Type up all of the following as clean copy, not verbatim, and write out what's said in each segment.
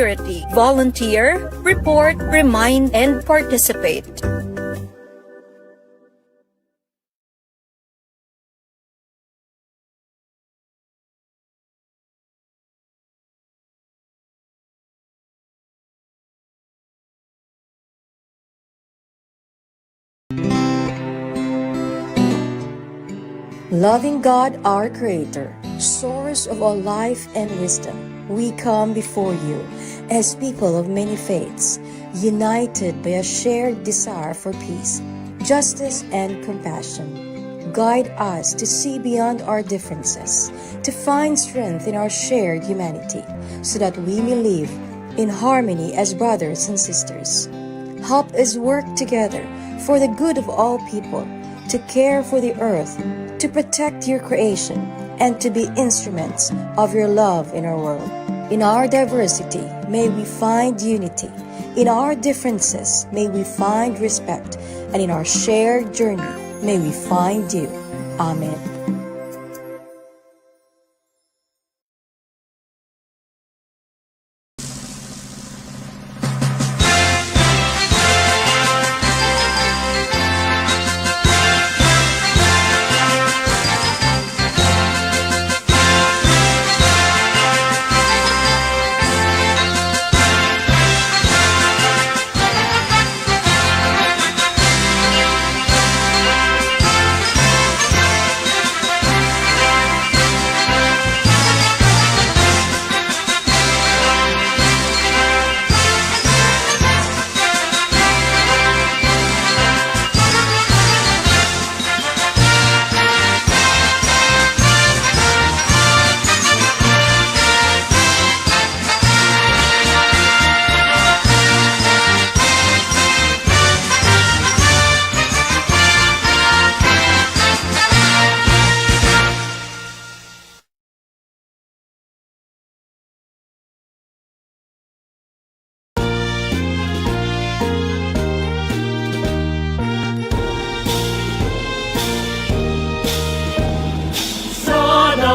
security. Volunteer, report, remind, and participate. Loving God, our Creator, source of all life and wisdom, we come before you as people of many faiths, united by a shared desire for peace, justice, and compassion. Guide us to see beyond our differences, to find strength in our shared humanity, so that we may live in harmony as brothers and sisters. Help us work together for the good of all people, to care for the earth, to protect your creation, and to be instruments of your love in our world. In our diversity, may we find unity. In our differences, may we find respect. And in our shared journey, may we find you. Amen.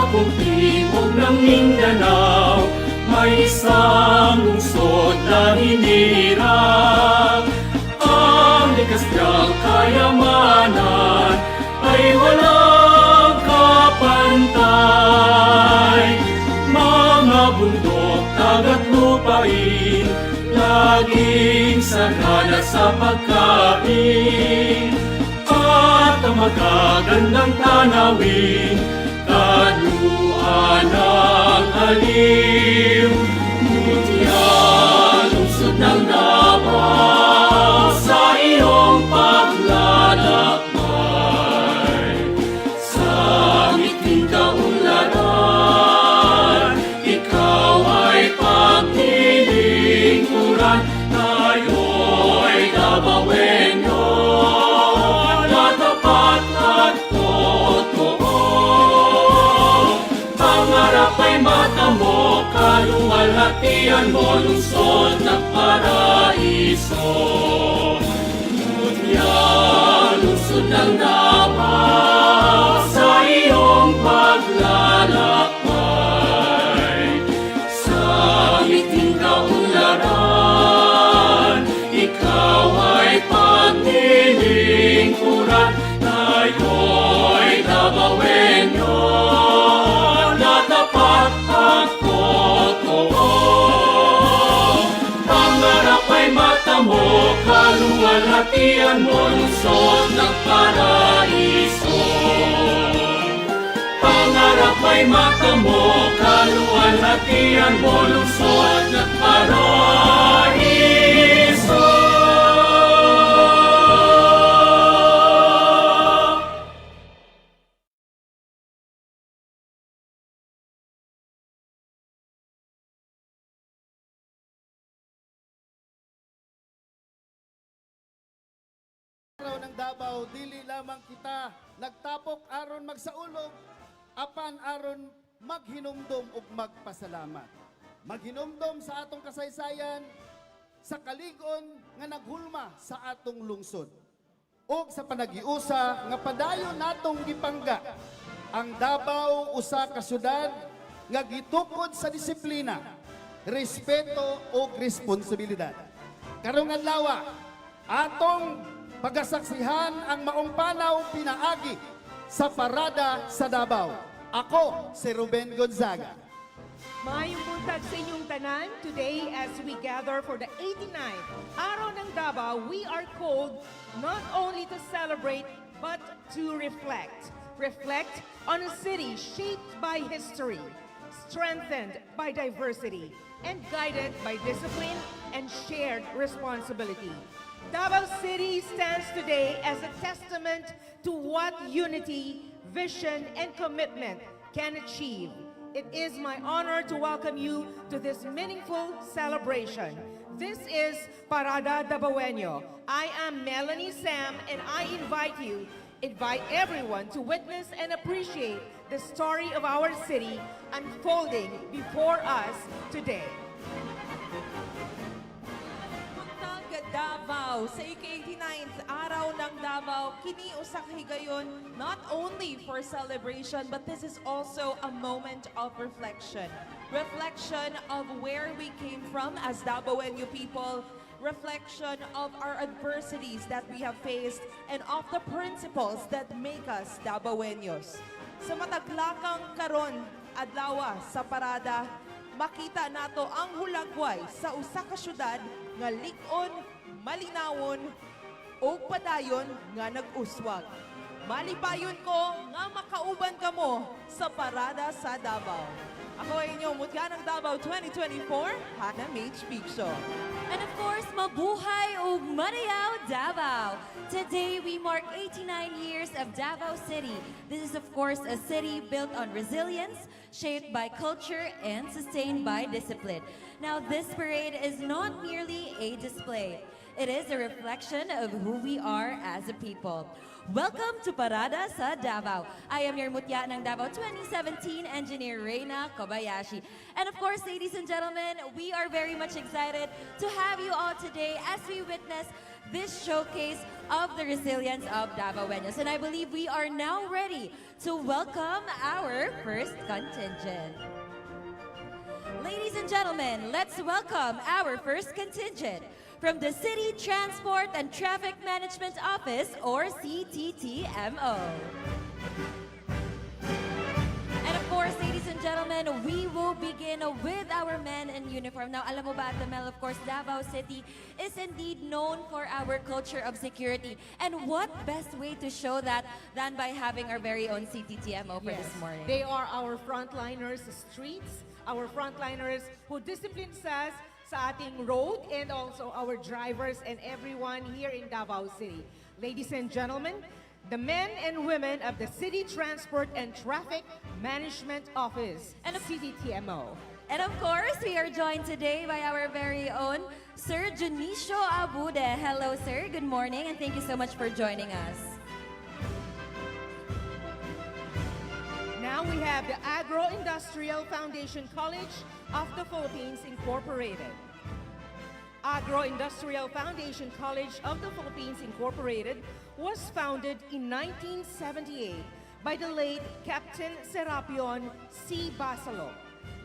Kung timog ng Mindanao, may isang lungsod na hinirang. Ang likas niyang kayamanan ay walang kapantay. Mga bundok, dagat, lupain, laging sagana sa pagkain. At ang magagandang tanawin, kaluan ng aliw. Mutya, lungsod ng Dabaw, sa iyong paglalakbay. Sa ngiting kaunlaran, ikaw ay pagtilingkuran. Tayo'y Dabawenyo, na tapat at totoo. Pangarap ay mata mo, kaluwalhatian mo, lungsod ng paraiso. Mutya, lungsod ng Dabaw, sa iyong paglalakbay. Sa ngiting kaunlaran, ikaw ay pagtilingkuran. Tayo'y Dabawenyo, na tapat at totoo. Pangarap ay mata mo, kaluwalhatian mo, lungsod ng paraiso. Pangarap ay mata mo, kaluwalhatian mo, lungsod ng paraiso. Araw ng Dabaw, dili lamang kita nagtapok aron magsaulog, apan aron maghinumdom ug magpasalamat. Maghinumdom sa atong kasaysayan, sa kaligon nga naghulma sa atong lungsod. O sa panagiusa nga padayon natong gipangga, ang Dabaw usa ka syudad nga gitukod sa disiplina, respeto ug responsibilidad. Karong adlaw, atong pagasaksihan ang maong panaw pinaagi sa parada sa Dabaw. Ako si Ruben Gonzaga. Maayong buntag sa inyong tanan. Today, as we gather for the 89th Araw ng Dabaw, we are called not only to celebrate, but to reflect. Reflect on a city shaped by history, strengthened by diversity, and guided by discipline and shared responsibility. Davao City stands today as a testament to what unity, vision, and commitment can achieve. It is my honor to welcome you to this meaningful celebration. This is Parada Dabawenyo. I am Melanie Sam, and I invite everyone to witness and appreciate the story of our city unfolding before us today. Buntag Davao sa ika-89th Araw ng Davao, kini usa ka higayon not only for celebration, but this is also a moment of reflection. Reflection of where we came from as Dabawenyo people, reflection of our adversities that we have faced, and of the principles that make us Dabawenyos. Sa mataglakang karon adlaw sa parada, makita nato ang hulagway sa usa ka syudad nga lig-on, malinawon, o padayon nga nag-uswag. Malipayon ko nga makauban kamo sa parada sa Dabaw. Ako ay inyong mutya ng Dabaw 2024, Hannah Mage Piccho. And of course, mabuhay o manayaw Davao. Today, we mark 89 years of Davao City. This is, of course, a city built on resilience, shaped by culture, and sustained by discipline. Now, this parade is not merely a display. It is a reflection of who we are as a people. Welcome to Parada sa Davao. I am your mutya ng Davao 2017 Engineer Reyna Kobayashi. And of course, ladies and gentlemen, we are very much excited to have you all today as we witness this showcase of the resilience of Davaoenos. And I believe we are now ready to welcome our first contingent. Ladies and gentlemen, let's welcome our first contingent. From the City Transport and Traffic Management Office, or CTTMO. And of course, ladies and gentlemen, we will begin with our men in uniform. Now, alam mo ba, Mel, of course, Davao City is indeed known for our culture of security. And what best way to show that than by having our very own CTTMO for this morning? They are our frontliners streets, our frontliners who discipline us sa ating road, and also our drivers and everyone here in Davao City. Ladies and gentlemen, the men and women of the City Transport and Traffic Management Office, and CTTMO. And of course, we are joined today by our very own Sir Junicio Abude. Hello, sir. Good morning, and thank you so much for joining us. Now we have the Agro-Industrial Foundation College of the Philippines Incorporated. Agro-Industrial Foundation College of the Philippines Incorporated was founded in 1978 by the late Captain Serapion C. Basalo,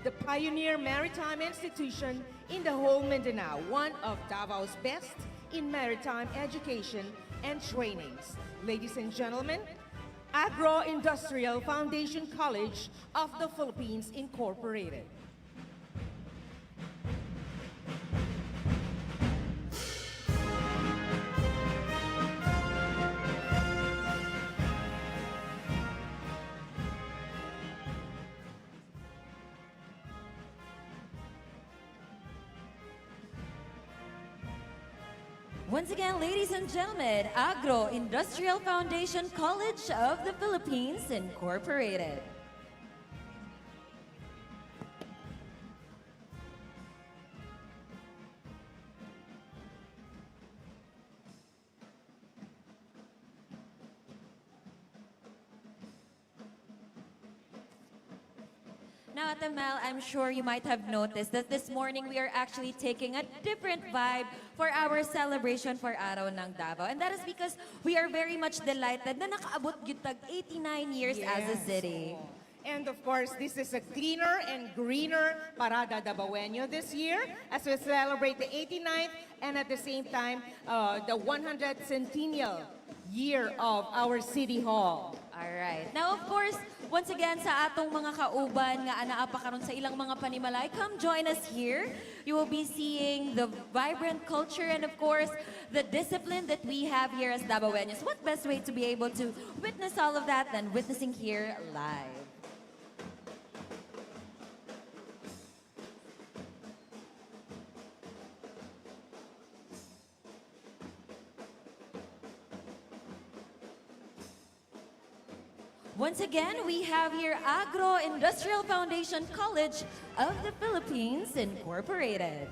the pioneer maritime institution in the whole Mindanao, one of Davao's best in maritime education and trainings. Ladies and gentlemen, Agro-Industrial Foundation College of the Philippines Incorporated. Once again, ladies and gentlemen, Agro-Industrial Foundation College of the Philippines Incorporated. Now, Ate Mel, I'm sure you might have noticed that this morning we are actually taking a different vibe for our celebration for Araw ng Davao. And that is because we are very much delighted na nakaabot gyud tag 89 years as a city. And of course, this is a cleaner and greener Parada Dabawenyo this year as we celebrate the 89th and at the same time, the 100th centennial year of our City Hall. Alright. Now, of course, once again, sa atong mga kauban nga anaapa karon sa ilang mga panimalay, come join us here. You will be seeing the vibrant culture and, of course, the discipline that we have here as Dabawenyos. What best way to be able to witness all of that than witnessing here live? Once again, we have here Agro-Industrial Foundation College of the Philippines Incorporated.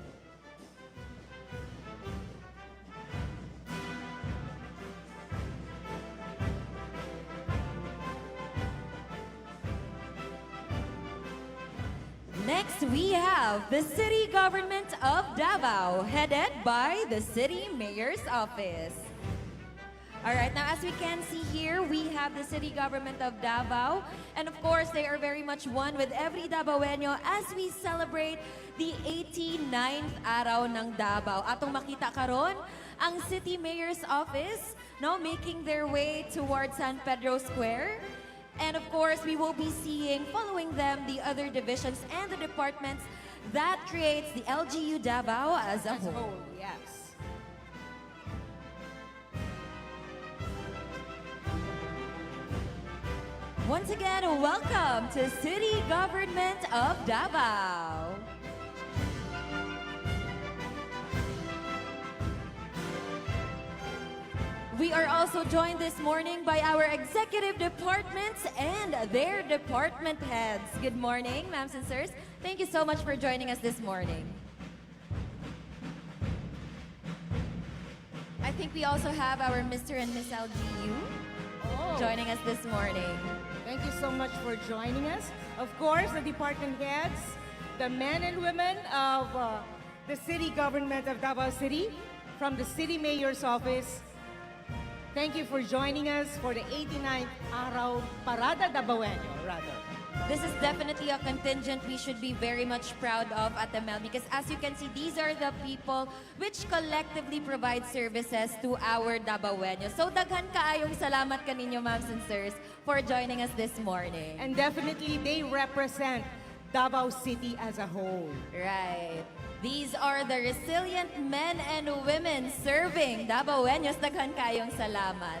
Next, we have the City Government of Davao, headed by the City Mayor's Office. All right, now as we can see here, we have the City Government of Davao. And of course, they are very much one with every Dabawenyo as we celebrate the 89th Araw ng Davao. Atong makita karon ang City Mayor's Office, no, making their way towards San Pedro Square. And of course, we will be seeing, following them, the other divisions and the departments that creates the LGU Davao as a whole. Yes. Once again, welcome to City Government of Davao. We are also joined this morning by our executive departments and their department heads. Good morning, ma'ams and sirs. Thank you so much for joining us this morning. I think we also have our Mr. and Miss LGU joining us this morning. Thank you so much for joining us. Of course, the department heads, the men and women of the City Government of Davao City, from the City Mayor's Office. Thank you for joining us for the 89th Araw Parada Dabawenyo, rather. This is definitely a contingent we should be very much proud of at the MEL because as you can see, these are the people which collectively provide services to our Dabawenyos. So daghan kaayong salamat kaninyo, ma'ams and sirs, for joining us this morning. And definitely, they represent Davao City as a whole. Right. These are the resilient men and women serving Dabawenyos. Daghan kaayong salamat.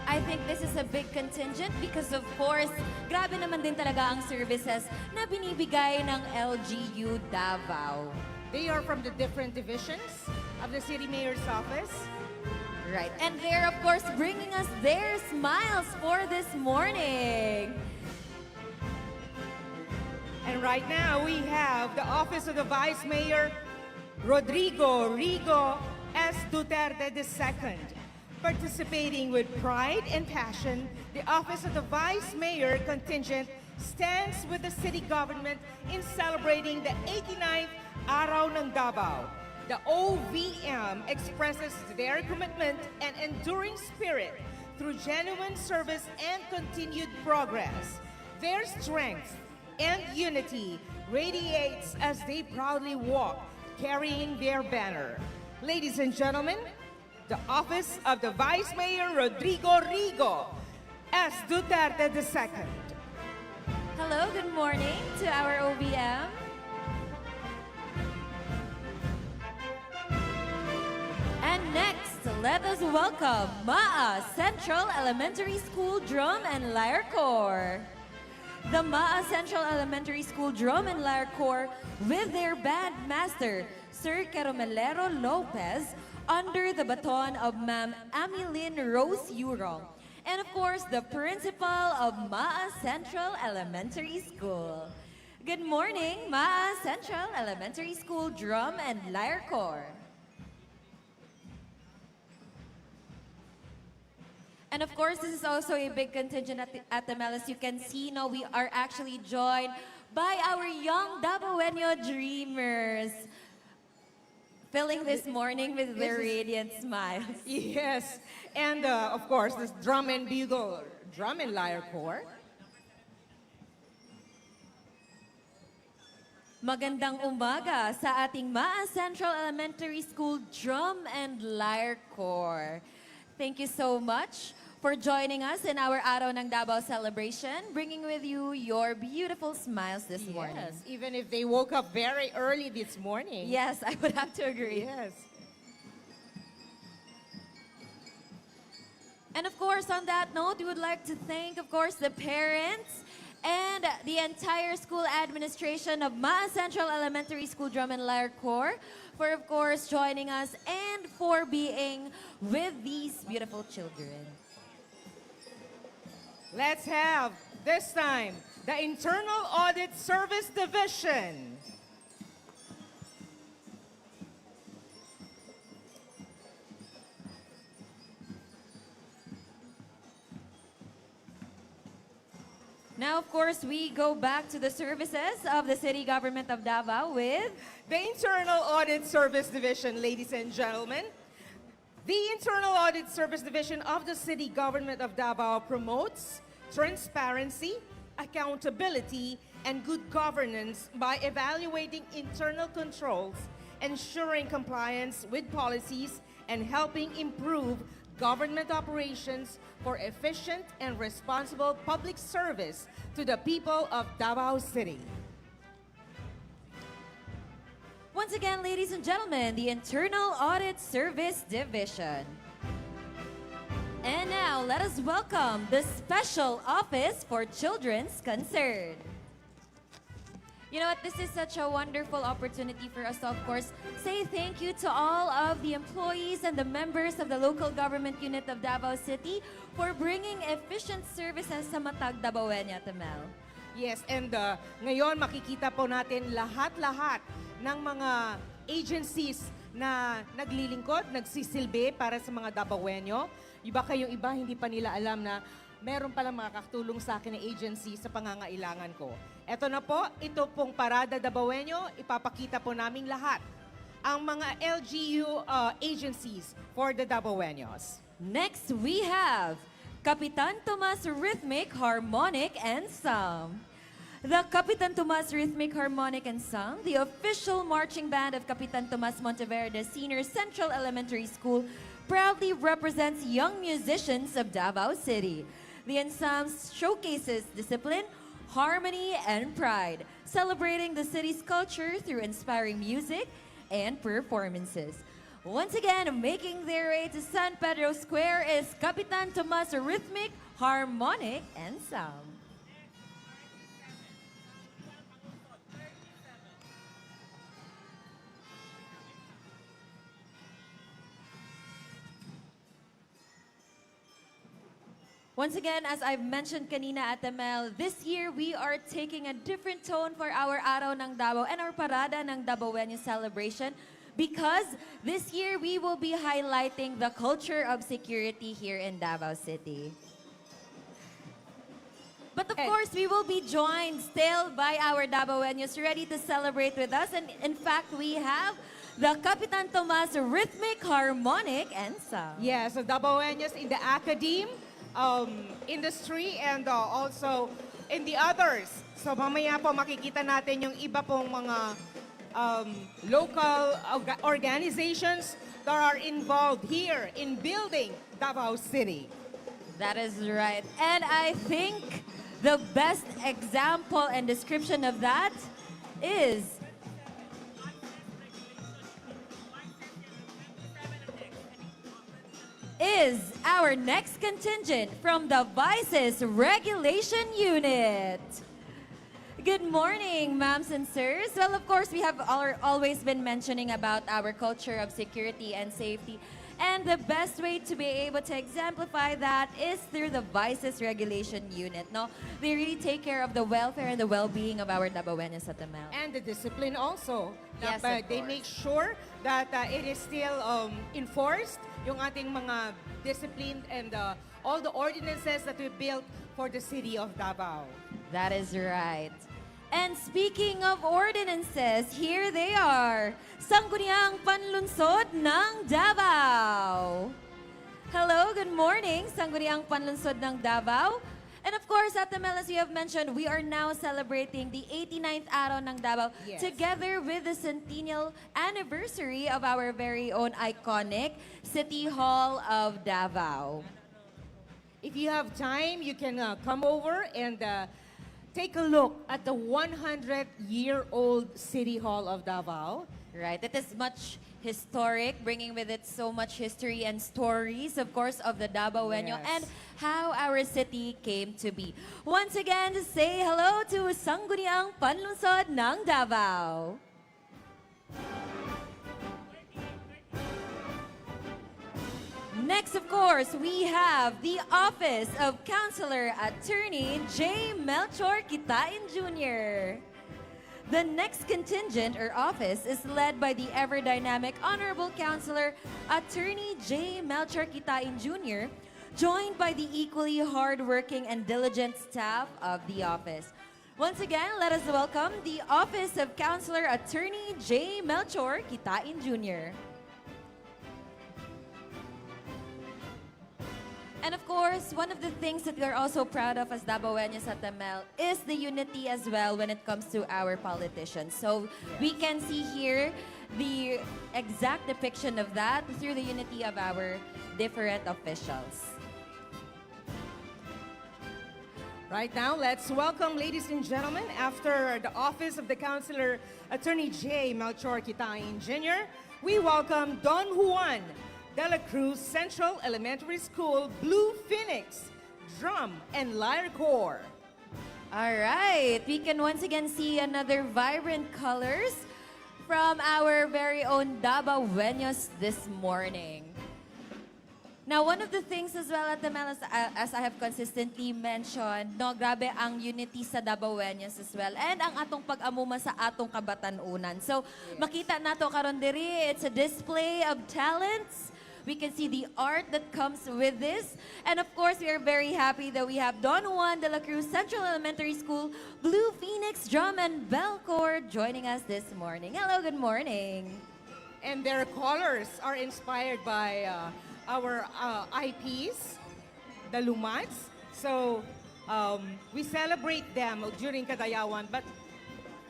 I think this is a big contingent because of course, grabe naman din talaga ang services na binibigay ng LGU Davao. They are from the different divisions of the City Mayor's Office. Right. And they're of course bringing us their smiles for this morning. And right now, we have the Office of the Vice Mayor, Rodrigo S. Duterte II. Participating with pride and passion, the Office of the Vice Mayor Contingent stands with the city government in celebrating the 89th Araw ng Dabaw. The OVM expresses their commitment and enduring spirit through genuine service and continued progress. Their strength and unity radiates as they proudly walk, carrying their banner. Ladies and gentlemen, the Office of the Vice Mayor Rodrigo S. Duterte II. Hello, good morning to our OVM. And next, let us welcome MAA Central Elementary School Drum and Lyre Corps. The MAA Central Elementary School Drum and Lyre Corps with their band master, Sir Caramelero Lopez, under the baton of Ma'am Amilyn Rose Urong. And of course, the principal of MAA Central Elementary School. Good morning, MAA Central Elementary School Drum and Lyre Corps. And of course, this is also a big contingent at the MEL. As you can see, now we are actually joined by our young Dabawenyo dreamers, filling this morning with their radiant smiles. Yes, and of course, this drum and bugle, drum and lyre corps. Magandang umaga sa ating Maan Central Elementary School Drum and Lyre Corps. Thank you so much for joining us in our Araw ng Dabaw celebration, bringing with you your beautiful smiles this morning. Yes, even if they woke up very early this morning. Yes, I would have to agree. Yes. And of course, on that note, we would like to thank, of course, the parents and the entire school administration of Maan Central Elementary School Drum and Lyre Corps for, of course, joining us and for being with these beautiful children. Let's have, this time, the Internal Audit Service Division. Now, of course, we go back to the services of the City Government of Davao with The Internal Audit Service Division, ladies and gentlemen. The Internal Audit Service Division of the City Government of Davao promotes transparency, accountability, and good governance by evaluating internal controls, ensuring compliance with policies, and helping improve government operations for efficient and responsible public service to the people of Davao City. Once again, ladies and gentlemen, the Internal Audit Service Division. And now, let us welcome the Special Office for Children's Concern. You know what, this is such a wonderful opportunity for us to, of course, say thank you to all of the employees and the members of the local government unit of Davao City for bringing efficient services sa Matag Dabawenyo, Mel. Yes, and ngayon makikita po natin lahat-lahat ng mga agencies na naglilingkod, nagsisilbi para sa mga Dabawenyo. Baka yung iba hindi pa nila alam na meron palang makakatulong sa akin na agency sa pangangailangan ko. Eto na po, ito pong Parada Dabawenyo, ipapakita po naming lahat ang mga LGU agencies for the Dabawenyos. Next, we have Kapitan Tomas Rhythmic Harmonic Ensemble. The Kapitan Tomas Rhythmic Harmonic Ensemble, the official marching band of Kapitan Tomas Monteverde Senior Central Elementary School, proudly represents young musicians of Davao City. The ensemble showcases discipline, harmony, and pride, celebrating the city's culture through inspiring music and performances. Once again, making their way to San Pedro Square is Kapitan Tomas Rhythmic Harmonic Ensemble. Once again, as I've mentioned kanina at Mel, this year we are taking a different tone for our Araw ng Dabaw and our Parada ng Dabawenyo celebration because this year we will be highlighting the culture of security here in Davao City. But of course, we will be joined still by our Dabawenyos ready to celebrate with us. And in fact, we have the Kapitan Tomas Rhythmic Harmonic Ensemble. Yes, the Dabawenyos in the academe, industry, and also in the others. So mamaya po makikita natin yung iba pong mga local organizations that are involved here in building Davao City. That is right. And I think the best example and description of that is our next contingent from the Vices Regulation Unit. Good morning, ma'ams and sirs. Well, of course, we have always been mentioning about our culture of security and safety. And the best way to be able to exemplify that is through the Vices Regulation Unit. No, they really take care of the welfare and the well-being of our Dabawenyos at the Mel. And the discipline also. Yes, Dapat of they course. make sure that it is still enforced, yung ating mga discipline and all the ordinances that we built for the city of Davao. That is right. And speaking of ordinances, here they are. Sangguniang Panlunsod ng Davao. Hello, good morning, Sangguniang Panlunsod ng Davao. And of course, at the Mel, as you have mentioned, we are now celebrating the 89th Araw ng Dabaw together with the centennial anniversary of our very own iconic City Hall of Davao. If you have time, you can come over and take a look at the 100-year-old City Hall of Davao. Right, it is much historic, bringing with it so much history and stories, of course, of the Dabawenyo and how our city came to be. Once again, say hello to Sangguniang Panlunsod ng Davao. Next, of course, we have the Office of Councilor Attorney J. Melchor Kitain Jr. The next contingent or office is led by the ever-dynamic Honorable Councilor Attorney J. Melchor Kitain Jr., joined by the equally hardworking and diligent staff of the office. Once again, let us welcome the Office of Councilor Attorney J. Melchor Kitain Jr. And of course, one of the things that we are also proud of as Dabawenyos at ML is the unity as well when it comes to our politicians. So we can see here the exact depiction of that through the unity of our different officials. Right now, let's welcome, ladies and gentlemen, after the Office of the Councilor Attorney J. Melchor Kitain Jr., we welcome Don Juan de la Cruz Central Elementary School Blue Phoenix Drum and Lyre Corps. All right, we can once again see another vibrant colors from our very own Dabawenyos this morning. Now, one of the things as well at the Mel, as I have consistently mentioned, no, grabe ang unity sa Dabawenyos as well. And ang atong pag-amuma sa atong kabatanunan. So, makita nato karon diri, it's a display of talents. We can see the art that comes with this. And of course, we are very happy that we have Don Juan de la Cruz Central Elementary School Blue Phoenix Drum and Bell Corps joining us this morning. Hello, good morning. And their colors are inspired by our IPs, the Lumats. So we celebrate them during Kadayawan, but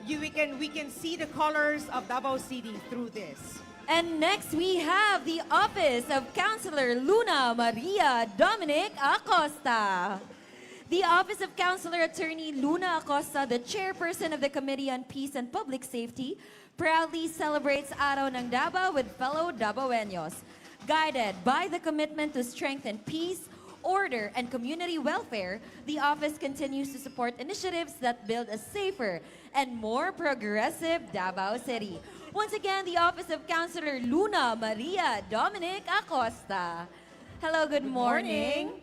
we can see the colors of Davao City through this. And next, we have the Office of Councilor Luna Maria Dominic Acosta. The Office of Councilor Attorney Luna Acosta, the chairperson of the Committee on Peace and Public Safety, proudly celebrates Araw ng Davao with fellow Dabawenyos. Guided by the commitment to strengthen peace, order, and community welfare, the office continues to support initiatives that build a safer and more progressive Davao City. Once again, the Office of Councilor Luna Maria Dominic Acosta. Hello, good morning.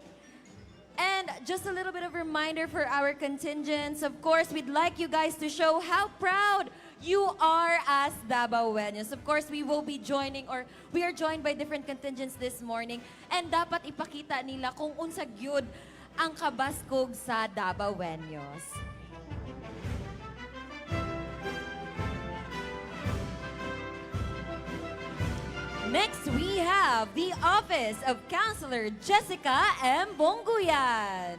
And just a little bit of reminder for our contingents. Of course, we'd like you guys to show how proud you are as Dabawenyos. Of course, we will be joining, or we are joined by different contingents this morning. And dapat ipakita nila kung unsa gyud ang kabaskog sa Dabawenyos. Next, we have the Office of Councilor Jessica M. Bonguyan.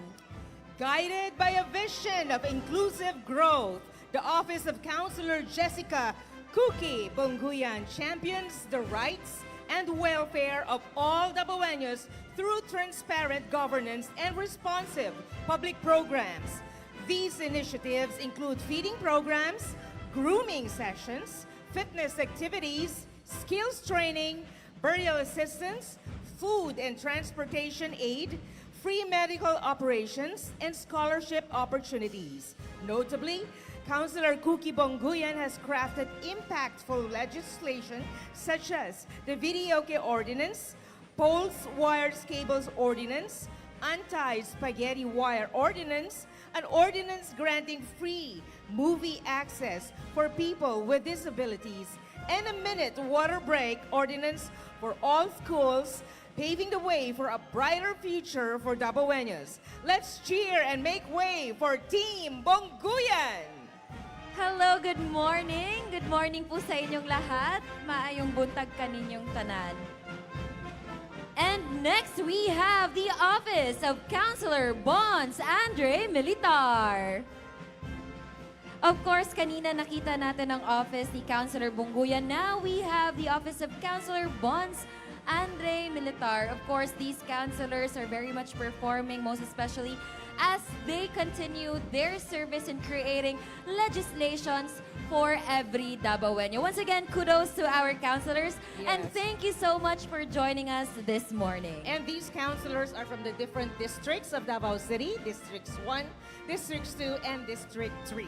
Guided by a vision of inclusive growth, the Office of Councilor Jessica Cookie Bonguyan champions the rights and welfare of all Dabawenyos through transparent governance and responsive public programs. These initiatives include feeding programs, grooming sessions, fitness activities, skills training, burial assistance, food and transportation aid, free medical operations, and scholarship opportunities. Notably, Councilor Cookie Bonguyan has crafted impactful legislation such as the Videoke Ordinance, Poles, Wires, Cables Ordinance, Anti-Spaghetti Wire Ordinance, an ordinance granting free movie access for people with disabilities, and a minute water break ordinance for all schools, paving the way for a brighter future for Dabawenyos. Let's cheer and make way for Team Bonguyan! Hello, good morning. Good morning po sa inyong lahat. Maayong buntag kaninyong tanan. And next, we have the Office of Councilor Bonds Andre Militar. Of course, kanina nakita natin ang office ni Councilor Bungguyan. Now we have the Office of Councilor Bonds Andre Militar. Of course, these councilors are very much performing, most especially as they continue their service in creating legislations for every Dabawenyo. Once again, kudos to our councilors, and thank you so much for joining us this morning. And these councilors are from the different districts of Davao City, Districts 1, Districts 2, and District 3.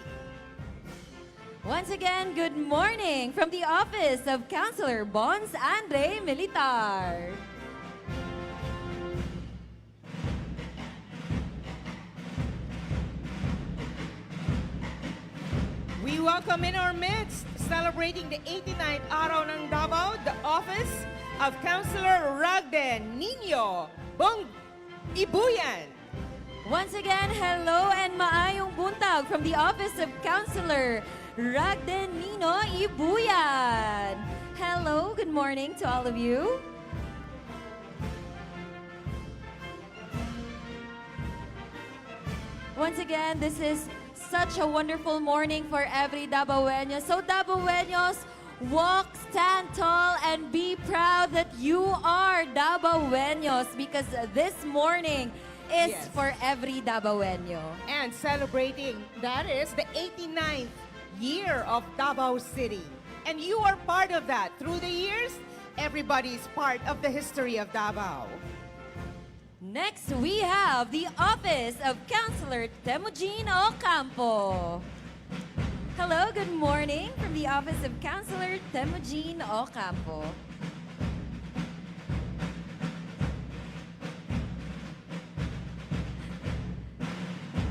Once again, good morning from the Office of Councilor Bonds Andre Militar. We welcome in our midst, celebrating the 89th Araw ng Dabaw, the Office of Councilor Ragden Nino Bong Ibuyan. Once again, hello and maayong buntag from the Office of Councilor Ragden Nino Ibuyan. Hello, good morning to all of you. Once again, this is such a wonderful morning for every Dabawenyo. So Dabawenyos, walk, stand tall, and be proud that you are Dabawenyos, because this morning is for every Dabawenyo. And celebrating, that is the 89th year of Davao City. And you are part of that. Through the years, everybody is part of the history of Davao. Next, we have the Office of Councilor Temujin Ocampo. Hello, good morning from the Office of Councilor Temujin Ocampo.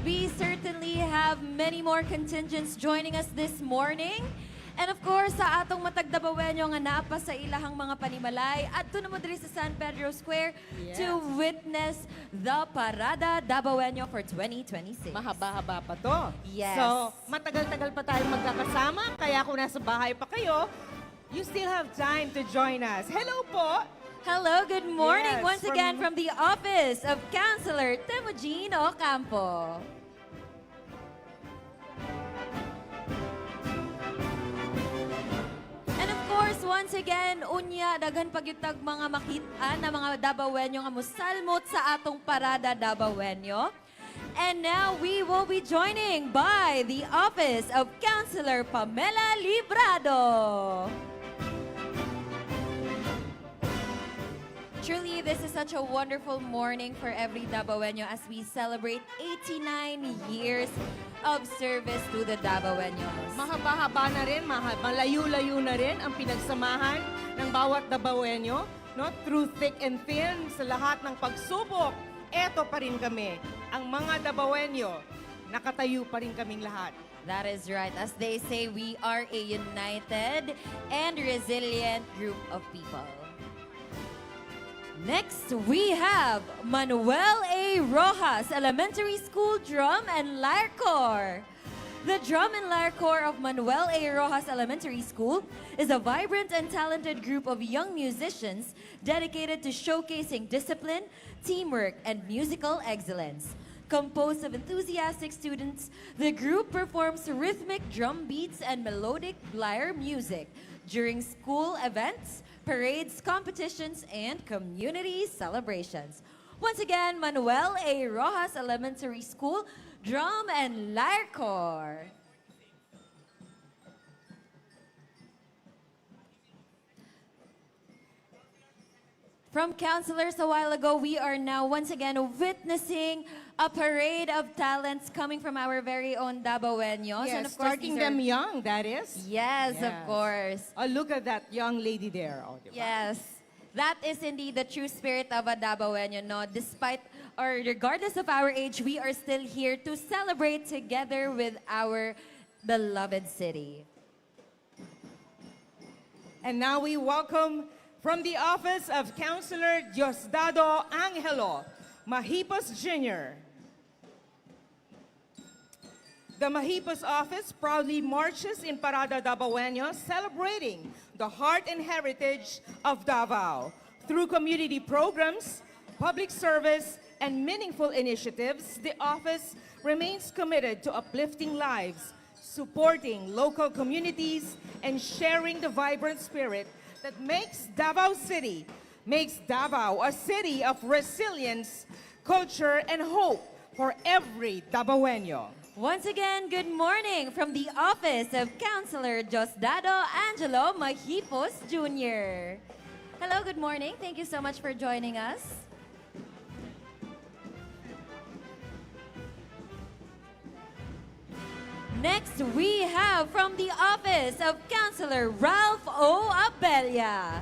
We certainly have many more contingents joining us this morning. And of course, sa atong matagdabawenyo nga naapa sa ilahang mga panimalay at to naman diri sa San Pedro Square to witness the Parada Dabawenyo for 2026. Mahaba-haba pa to. Yes. So, matagal-tagal pa tayong magkakasama, kaya kung nasa bahay pa kayo, you still have time to join us. Hello po! Hello, good morning Yes, once again from the Office of Councilor Temujin Ocampo. And of course, once again, unya, daghan pagyutag mga makita na mga Dabawenyo nga musalmot sa atong Parada Dabawenyo. And now we will be joining by the Office of Councilor Pamela Librado. Truly, this is such a wonderful morning for every Dabawenyo as we celebrate 89 years of service to the Dabawenyos. Mahaba-haba na rin, malayo-layo na rin ang pinagsamahan ng bawat Dabawenyo, no? Through thick and thin, sa lahat ng pagsubok, eto pa rin kami. Ang mga Dabawenyo, nakatayo pa rin kaming lahat. That is right. As they say, we are a united and resilient group of people. Next, we have Manuel A. Rojas Elementary School Drum and Lyre Corps. The Drum and Lyre Corps of Manuel A. Rojas Elementary School is a vibrant and talented group of young musicians dedicated to showcasing discipline, teamwork, and musical excellence. Composed of enthusiastic students, the group performs rhythmic drum beats and melodic lyre music during school events, parades, competitions, and community celebrations. Once again, Manuel A. Rojas Elementary School, Drum and Lyre Corps. From councilors a while ago, we are now once again witnessing a parade of talents coming from our very own Dabawenyos. Yes, And of course, starting these are- them young, that is. Yes, of Yes. course. Oh, look at that young lady there. Oh, diba? Yes. That is indeed the true spirit of a Dabawenyo, no? Despite or regardless of our age, we are still here to celebrate together with our beloved city. And now we welcome from the Office of Councilor Diosdado Angelo Mahipos Jr. The Mahipos office proudly marches in Parada Dabawenyo, celebrating the heart and heritage of Davao. Through community programs, public service, and meaningful initiatives, the office remains committed to uplifting lives, supporting local communities, and sharing the vibrant spirit that makes Davao a city of resilience, culture, and hope for every Dabawenyo. Once again, good morning from the office of Councilor Diosdado Angelo Mahipos Jr. Hello, good morning. Thank you so much for joining us. Next, we have from the office of Councilor Ralph O. Abella.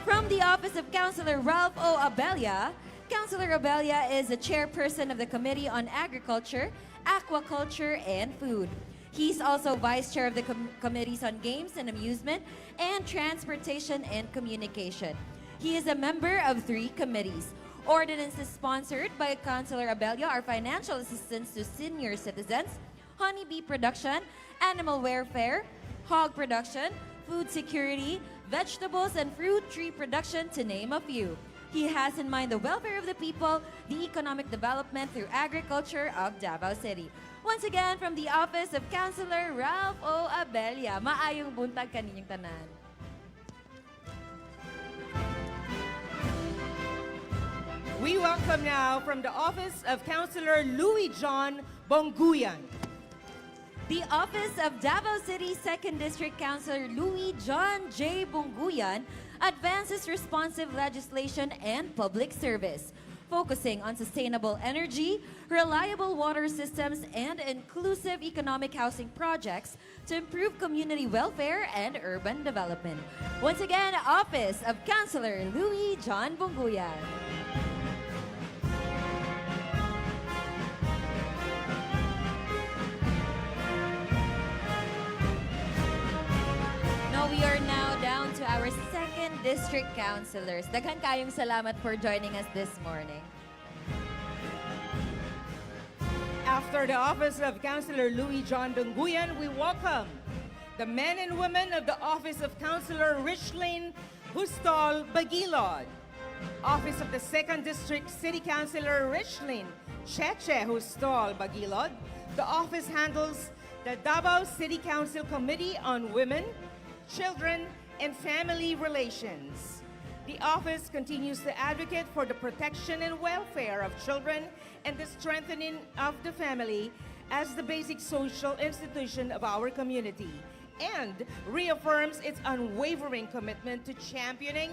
From the office of Councilor Ralph O. Abella, Councilor Abella is the chairperson of the Committee on Agriculture, Aquaculture, and Food. He's also vice chair of the committees on Games and Amusement and Transportation and Communication. He is a member of 3 committees. Ordinances sponsored by Councilor Abella are financial assistance to senior citizens, honeybee production, animal welfare, hog production, food security, vegetables and fruit tree production, to name a few. He has in mind the welfare of the people, the economic development through agriculture of Davao City. Once again, from the office of Councilor Ralph O. Abella, maayong buntag kaninyong tanan. We welcome now from the office of Councilor Louis John Bonguyan. The office of Davao City 2nd District Councilor Louis John J. Bonguyan advances responsive legislation and public service, focusing on sustainable energy, reliable water systems, and inclusive economic housing projects to improve community welfare and urban development. Once again, office of Councilor Louis John Bonguyan. We are now down to our 2nd District Councilors. Daghan kayong salamat for joining us this morning. After the office of Councilor Louis John Bonguyan, we welcome the men and women of the office of Councilor Richlyn Hustol Bagilod. Office of the 2nd District City Councilor Richlyn Cheche Hustol Bagilod. The office handles the Dabaw City Council Committee on Women, Children, and Family Relations. The office continues to advocate for the protection and welfare of children and the strengthening of the family as the basic social institution of our community, and reaffirms its unwavering commitment to championing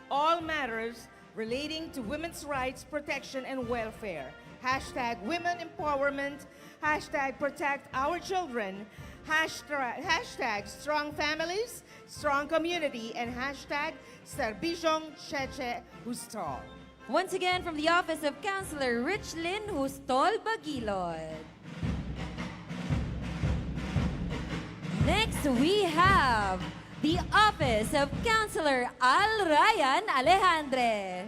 all matters relating to women's rights, protection, and welfare. Hashtag women empowerment, hashtag protect our children, hashtag strong families, strong community, and hashtag Serbisyong Cheche Hustol. Once again, from the office of Councilor Richlyn Hustol Bagilod. Next, we have the office of Councilor Al Ryan Alejandre.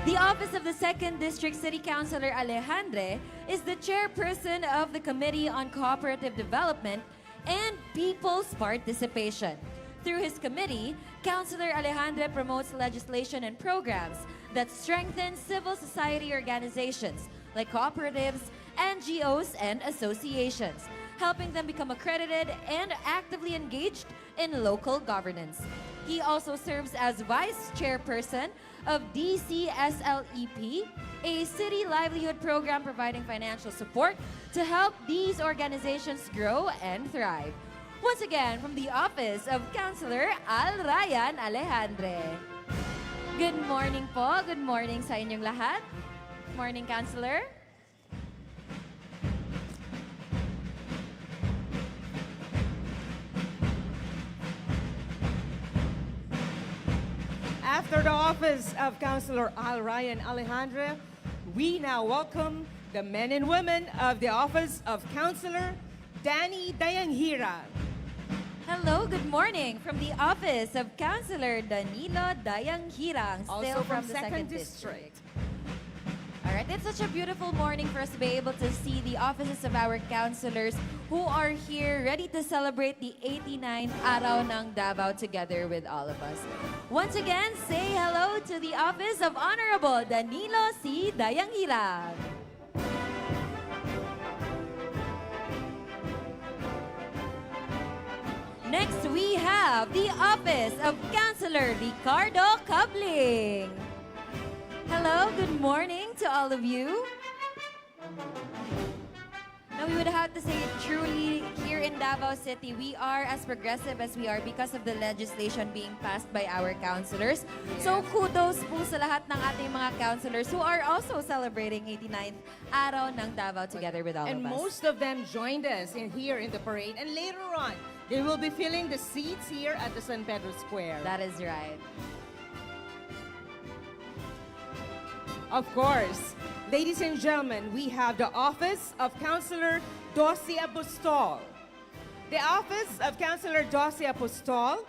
The office of the 2nd District City Councilor Alejandre is the chairperson of the Committee on Cooperative Development and People's Participation. Through his committee, Councilor Alejandre promotes legislation and programs that strengthen civil society organizations like cooperatives, NGOs, and associations, helping them become accredited and actively engaged in local governance. He also serves as vice chairperson of DCSLEP, a city livelihood program providing financial support to help these organizations grow and thrive. Once again, from the office of Councilor Al Ryan Alejandre. Good morning po. Good morning sa inyong lahat. Morning, Councilor. After the office of Councilor Al Ryan Alejandre, we now welcome the men and women of the office of Councilor Danny Dayanghira. Hello, good morning from the office of Councilor Danilo Dayanghirang, still Also from the 2nd Second District. District. All right, right, it's such a beautiful morning for us to be able to see the offices of our councilors who are here ready to celebrate the 89th Araw ng Davao together with all of us. Once again, say hello to the office of Honorable Danilo C. Dayanghirang. Next, we have the office of Councilor Ricardo Cabling. Hello, good morning to all of you. Now, we would have to say truly here in Davao City, we are as progressive as we are because of the legislation being passed by our councilors. So kudos po sa lahat ng ating mga councilors who are also celebrating 89th Araw ng Davao together with all And of us. most of them joined us here in the parade. And later on, they will be filling the seats here at the San Pedro Square. That is right. Of course, ladies and gentlemen, we have the office of Councilor Dosi Apostol. The office of Councilor Dosi Apostol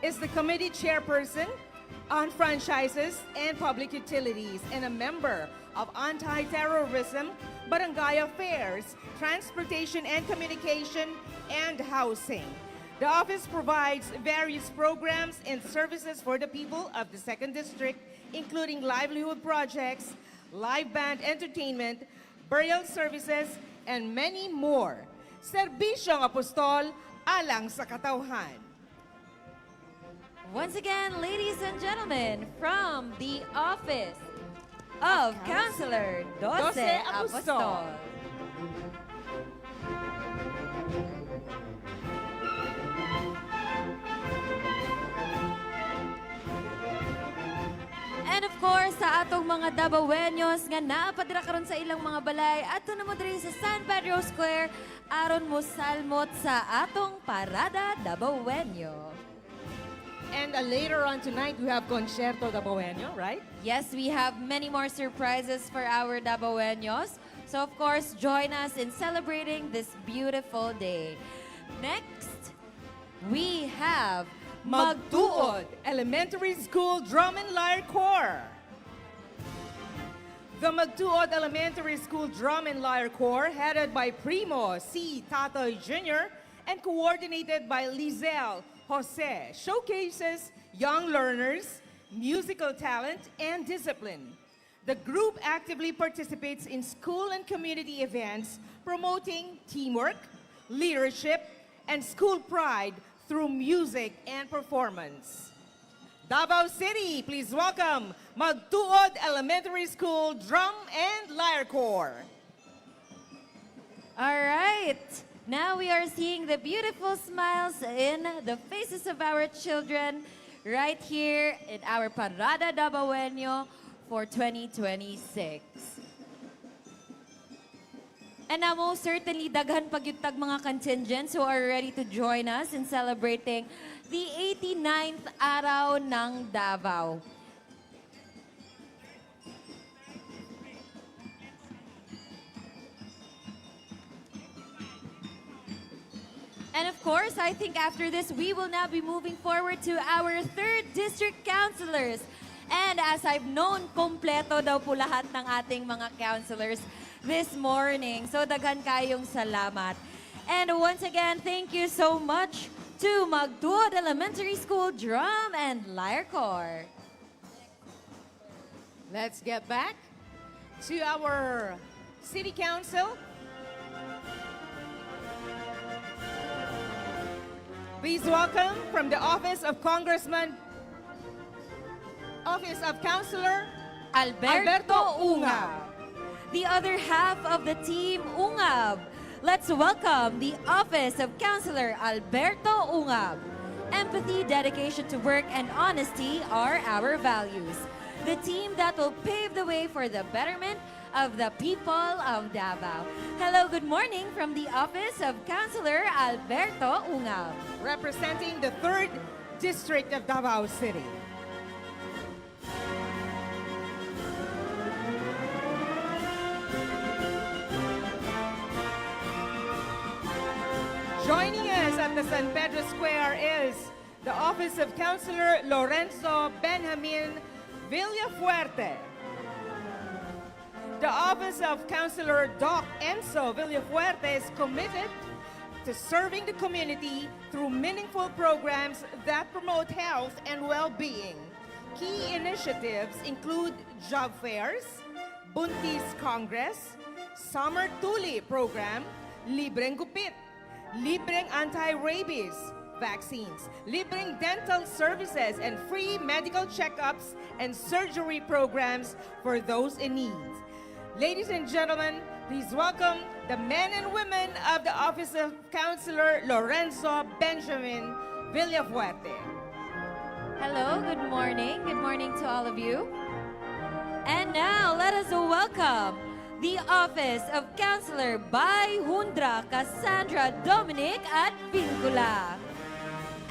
is the committee chairperson on franchises and public utilities and a member of anti-terrorism, barangay affairs, transportation and communication, and housing. The office provides various programs and services for the people of the 2nd District, including livelihood projects, live band entertainment, burial services, and many more. Serbisyong Apostol, alang sa katauhan. Once again, ladies and gentlemen, from the office of Councilor Dose Dose Apostol. Apostol. And of course, sa atong mga Dabawenyos nga naapadira karon sa ilang mga balay ato na mo diri sa San Pedro Square aron mo salmot sa atong Parada Dabawenyo. And later on tonight, we have Concerto Dabawenyo, right? Yes, we have many more surprises for our Dabawenyos. So of course, join us in celebrating this beautiful day. Next, we have Magtuod Elementary School Drum and Lyre Corps. The Magtuod Elementary School Drum and Lyre Corps, headed by Primo C. Tatoy Jr. and coordinated by Lizelle Jose, showcases young learners, musical talent, and discipline. The group actively participates in school and community events, promoting teamwork, leadership, and school pride through music and performance. Davao City, please welcome Magtuod Elementary School Drum and Lyre Corps. All right. Now we are seeing the beautiful smiles in the faces of our children right here in our Parada Dabawenyo for 2026. And now most certainly daghan pagyutag mga contingents who are ready to join us in celebrating the 89th Araw ng Davao. And of course, I think after this, we will now be moving forward to our 3rd District Councilors. And as I've known, kompleto daw po lahat ng ating mga councilors this morning. So daghan kayong salamat. And once again, thank you so much to Magtuod Elementary School Drum and Lyre Corps. Let's get back to our City Council. Please welcome from the Office of Councilor Alberto Ungab. The other half of the team Ungab. Let's welcome the Office of Councilor Alberto Ungab. Empathy, dedication to work, and honesty are our values. The team that will pave the way for the betterment of the people of Davao. Hello, good morning from the Office of Councilor Alberto Ungab. representing the 3rd District of Davao City. Joining us at the San Pedro Square is the Office of Councilor Lorenzo Benjamin Villafuerte. The Office of Councilor Doc Enzo Villafuerte is committed to serving the community through meaningful programs that promote health and well-being. Key initiatives include job fairs, Buntis Congress, Summer Tuli Program, Libreng Gupit, Libreng Anti-Rabies vaccines, libreng dental services, and free medical checkups and surgery programs for those in need. Ladies and gentlemen, please welcome the men and women of the Office of Councilor Lorenzo Benjamin Villafuerte. Hello, good morning. Good morning to all of you. And now, let us welcome the Office of Councilor by Hundra Cassandra Dominic at Vincula.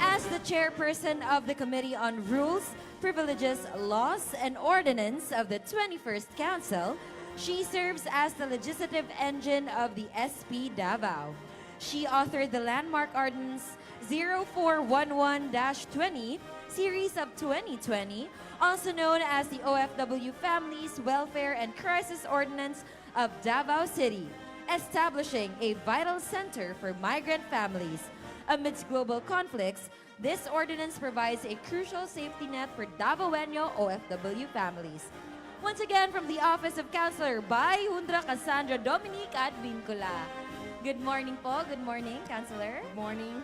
As the chairperson of the Committee on Rules, Privileges, Laws, and Ordinance of the 21st Council, she serves as the legislative engine of the SP Dabaw. She authored the landmark Ordinance 0411-20, Series of 2020, also known as the OFW Families, Welfare, and Crisis Ordinance of Dabaw City, establishing a vital center for migrant families. Amidst global conflicts, this ordinance provides a crucial safety net for Dabawenyo OFW families. Once again, from the Office of Councilor by Hundra Cassandra Dominic at Vincula. Good morning po. Good morning, Councilor. Good morning.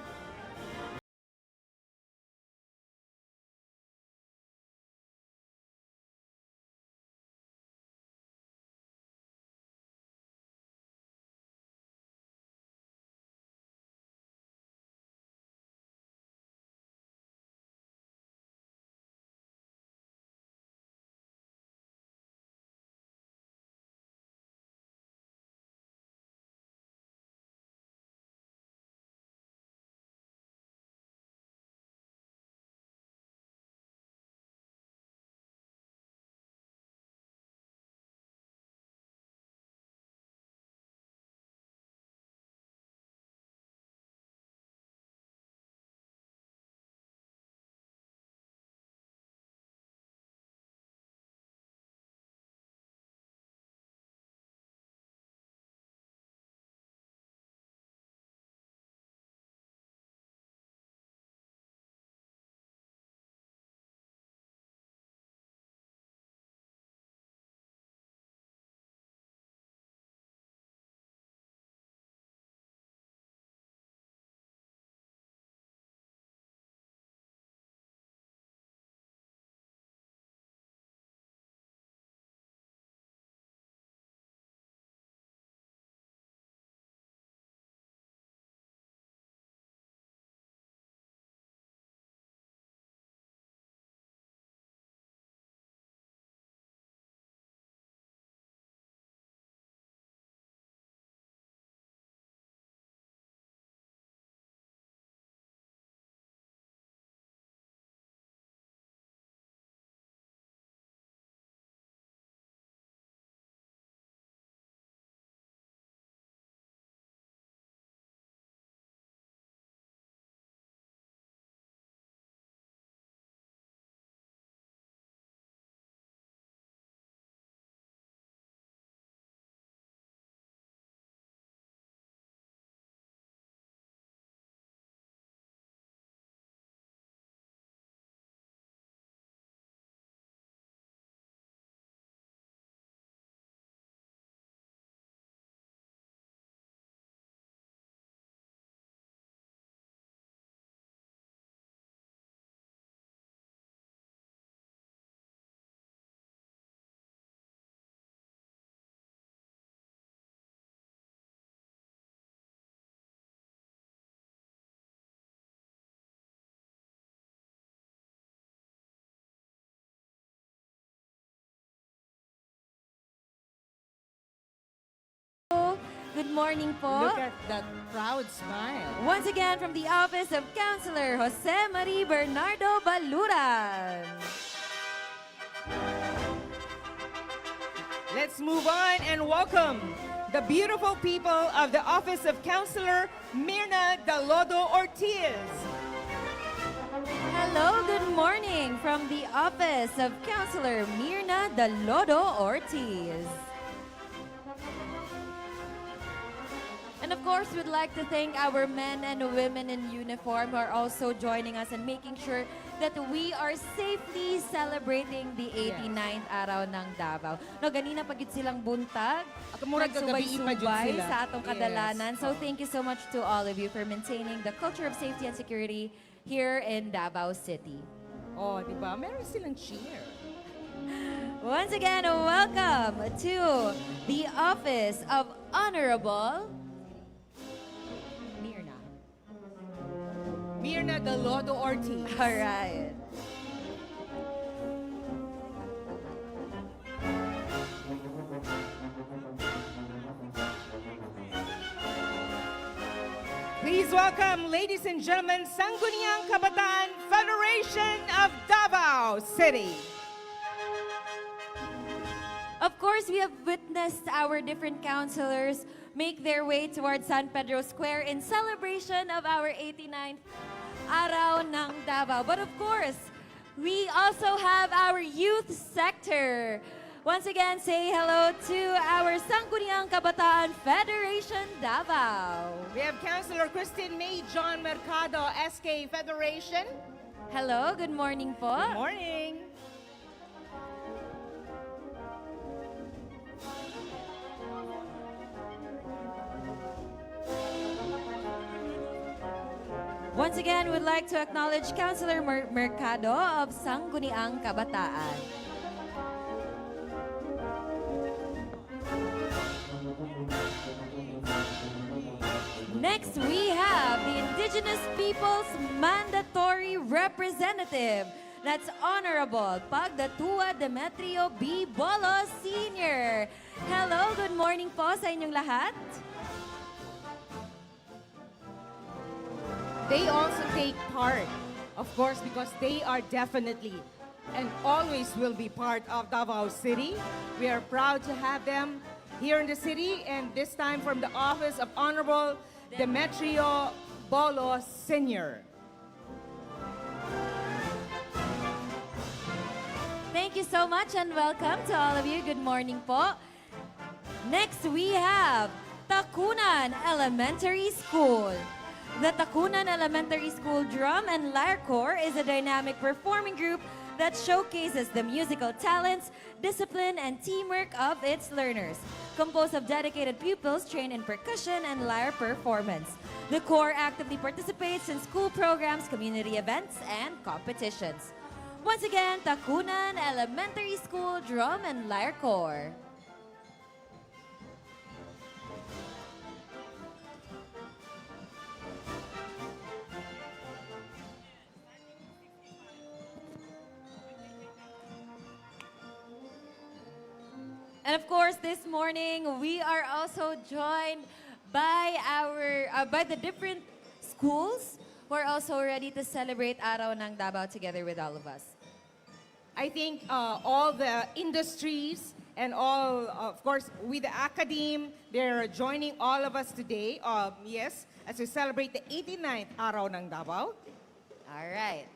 Good morning po. Look at that proud smile. Once again, from the Office of Councilor Jose Marie Bernardo Baluran. Let's move on and welcome the beautiful people of the Office of Councilor Mirna Dalodo Ortiz. Hello, good morning from the Office of Councilor Mirna Dalodo Ortiz. And of course, we'd like to thank our men and women in uniform who are also joining us and making sure that we are safely celebrating the 89th Araw ng Davao. No, ganina pag yun silang buntag, Murag gagabi pa jud nagsubay sila. sa atong Yes. kadalanan. So thank you so much to all of you for maintaining the culture of safety and security here in Davao City. Oh, di ba? Meron silang cheer. Once again, welcome to the Office of Honorable Mirna. Mirna Galodo Ortiz. All right. Please welcome, ladies and gentlemen, Sangguniang Kabataan Federation of Davao City. Of course, we have witnessed our different councilors make their way towards San Pedro Square in celebration of our 89th Araw ng Davao. But of course, we also have our youth sector. Once again, say hello to our Sangguniang Kabataan Federation Davao. We have Councilor Christine May John Mercado, SK Federation. Hello, good morning po. Good morning. Once again, we'd like to acknowledge Councilor Mercado of Sangguniang Kabataan. Next, we have the Indigenous Peoples Mandatory Representative. That's Honorable Pagdatua Demetrio B. Bolos Sr. Hello, good morning po sa inyong lahat. They also take part, of course, because they are definitely and always will be part of Davao City. We are proud to have them here in the city, and this time from the office of Honorable Demetrio Bolos Sr. Thank you so much and welcome to all of you. Good morning po. Next, we have Takunan Elementary School. The Takunan Elementary School Drum and Lyre Corps is a dynamic performing group that showcases the musical talents, discipline, and teamwork of its learners. Composed of dedicated pupils trained in percussion and lyre performance. The Corps actively participates in school programs, community events, and competitions. Once again, Takunan Elementary School Drum and Lyre Corps. And of course, this morning we are also joined by by the different schools who are also ready to celebrate Araw ng Davao together with all of us. I think all the industries and all, of course, with the academe, they're joining all of us today, yes, as we celebrate the 89th Araw ng Davao. All right.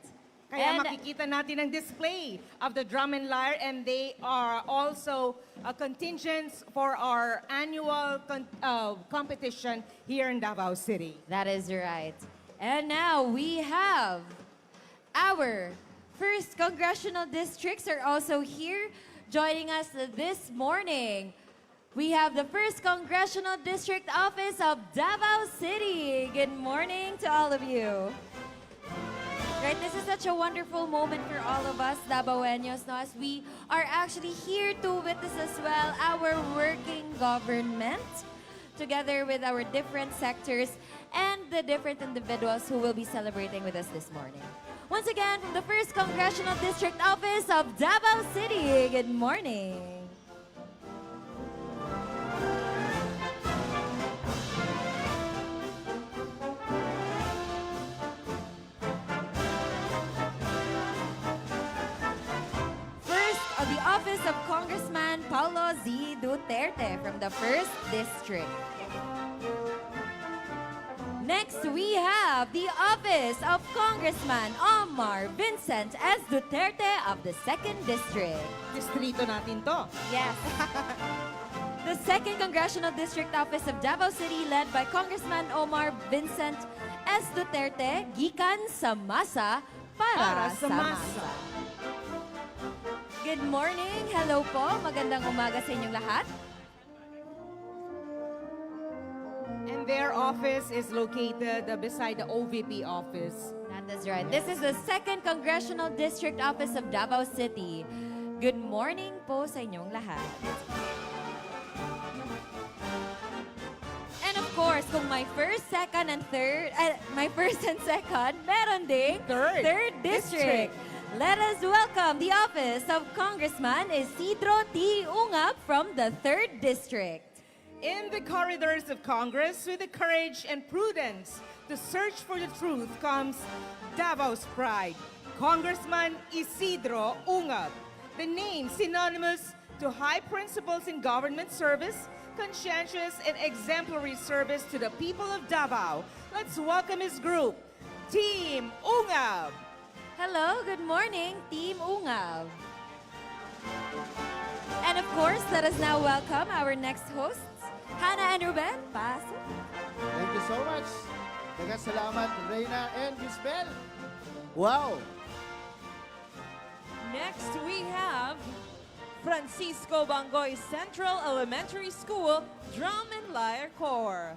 Kaya And- makikita natin ang display of the drum and lyre, and they are also contingents for our annual competition here in Davao City. That is right. And now we have our first congressional districts are also here joining us this morning. We have the first congressional district office of Davao City. Good morning to all of you. Right, this is such a wonderful moment for all of us Dabaweños, no, as we are actually here to witness as well our working government together with our different sectors and the different individuals who will be celebrating with us this morning. Once again, from the first congressional district office of Davao City, good morning. The office of Congressman Paulo Z. Duterte from the 1st District. Next, we have the office of Congressman Omar Vincent S. Duterte of the 2nd District. Distrito natin to. Yes. The 2nd Congressional District Office of Davao City led by Congressman Omar Vincent S. Duterte, gikan sa masa para sa masa. Good morning. Hello po. Magandang umaga sa inyong lahat. And their office is located beside the OVP office. That is right. This is the 2nd Congressional District Office of Davao City. Good morning po sa inyong lahat. And of course, kung my first, second, and second, meron ding third district. Let us welcome the office of Congressman Isidro T. Ungab from the 3rd District. In the corridors of Congress, with the courage and prudence to search for the truth comes Davao's pride, Congressman Isidro Ungab. The name synonymous to high principles in government service, conscientious and exemplary service to the people of Davao. Let's welcome his group, Team Ungab. Hello, good morning, Team Ungab. And of course, let us now welcome our next hosts, Hannah and Ruben. Pasok. Thank you so much. Daghang salamat, Reyna and Gisbel. Wow! Next, we have Francisco Bangoy Central Elementary School Drum and Lyre Corps.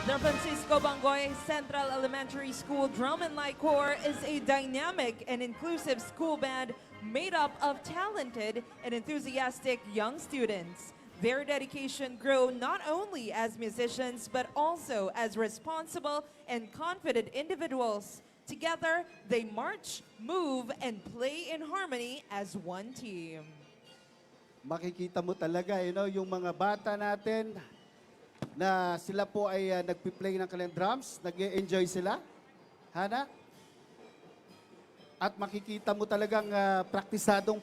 The Francisco Bangoy Central Elementary School Drum and Lyre Corps is a dynamic and inclusive school band made up of talented and enthusiastic young students. Their dedication grew not only as musicians but also as responsible and confident individuals. Together, they march, move, and play in harmony as one team. Makikita mo talaga, yung mga bata natin na sila po ay nagpi-play ng kanilang drums, nag-enjoy sila. Hana? At makikita mo talagang praktisado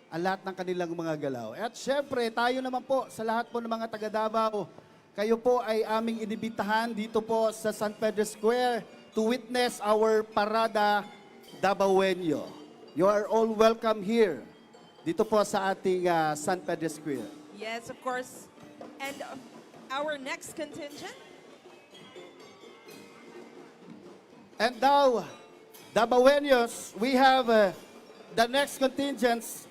ang lahat ng kanilang mga galaw. At syempre, tayo naman po, sa lahat po ng mga taga Dabaw, kayo po ay aming inibitahan dito po sa San Pedro Square to witness our Parada Dabawenyo. You are all welcome here, dito po sa ating San Pedro Square. Yes, of course. And our next contingent? And now, Dabawenyos, we have the next contingents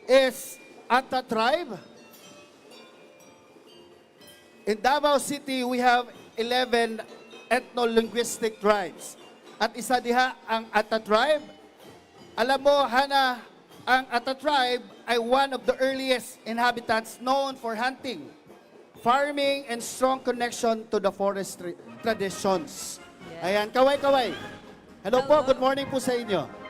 is Ata Tribe. In Davao City, we have 11 ethno-linguistic tribes. At isa diha ang Ata Tribe. Alam mo, Hana, ang Ata Tribe ay one of the earliest inhabitants known for hunting, farming, and strong connection to the forestry traditions. Ayan, kaway-kaway. Hello po, good morning po sa inyo.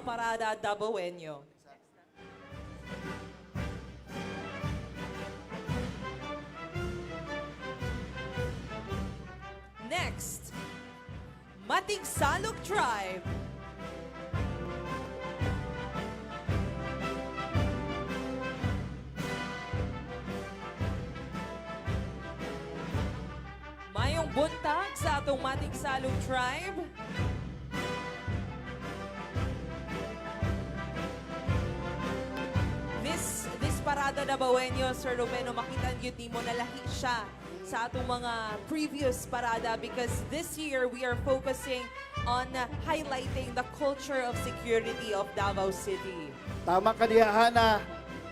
Parada Dabawenyo. Next, Matigsalok Tribe. Mayong buntag sa atong Matigsalok Tribe. This parada Dabawenyo, Sir Romeno, makita niyo di mo nalahi siya sa atong mga previous parada because this year we are focusing on highlighting the culture of security of Davao City. Tama ka diha, Hana.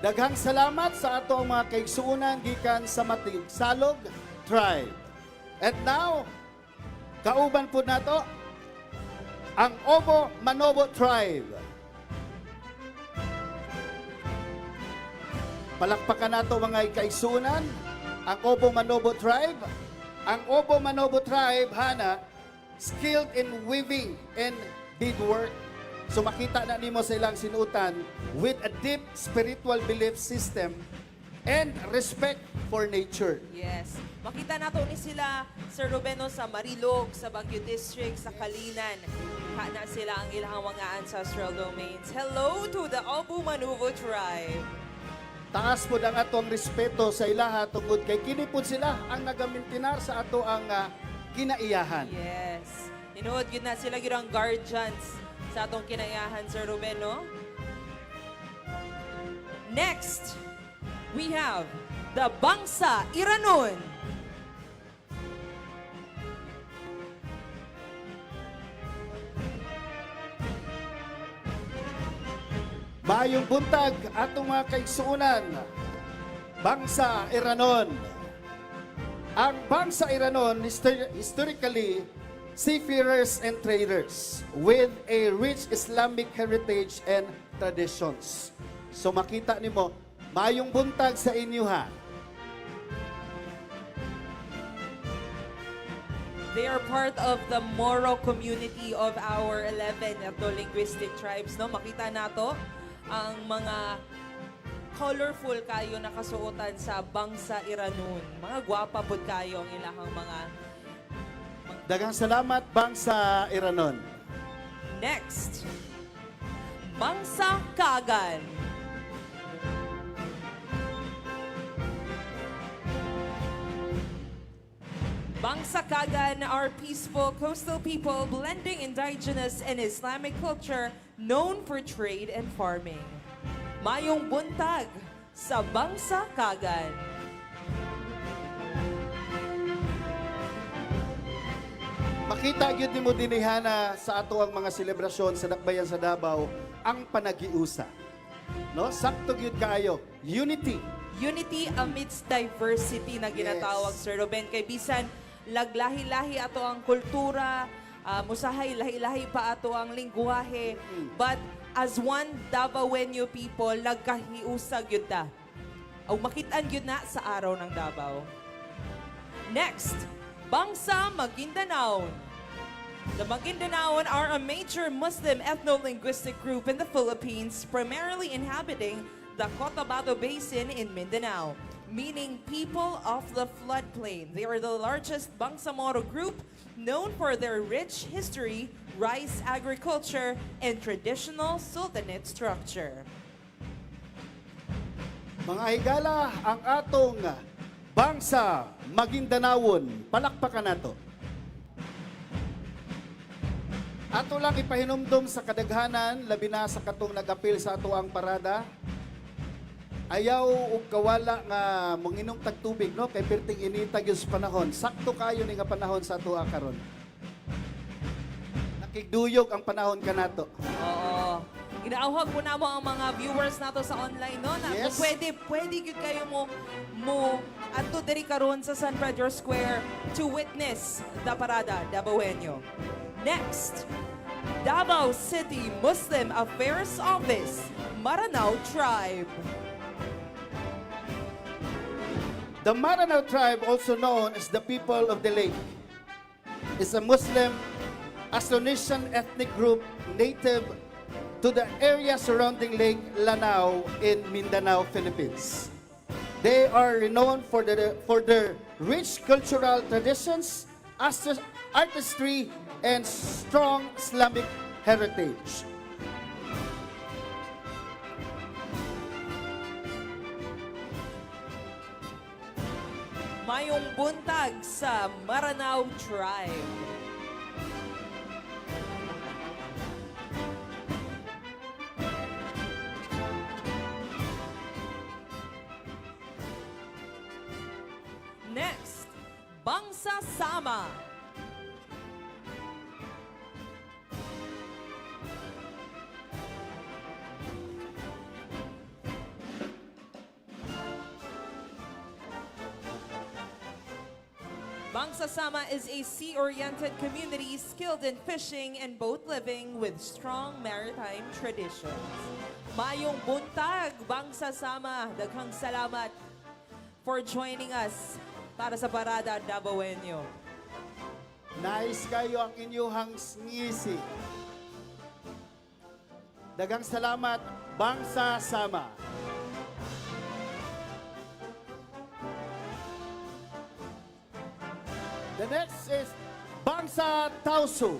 Daghang salamat sa ato ang mga kaigsuunan gikan sa Matigsalog Tribe. And now, kauban po nato ang Obo Manobo Tribe. Palakpakan nato mga kaigsuunan ang Obo Manobo Tribe. Ang Obo Manobo Tribe, Hana, skilled in weaving and beadwork. So makita na nimo sa ilang sinutan with a deep spiritual belief system and respect for nature. Yes. Makita nato ni sila, Sir Rubeno, sa Marilog, sa Baguio District, sa Kalinan. Kana sila ang ilang mga ancestral domains. Hello to the Obu Manuvo Tribe. Taas po ang atong respeto sa ilaha tungod kay kini po sila ang nagamintinar sa ato ang kinaiyahan. Yes. Tinuod yun na sila yun ang guardians sa atong kinaiyahan, Sir Rubeno. Next, we have the Bangsa Iranon. Mayong buntag atong mga kaigsuunan, Bangsa Iranon. Ang Bangsa Iranon, historically, seafarers and traders with a rich Islamic heritage and traditions. So makita nimo, mayong buntag sa inyo ha. They are part of the Moro community of our 11 ethno-linguistic tribes. No? Makita nato ang mga colorful kayo na kasuotan sa Bangsa Iranon. Mga gwapa po kayo ang ilahang mga... Daghang salamat, Bangsa Iranon. Next, Bangsa Kagan. Bangsa Kagan are peaceful coastal people blending indigenous and Islamic culture known for trade and farming. Mayong buntag sa Bangsa Kagan. Makita gyud nimo dinihana sa ato ang mga selebrasyon sa Dakbayan sa Dabaw ang panagiusa. No, sakto gyud kaayo. Unity. Unity amidst diversity na ginatawag, Yes. Sir Ruben. Kay bisan laglahi-lahi ato ang kultura, musahay lahi-lahi pa ato ang lingwahe, but as one Davaoenyo people, nagkahiusag yun ta. O makitaan yun na sa araw ng Davao. Next, Bangsa Maguindanao. The Maguindanaon are a major Muslim ethno-linguistic group in the Philippines, primarily inhabiting the Cotabato Basin in Mindanao, meaning people of the floodplain. They are the largest Bangsamoro group, known for their rich history, rice agriculture, and traditional sultanate structure. Mga higala, ang atong Bangsa Maguindanaon, palakpakan nato. Ato lang ipahinumdum sa kadaghanan, labi na sa katong nag-apil sa ato ang parada. Ayaw ug kawala nga manginom tag tubig, no? Kay perting initag yung panahon. Sakto kayo ni nga panahon sa ato karon. Nakigduyog ang panahon kanato. Oo. Ginaawhag po na mo ang mga viewers nato sa online, no? Na Yes. pwede yun kayo mo adto diri karon sa San Pedro Square to witness the Parada Dabaoenyo. Next, Davao City Muslim Affairs Office, Maranao Tribe. The Maranao tribe, also known as the people of the lake, is a Muslim Austronesian ethnic group native to the area surrounding Lake Lanao in Mindanao, Philippines. They are renowned for their rich cultural traditions, artistry, and strong Islamic heritage. Mayong buntag sa Maranao Tribe. Next, Bangsa Sama. Bangsa Sama is a sea-oriented community skilled in fishing and boat living with strong maritime traditions. Mayong buntag, Bangsa Sama. Daghang salamat for joining us para sa Parada Dabawenyo. Nice kayo ang inyuhang ngisi. Daghang salamat, Bangsa Sama. The next is Bangsa Tausu.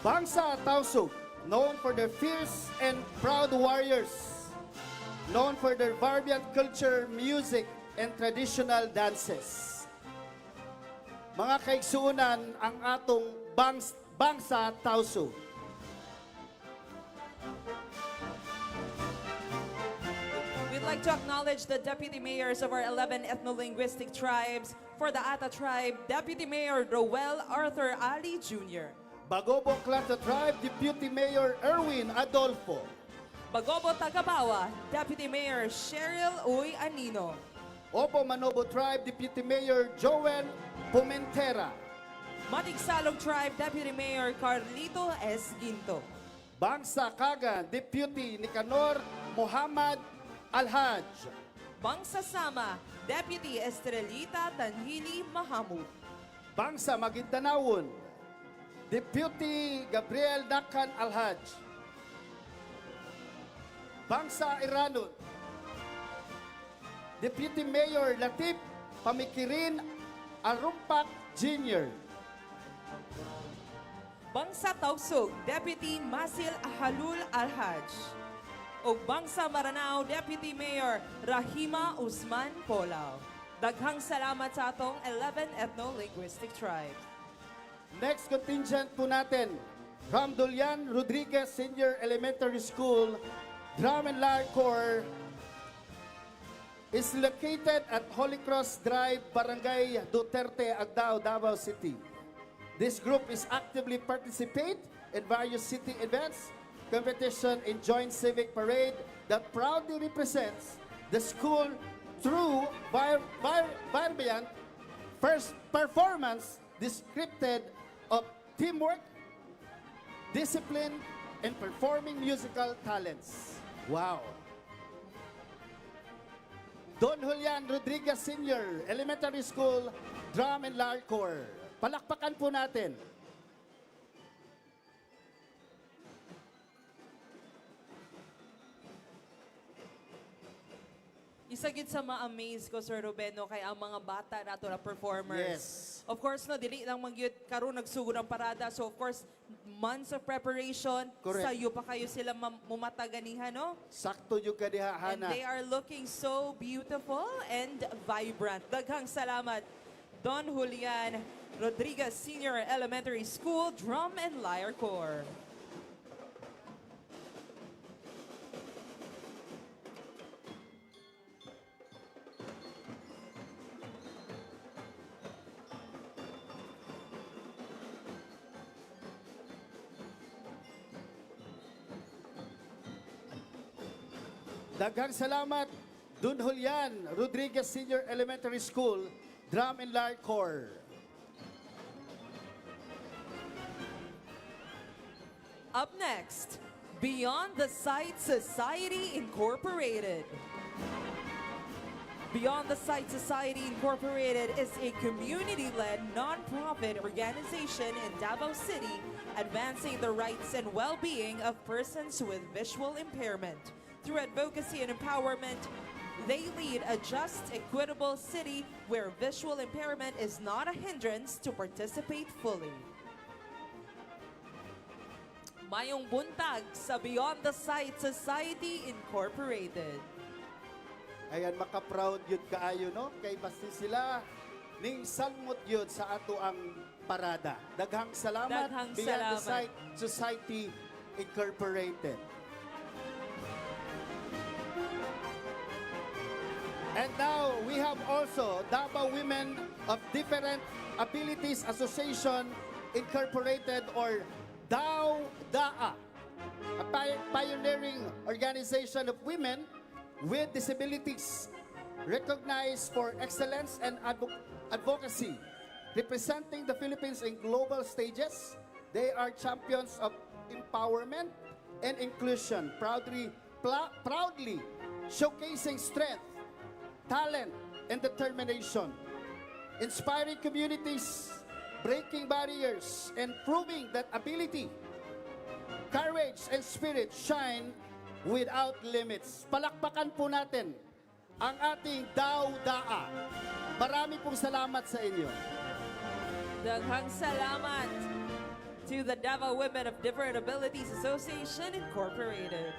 Bangsa Tausu, known for their fierce and proud warriors, known for their vibrant culture, music, and traditional dances. Mga kaigsuunan ang atong Bangsa Tausu. We'd like to acknowledge the deputy mayors of our 11 ethno-linguistic tribes. For the Ata tribe, Deputy Mayor Roel Arthur Ali Jr. Bagobo Clato Tribe, Deputy Mayor Erwin Adolfo. Bagobo Tagabawa, Deputy Mayor Cheryl Uy Anino. Opo Manobo Tribe, Deputy Mayor Joel Pumentera. Matigsalog Tribe, Deputy Mayor Carlito S. Ginto. Bangsa Kagan, Deputy Nicanor Muhammad Alhaj. Bangsa Sama, Deputy Estrelita Tanhili Mahamud. Bangsa Maguindanawon, Deputy Gabriel Dakan Alhaj. Bangsa Iranon, Deputy Mayor Latif Pamikirin Arumpak Jr. Bangsa Tausug, Deputy Masil Ahalul Alhaj. O Bangsa Maranao, Deputy Mayor Rahima Usman Polao. Daghang salamat sa atong 11 ethno-linguistic tribes. Next contingent po natin, from Dulian Rodriguez Senior Elementary School, Drum and Lyre Corps, is located at Holy Cross Drive, Barangay Duterte, Agdao, Davao City. This group is actively participate in various city events, competition, and joint civic parade that proudly represents the school through vibrant first performance descripted of teamwork, discipline, and performing musical talents. Wow! Don Julian Rodriguez Senior Elementary School, Drum and Lyre Corps. Palakpakan po natin. Isagid sa ma-amaze ko, Sir Rubeno, kay ang mga bata nato na performers. Yes. Of course, no, dili lang magyud karon nagsugod ang parada. So, of course, months of preparation. Correct. Sayo pa kayo sila mumataganihan, no? Sakto yung kadiha, And Hana. they are looking so beautiful and vibrant. Daghang salamat, Don Julian Rodriguez Senior Elementary School Drum and Lyre Corps. Daghang salamat, Don Julian Rodriguez Senior Elementary School, Drum and Lyre Corps. Up next, Beyond the Sight Society Incorporated. Beyond the Sight Society Incorporated is a community-led nonprofit organization in Davao City advancing the rights and well-being of persons with visual impairment. Through advocacy and empowerment, they lead a just, equitable city where visual impairment is not a hindrance to participate fully. Mayong buntag sa Beyond the Sight Society Incorporated. Ayan, maka-proud yun kaayo, no? Kay basti sila ning salmot yun sa ato ang parada. Daghang salamat, Daghang Beyond the salamat. Sight Society Incorporated. And now, we have also Dabaw Women of Different Abilities Association Incorporated or DAA, a pioneering organization of women with disabilities recognized for excellence and advocacy, representing the Philippines in global stages. They are champions of empowerment and inclusion, proudly showcasing strength, talent, and determination, inspiring communities, breaking barriers, and proving that ability, courage, and spirit shine without limits. Palakpakan po natin ang ating DAA. Marami pong salamat sa inyo. Daghang salamat to the Davao Women of Different Abilities Association Incorporated.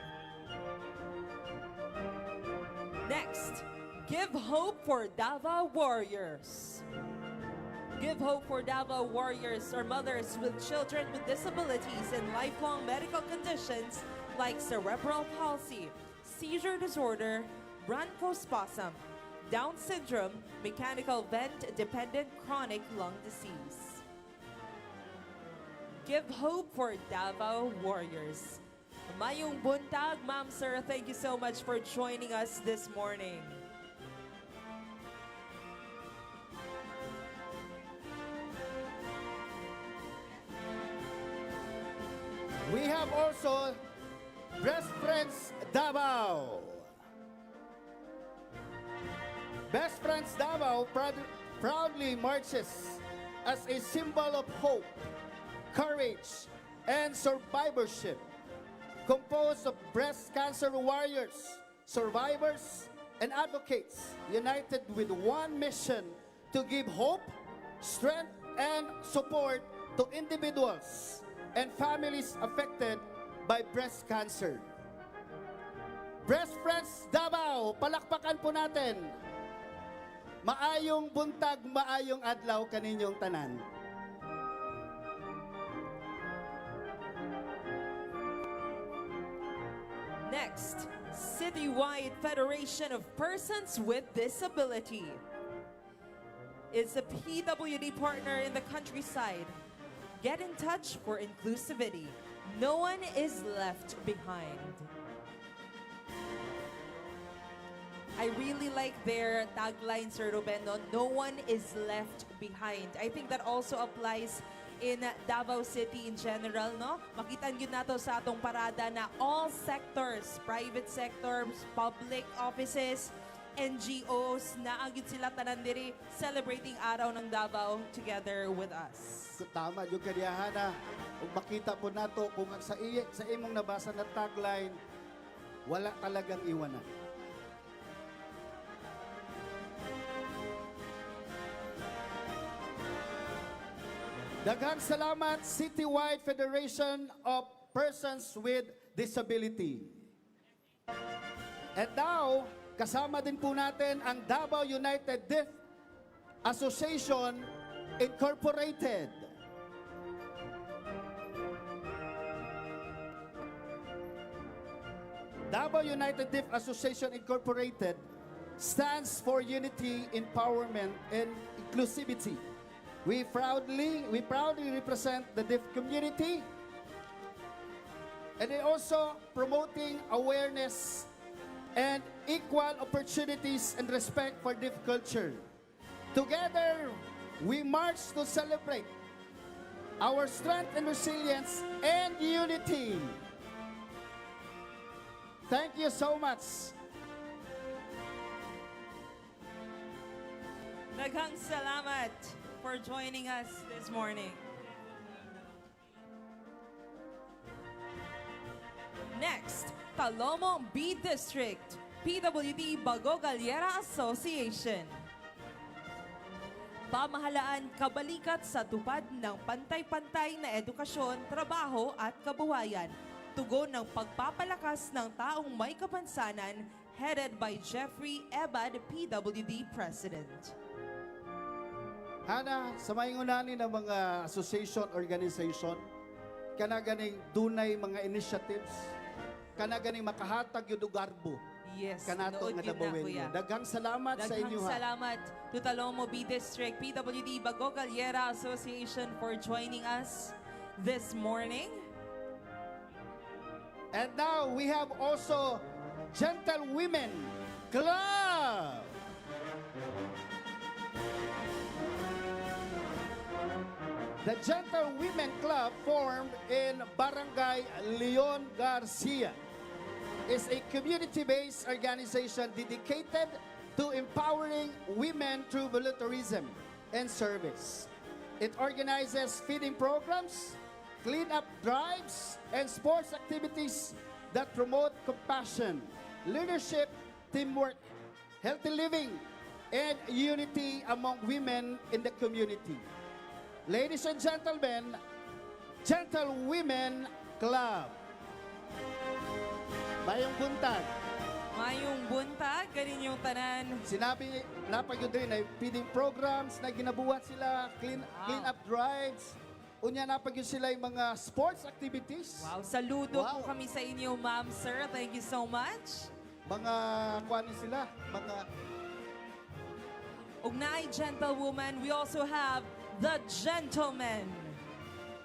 Next, Give Hope for Davao Warriors. Give Hope for Davao Warriors are mothers with children with disabilities and lifelong medical conditions like cerebral palsy, seizure disorder, bronchospasm, Down syndrome, mechanical vent-dependent chronic lung disease. Give hope for Davao Warriors. Mayong buntag, Ma'am Sir, thank you so much for joining us this morning. We have also Best Friends Dabaw. Best Friends Dabaw proudly marches as a symbol of hope, courage, and survivorship. Composed of breast cancer warriors, survivors, and advocates, united with one mission to give hope, strength, and support to individuals and families affected by breast cancer. Breast Friends Dabaw, palakpakan po natin. Maayong buntag, maayong adlaw kaninyong tanan. Next, Citywide Federation of Persons with Disability is a PWD partner in the countryside. Get in touch for inclusivity. No one is left behind. I really like their tagline, Sir Ruben, no one is left behind. I think that also applies in Davao City in general, no? Makita nyo na to sa atong parada na all sectors, private sectors, public offices, NGOs, naagit sila tanan diri celebrating Araw ng Davao together with us. Tama yung kaniyahan na kung makita po nato kung sa imong nabasa na tagline, wala talagang iwanan. Daghang salamat, Citywide Federation of Persons with Disability. And now, kasama din po natin ang Davao United Deaf Association Incorporated. Davao United Deaf Association Incorporated stands for unity, empowerment, and inclusivity. We proudly represent the deaf community, and they also promoting awareness and equal opportunities and respect for deaf culture. Together, we march to celebrate our strength and resilience and unity. Thank you so much. Daghang salamat for joining us this morning. Next, Talomong B District, PWD Bago-Galliera Association. Pamahalaan kabalikat sa tupad ng pantay-pantay na edukasyon, trabaho at kabuhayan. Tugon ng pagpapalakas ng taong may kapansanan, headed by Jeffrey Ebad, PWD President. Hana, sa maingunani ng mga association, organization, kanaganing dunay mga initiatives, kanaganing makahatag yung garbo. Yes, Kanato nood nga yun na, Dabawen kuya. nyo. Daghang salamat sa inyo Daghang ha. salamat to Talomo B District, PWD Bago-Galliera Association for joining us this morning. And now we have also Gentlewomen Club. The Gentlewomen Club, formed in Barangay Leon Garcia, is a community-based organization dedicated to empowering women through volunteerism and service. It organizes feeding programs, cleanup drives, and sports activities that promote compassion, leadership, teamwork, healthy living, and unity among women in the community. Ladies and gentlemen, Gentlewomen Club. Mayong buntag. Mayong buntag, ganin yung tanan. Sinabi, napag-yun din ay feeding programs na ginabuhat sila, clean up drives. Unya napag-yun sila yung mga sports activities. Wow, saludo Wow. po kami sa inyo, ma'am, sir. Thank you so much. Mga kuwanin sila, mga Ugnay Gentlewoman, we also have the Gentlemen.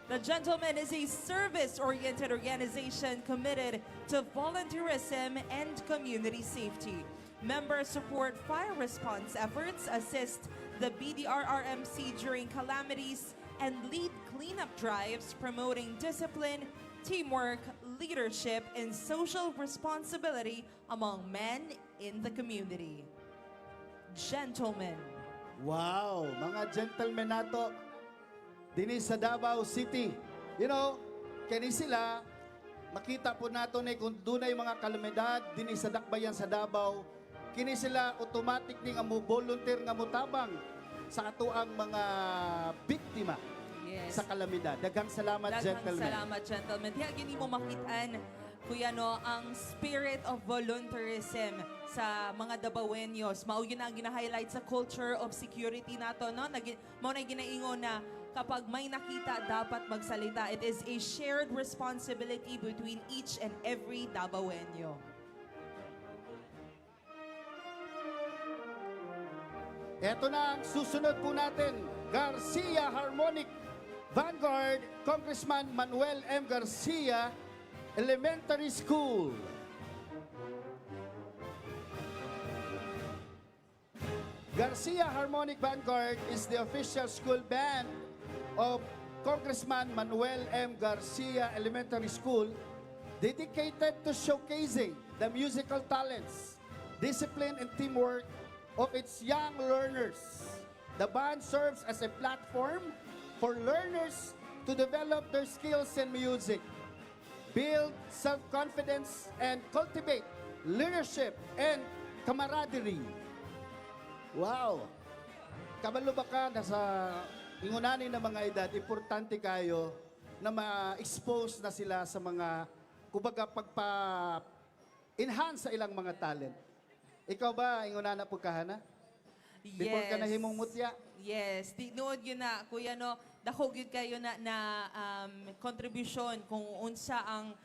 The Gentlemen is a service-oriented organization committed to volunteerism and community safety. Members support fire response efforts, assist the BDRRMC during calamities, and lead cleanup drives promoting discipline, teamwork, leadership, and social responsibility among men in the community. Gentlemen. wow, mga gentlemen nato dinhi sa Dabaw City. You know, kani sila makita po nato ni kung dunay mga kalamidad dinhi sa dakbayan sa Dabaw, kini sila automatic ni nga mo volunteer nga mutabang sa atoang mga biktima Yes. sa kalamidad. Daghang salamat, Daghang gentlemen. salamat, gentlemen. Diya, gini mo makitaan, kuya, no, ang spirit of volunteerism sa mga Dabawenyos. Mao yun ang gina-highlight sa culture of security nato, no? Mao na ginaingon na kapag may nakita, dapat magsalita. It is a shared responsibility between each and every Dabawenyo. Ito na ang susunod po natin. Garcia Harmonic Vanguard, Congressman Manuel M. Garcia, Elementary School. Garcia Harmonic Vanguard is the official school band of Congressman Manuel M. Garcia Elementary School, dedicated to showcasing the musical talents, discipline, and teamwork of its young learners. The band serves as a platform for learners to develop their skills in music, build self-confidence, and cultivate leadership and camaraderie. Wow! Kabalo ba ka na sa ingunanin ng mga edad, importante kayo na ma-expose na sila sa mga, kumbaga, pagpa-enhance sa ilang mga talent. Ikaw ba, inguna na po kahana? Before ka na himong mutya? Yes. Nood yun na, kuya, no, dako yun kayo na contribution kung unsa ang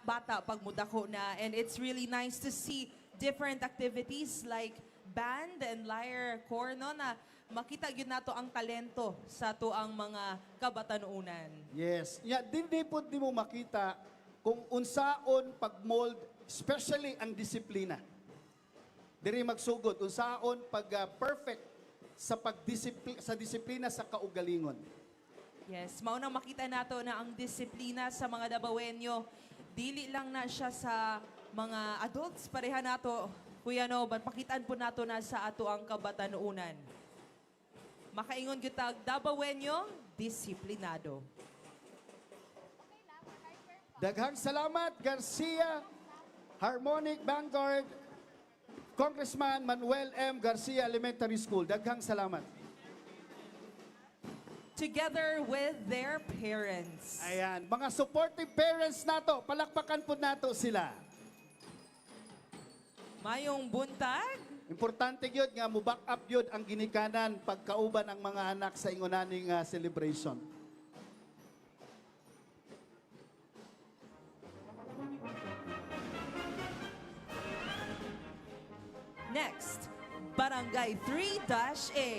bata pag mudako na. And it's really nice to see different activities like band and lyre corps, no, na makita yun nato ang talento sa tuang mga kabatanunan. Yes. Yeah, di po di mo makita kung unsaon pag-mold, especially ang disiplina. Diri magsugod unsaon pag perfect sa disiplina sa kaugalingon. Yes, mao nang makita nato na ang disiplina sa mga Dabawenyo, dili lang na siya sa mga adults, pareha nato, kuya, no, pakitaan po nato na sa ato ang kabatanunan. Makaingon gyud Dabawenyo, disiplinado. Daghang salamat, Garcia, Harmonic Vanguard, Congressman Manuel M. Garcia Elementary School. Daghang salamat. Together with their parents. Ayan, mga supportive parents nato, palakpakan po nato sila. Mayong buntag, Importante yun nga, mo-back up yun ang ginikanan pagkauban ang mga anak sa ingunaning celebration. next, Barangay 3-A.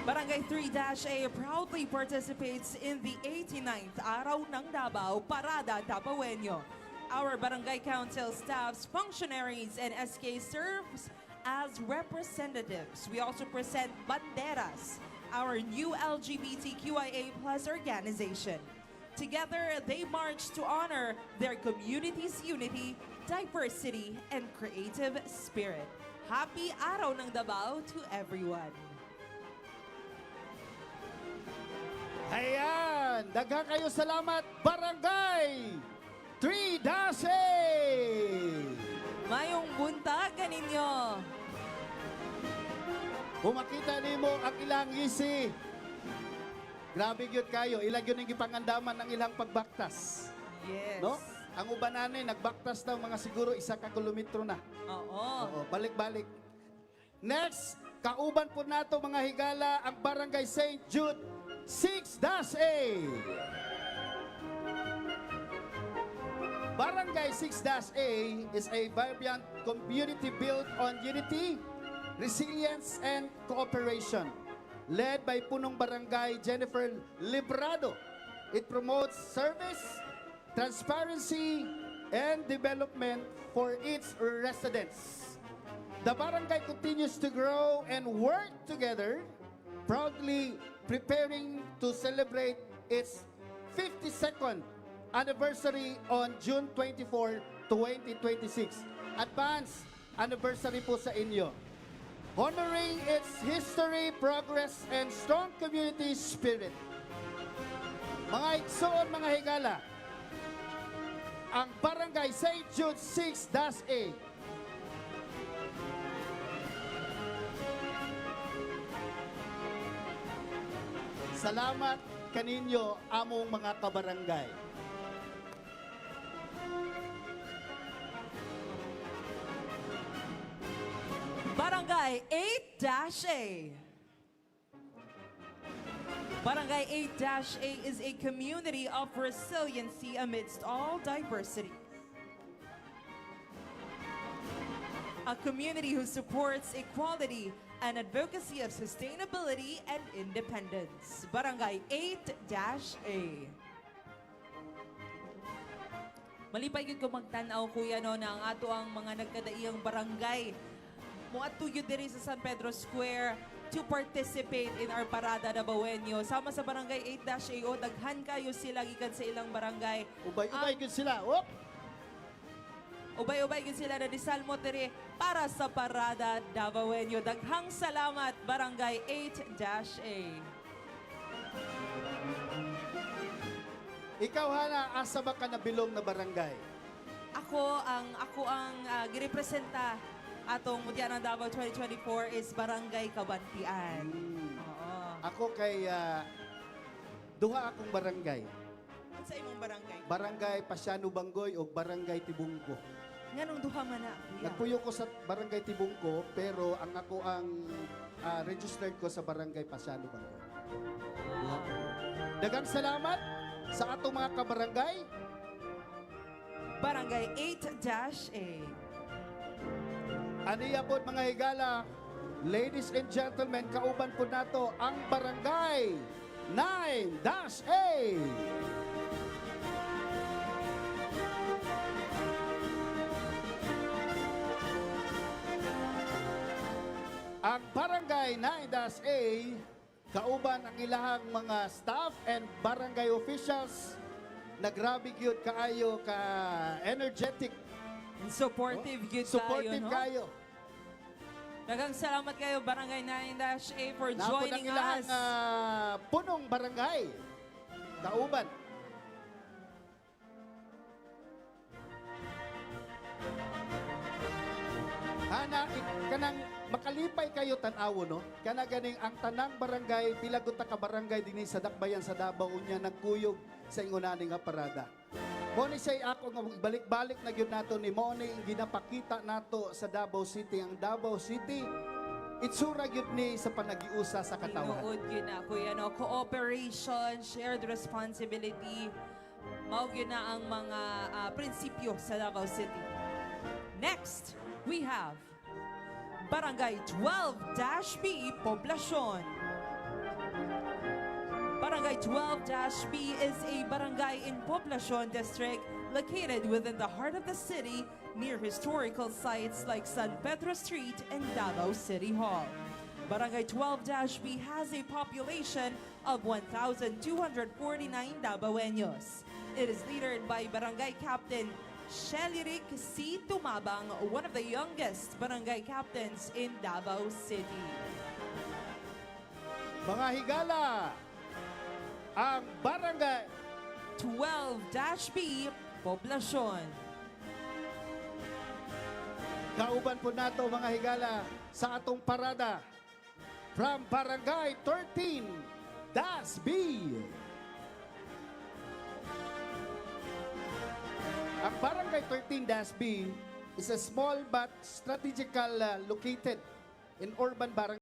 Barangay 3-A proudly participates in the 89th Araw ng Dabaw, Parada Dabawenyo. Our barangay council staffs, functionaries, and SK serves as representatives. We also present Banderas, our new LGBTQIA+ organization. Together, they march to honor their community's unity, diversity, and creative spirit. Happy Araw ng Dabaw to everyone. Ayan, daghan kayo salamat, Barangay 3-A! Mayong buntag kaninyo. Kung makita nimo ang ilang isi, grabe yun kayo, ilang yun ang ipangandaman ng ilang pagbaktas. Yes. No? Ang ubananay, nagbaktas daw mga siguro 1 kilometro na. Oo, Oo. balik-balik. Next, kauban po nato mga higala ang Barangay St. Jude 6-A. Barangay 6-A is a vibrant community built on unity, resilience, and cooperation. Led by Punong Barangay Jennifer Librado, it promotes service, transparency, and development for its residents. The barangay continues to grow and work together, proudly preparing to celebrate its 52nd anniversary on June 24, 2026. Advance anniversary po sa inyo. Honoring its history, progress, and strong community spirit. Mga igsoon, mga higala, ang Barangay St. Jude 6-A. Salamat kaninyo among mga kabarangay. Barangay 8-A. Barangay 8-A is a community of resiliency amidst all diversity. A community who supports equality and advocacy of sustainability and independence. Barangay 8-A. Malipay yun ko magtanaw, kuya, no, na ang ato ang mga nagkadaiyang barangay. Muadto yun diri sa San Pedro Square to participate in our Parada Dabawenyo. Sama sa Barangay 8-A, daghan kayo sila gikan sa ilang barangay. Ubay-ubay yun sila. Whoop! Ubay-ubay yun sila na disalmo diri para sa Parada Dabawenyo. Daghang salamat, Barangay 8-A. Ikaw, Hana, asa ba ka nabilong na barangay? Ako ang girepresenta atong Mutya ng Davao 2024 is Barangay Kabantian. Oo. Ako kay duha akong barangay. Ano sa imong barangay? Barangay Pasiano Bangoy o Barangay Tibungko. Nganong duha man na, kuya? Nagpuyo ko sa Barangay Tibungko, pero ang ako ang registered ko sa Barangay Pasiano Bangoy. Daghang salamat sa atong mga kabarangay. Barangay 8-A. Aniya po mga higala, ladies and gentlemen, kauban po nato ang Barangay 9-A. Ang Barangay 9-A, kauban ang ilahang mga staff and barangay officials na grabe gyud kaayo ka energetic. Supportive yun Supportive tayo, no? kayo. Daghang salamat kayo, Barangay 9-A, for Napod ang joining ilahang us. punong barangay. Kauban. Hana, kanang makalipay kayo tanawo, no? Kana ganing ang tanang barangay, pilagot ka barangay din sa Dakbayan sa Dabaw, unya nagkuyog sa ingunaning nga parada. Mo ni say ako nga balik-balik na gyud nato ni mo ni ginapakita nato sa Davao City. Ang Davao City, itsura gyud ni sa panagiusa sa katawan. Tinuod yun na, kuya, no? Cooperation, shared responsibility, mao yun na ang mga prinsipyo sa Davao City. Next, we have Barangay 12-B Poblacion. Barangay 12-B is a barangay in Poblacion District located within the heart of the city near historical sites like San Pedro Street and Davao City Hall. Barangay 12-B has a population of 1,249 Dabaweños. It is leadered by Barangay Captain Shelirik C. Tumabang, one of the youngest barangay captains in Davao City. Mga higala, ang barangay 12-B Poblacion. kauban po nato mga higala sa atong parada from Barangay 13-B. Ang Barangay 13-B is a small but strategical located in urban barangay.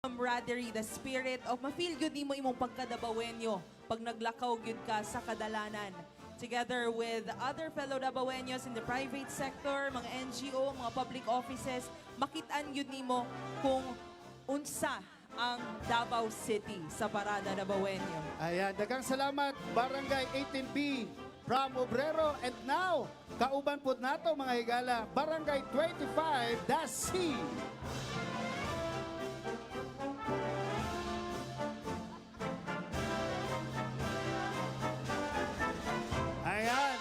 Camaraderie, the spirit of ma-feel good nimo imong pagkadabawenyo pag naglakaw gyud ka sa kadalanan. Together with other fellow Dabaweños in the private sector, mga NGO, mga public offices, makitaan gyud nimo kung unsa ang Davao City sa Parada Dabawenyo. Ayan, daghang salamat Barangay 18B from Obrero. And now, kauban po nato mga higala, Barangay 25-C. Ayan.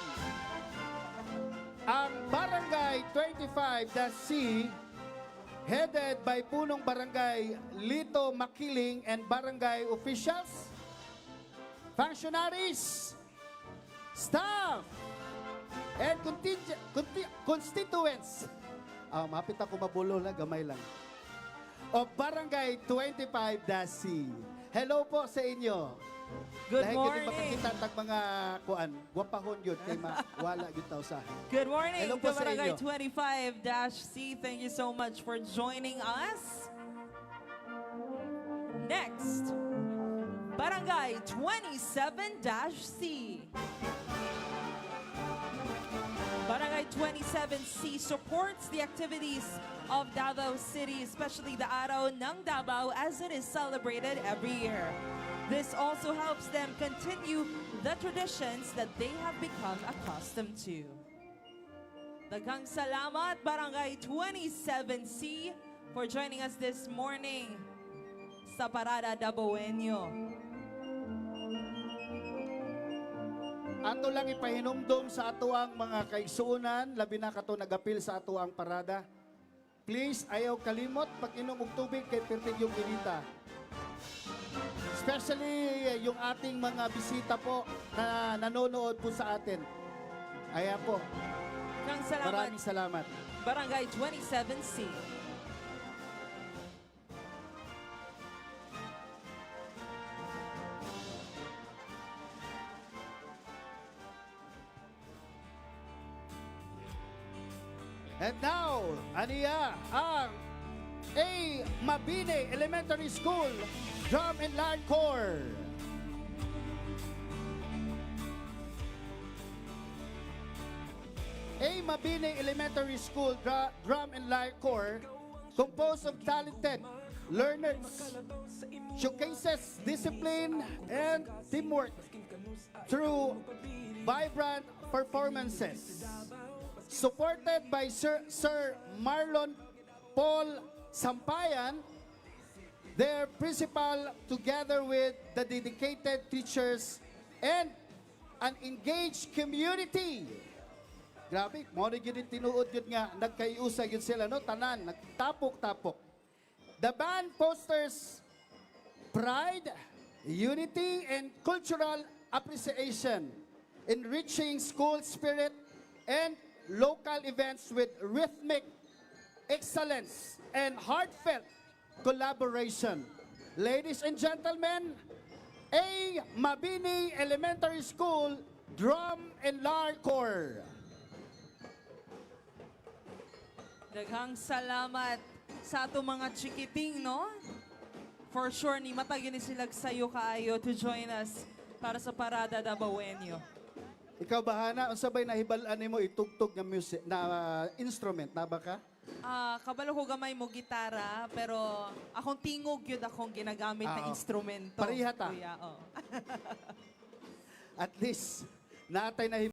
Ang Barangay 25-C headed by punong Barangay Lito Makiling and Barangay officials, functionaries, staff, and constituents. Mapit ako mabulo na, gamay lang. Of Barangay 25-C. Hello po sa inyo. Good Dahil morning. Dahil makakita tag mga kuan, gwapahon yun, kay wala yun tao sa. Good morning Hello to po sa Barangay inyo. 25-C. Thank you so much for joining us. Next, Barangay 27-C. Barangay 27C supports the activities of Davao City, especially the Araw ng Dabaw, as it is celebrated every year. This also helps them continue the traditions that they have become accustomed to. Daghang salamat, Barangay 27C, for joining us this morning sa Parada Dabawenyo. Ato lang ipahinumdom sa ato ang mga kaigsuunan, labi na kato nagapil sa ato ang parada. Please, ayaw kalimot, pag inom og tubig kay pertig yung inita. Especially yung ating mga bisita po na nanonood po sa atin. Ayan po, Daghang salamat, maraming salamat. Barangay 27C. And now, aniya ang A. Mabini Elementary School Drum and Line Corps. A. Mabini Elementary School Drum and Line Corps, composed of talented learners, showcases discipline and teamwork through vibrant performances. Supported by Sir Marlon Paul Sampayan, their principal, together with the dedicated teachers and an engaged community. Grabe, mo na yun tinuod yun nga, nagkaiusa yun sila, no? Tanan, nagtapok-tapok. The band fosters pride, unity, and cultural appreciation, enriching school spirit and local events with rhythmic excellence and heartfelt collaboration. Ladies and gentlemen, A. Mabini Elementary School Drum and Line Corps. Daghang salamat sa ato mga chikiting, no? For sure, ni matagin ni sila sayo kaayo to join us para sa Parada Dabawenyo. Ikaw bahana, unsabay nahibalaan nimo itugtog nga music na instrument na ba ka? Kabalo ko gamay mo gitara, pero akong tingog yun akong ginagamit na Oo. instrumento. Pareha ta. Kuya, oh. At least, natay na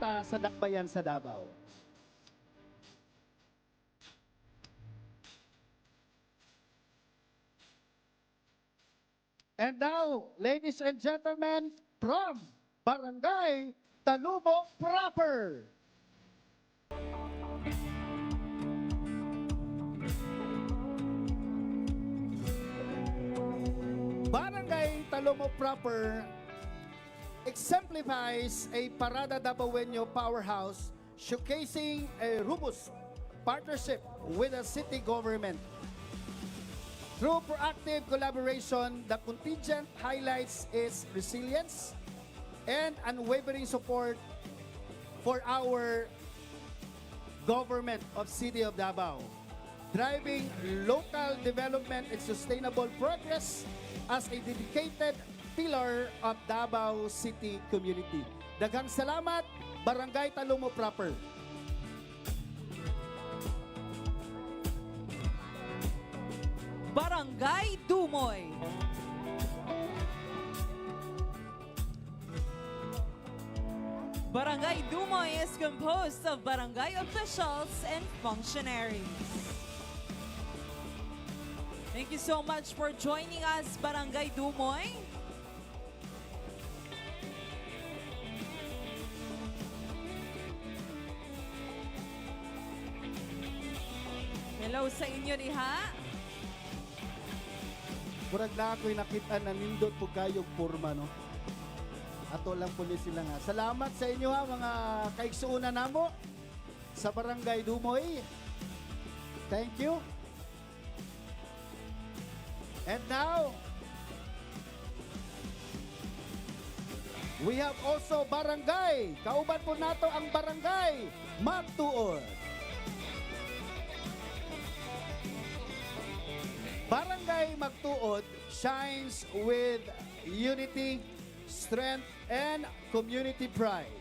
resulta sa dakbayan sa Dabaw. And now, ladies and gentlemen, from Barangay Talubong proper. Barangay Talubong proper exemplifies a Parada Dabawenyo powerhouse showcasing a robust partnership with the city government. Through proactive collaboration, the contingent highlights its resilience and unwavering support for our government of City of Dabaw, driving local development and sustainable progress as a dedicated pillar of Dabaw City community. Daghang salamat, Barangay Talumo proper. Barangay Dumoy. Barangay Dumoy is composed of barangay officials and functionaries. Thank you so much for joining us, Barangay Dumoy. Hello sa inyo diha. Murag na ako'y nakita na nindot po kayong purma, no? Ato lang po sila nga. Salamat sa inyo ha, mga kaiksuuna namo sa Barangay Dumoy. Thank you. And now, we have also Barangay. Kauban po nato ang Barangay Magtuon. Barangay Magtuod shines with unity, strength, and community pride.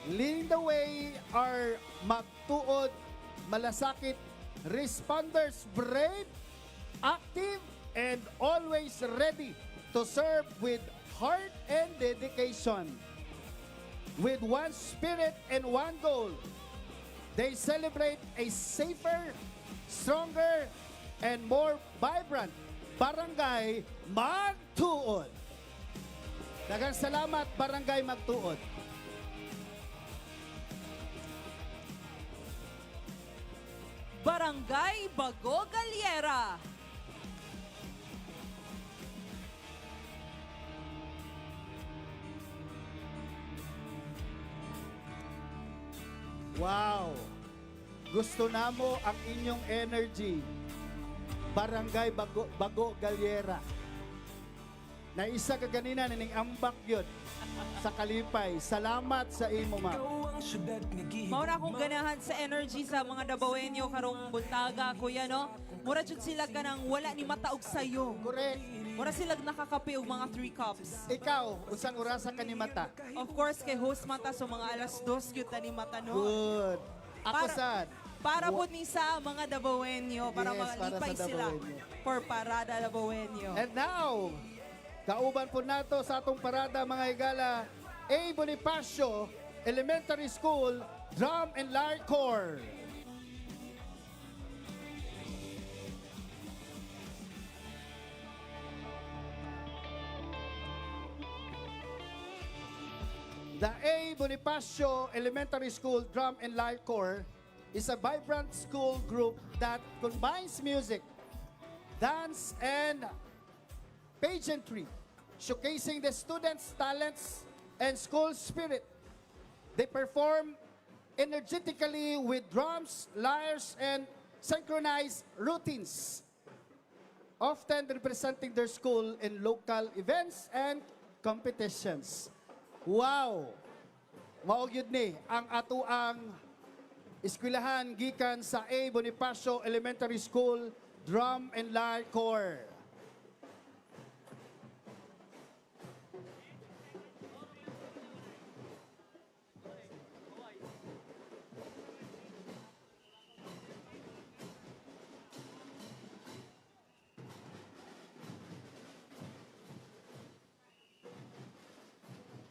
Leading the way are Magtuod Malasakit responders, brave, active, and always ready to serve with heart and dedication. With one spirit and one goal, they celebrate a safer, stronger, and more vibrant Barangay Magtuod. Daghang salamat, Barangay Magtuod. Barangay Bago Galiera. Wow! Gusto namo ang inyong energy. Barangay Bago Galiera. Na isa ka ganina nining ambak yun sa Kalipay. Salamat sa imo, ma'am. Mauna akong ganahan sa energy sa mga Dabawenyo karong buntaga, kuya, no? Mura jud sila kanang wala ni mataog sayo. Correct. Mura sila nakakape og mga 3 cups. Ikaw, unsang orasa ka ni mata? Of course, kay host mata so mga alas 2 yun na ni mata, no? Good. Ako sad. Para po ni sa mga Dabawenyo, para Yes, para malipay sa sila Dabawenyo. for Parada Dabawenyo. And now, kauban po nato sa atong parada mga higala, A. Bonifacio Elementary School Drum and Lyre Corps. The A. Bonifacio Elementary School Drum and Lyre Corps is a vibrant school group that combines music, dance, and pageantry, showcasing the students' talents and school spirit. They perform energetically with drums, lyres, and synchronized routines, often representing their school in local events and competitions. Wow! Mao gyud ni ang atuang eskwelahan gikan sa A. Bonifacio Elementary School Drum and Lyre Corps.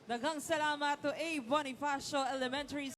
Daghang salamat to A. Bonifacio Elementary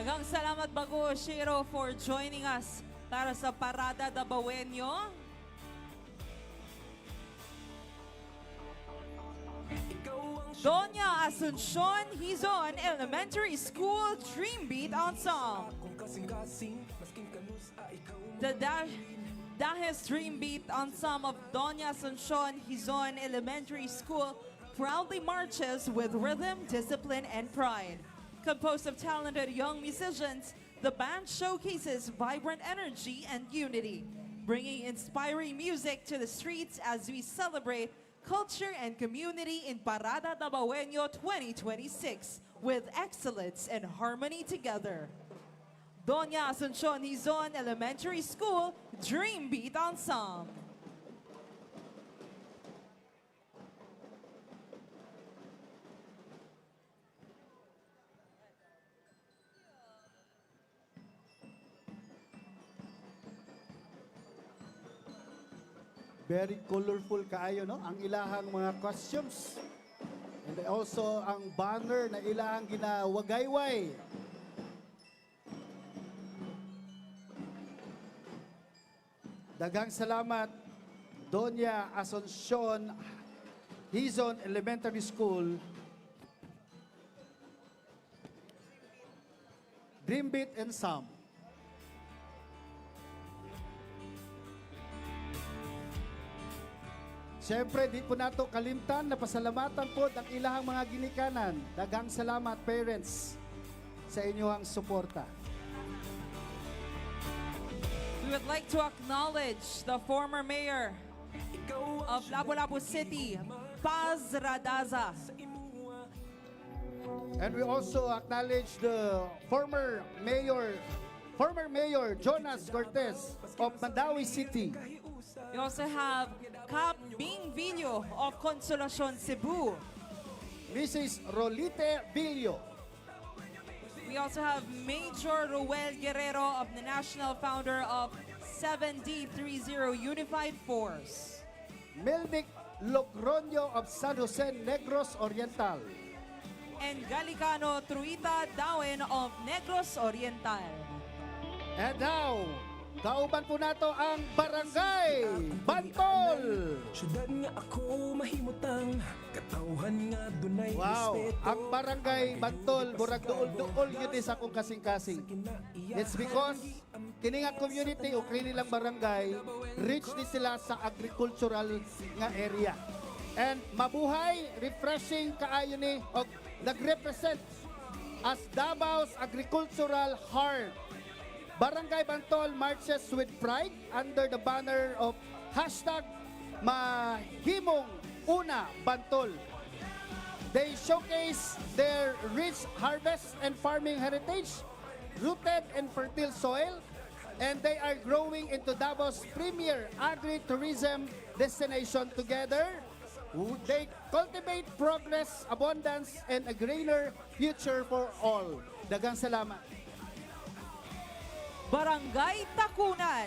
Daghang salamat Bago Shiro for joining us para sa Parada Dabawenyo. Doña Asuncion Hizon Elementary School Dream Beat Ensemble. The Dahes Dream Beat Ensemble of Doña Asuncion Hizon Elementary School proudly marches with rhythm, discipline, and pride. Composed of talented young musicians, the band showcases vibrant energy and unity, bringing inspiring music to the streets as we celebrate culture and community in Parada Dabawenyo 2026 with excellence and harmony together. Doña Asuncion Hizon Elementary School Dream Beat Ensemble. Very colorful kaayo, no? Ang ilahang mga costumes. And also ang banner na ilahang ginawagayway. Daghang salamat, Doña Asuncion Hizon Elementary School. Dream Beat Ensemble. Siyempre, di po nato kalimtan na pasalamatan po ang ilahang mga ginikanan. Daghang salamat, parents, sa inyong suporta. We would like to acknowledge the former mayor of Lapu-Lapu City, Paz Radaza. And we also acknowledge the former mayor Jonas Cortez of Mandawi City. We also have Cap Bing Villo of Consolacion, Cebu. Mrs. Rolite Villo. We also have Major Ruel Guerrero of the national founder of 7D30 Unified Force. Melnick Logroño of San Jose Negros Oriental. And Galicano Truita Dawen of Negros Oriental. And now, kauban po nato ang Barangay Bantol. Syudad nga ako mahimutang katawhan nga dunay Wow, respeto. ang Barangay Bantol murag duol-duol yun sa akong kasing-kasing. It's because kini nga community o kini lang barangay rich ni sila sa agricultural nga area. And mabuhay, refreshing kaayo ni og nagrepresent as Dabaw's agricultural heart. Barangay Bantol marches with pride under the banner of #Mahimong Una Bantol. They showcase their rich harvest and farming heritage, rooted in fertile soil, and they are growing into Davos' premier agri-tourism destination together. They cultivate progress, abundance, and a greener future for all. Daghang salamat. Barangay Takunan.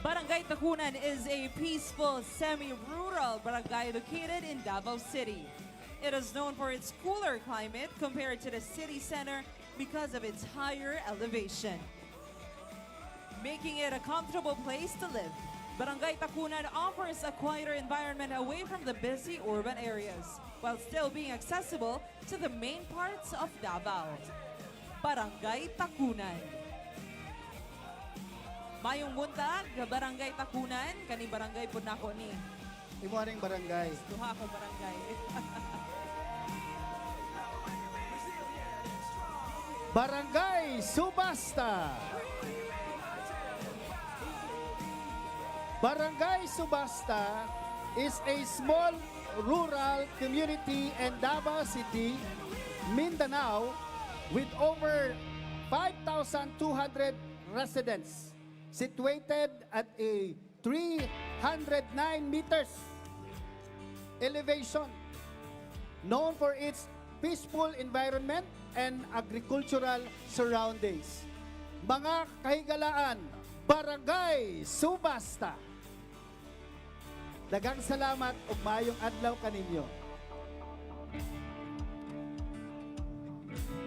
Barangay Takunan is a peaceful, semi-rural barangay located in Davao City. It is known for its cooler climate compared to the city center because of its higher elevation, making it a comfortable place to live. Barangay Takunan offers a quieter environment away from the busy urban areas, while still being accessible to the main parts of Davao. Barangay Takunan. Mayong buntag, Barangay Takunan, kani barangay po nako ni. Imo aning barangay. Duha akong barangay. Barangay Subasta. Barangay Subasta is a small rural community in Davao City, Mindanao, with over 5,200 residents, situated at a 309 meters elevation, known for its peaceful environment and agricultural surroundings. Mga kahigalaan, Barangay Subasta. Daghang salamat ug maayong adlaw kaninyo.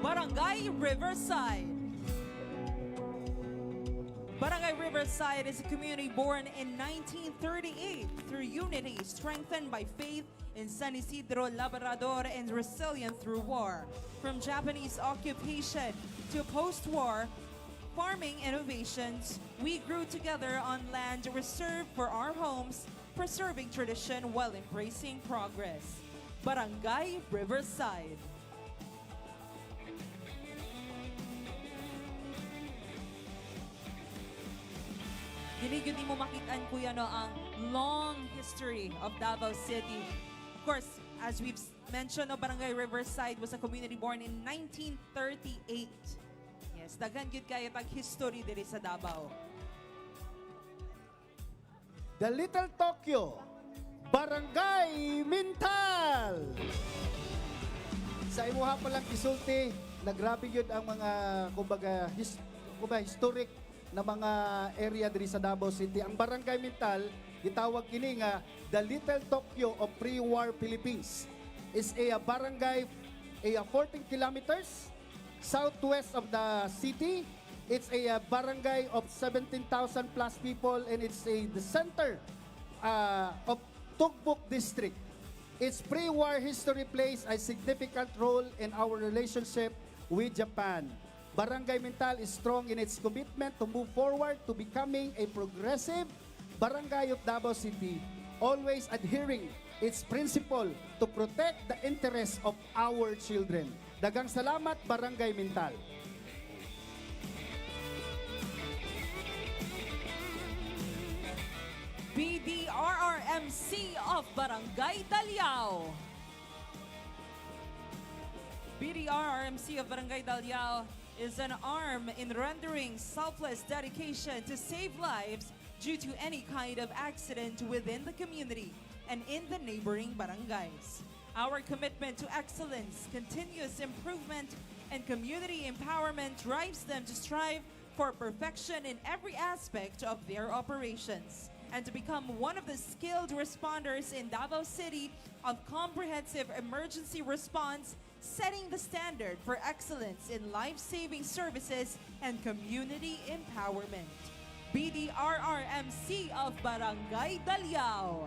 Barangay Riverside. Barangay Riverside is a community born in 1938 through unity, strengthened by faith in San Isidro Labrador, and resilient through war. From Japanese occupation to post-war farming innovations, we grew together on land reserved for our homes, preserving tradition while embracing progress. Barangay Riverside. Dinigyan mo makitaan, Kuya, no, ang long history of Davao City. Of course, as we've mentioned, no, Barangay Riverside was a community born in 1938. Yes, daghan gyud kayo tag history diri sa Davao. The Little Tokyo, Barangay Mintal. Sa imuha pa lang isulti, nagrabe yun ang mga, kumbaga, historic na mga area diri sa Davao City. Ang Barangay Mintal, gitawag kini nga the Little Tokyo of pre-war Philippines. Is a barangay 14 kilometers southwest of the city. It's a barangay of 17,000 plus people, and it's the center of Tugbuk district. Its pre-war history plays a significant role in our relationship with Japan. Barangay Mintal is strong in its commitment to move forward to becoming a progressive barangay of Davao City, always adhering its principle to protect the interests of our children. Dagang salamat, Barangay Mintal. BDRRMC of Barangay Dalyao. BDRRMC of Barangay Dalyao is an arm in rendering selfless dedication to save lives due to any kind of accident within the community and in the neighboring barangays. Our commitment to excellence, continuous improvement, and community empowerment drives them to strive for perfection in every aspect of their operations and to become one of the skilled responders in Davao City of comprehensive emergency response, setting the standard for excellence in life-saving services and community empowerment. BDRRMC of Barangay Dalyao.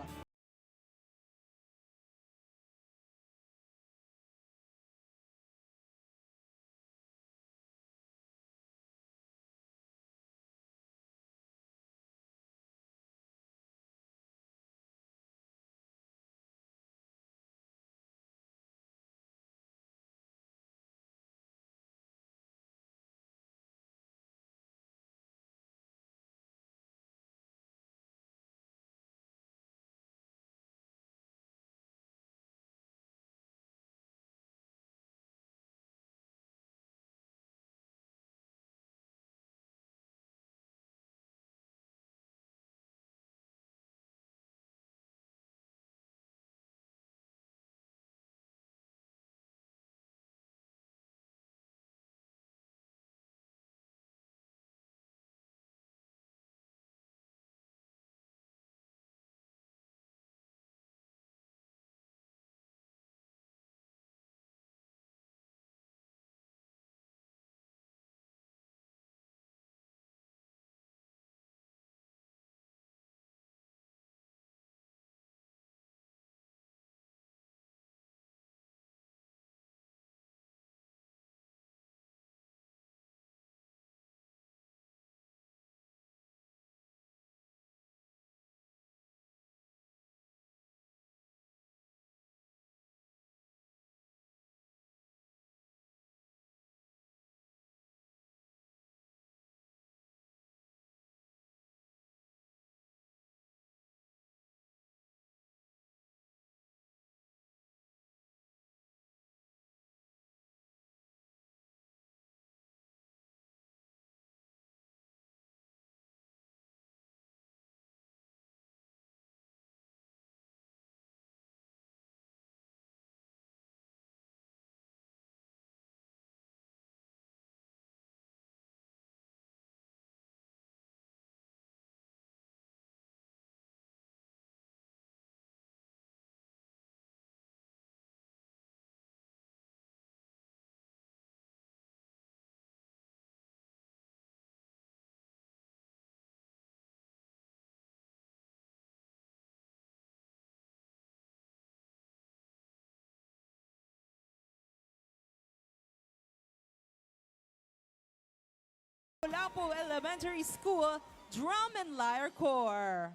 Lapu Elementary School Drum and Lyre Corps.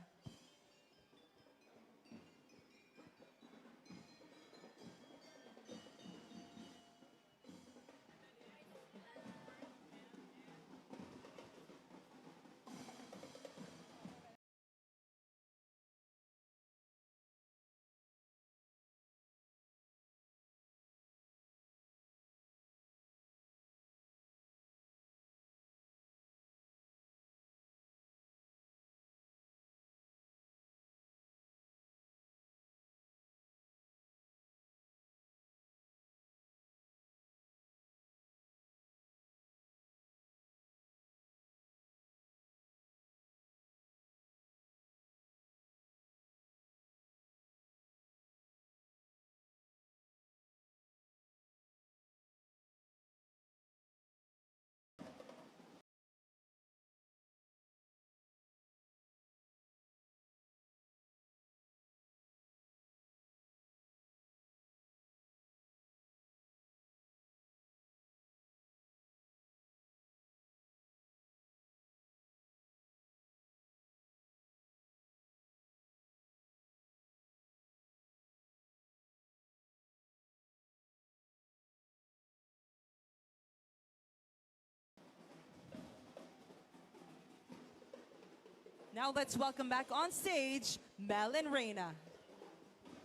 Now let's welcome back on stage Mel and Reina.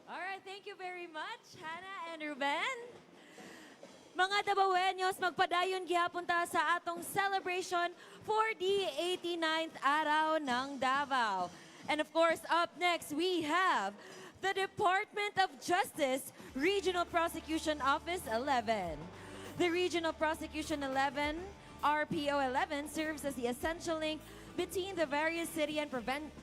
All right, thank you very much, Hannah and Ruben. Mga Dabawenyos, magpadayon gihapon ta sa atong celebration for the 89th Araw ng Davao. And of course, up next, we have the Department of Justice Regional Prosecution Office 11. The Regional Prosecution 11, RPO 11, serves as the essential link between the various city and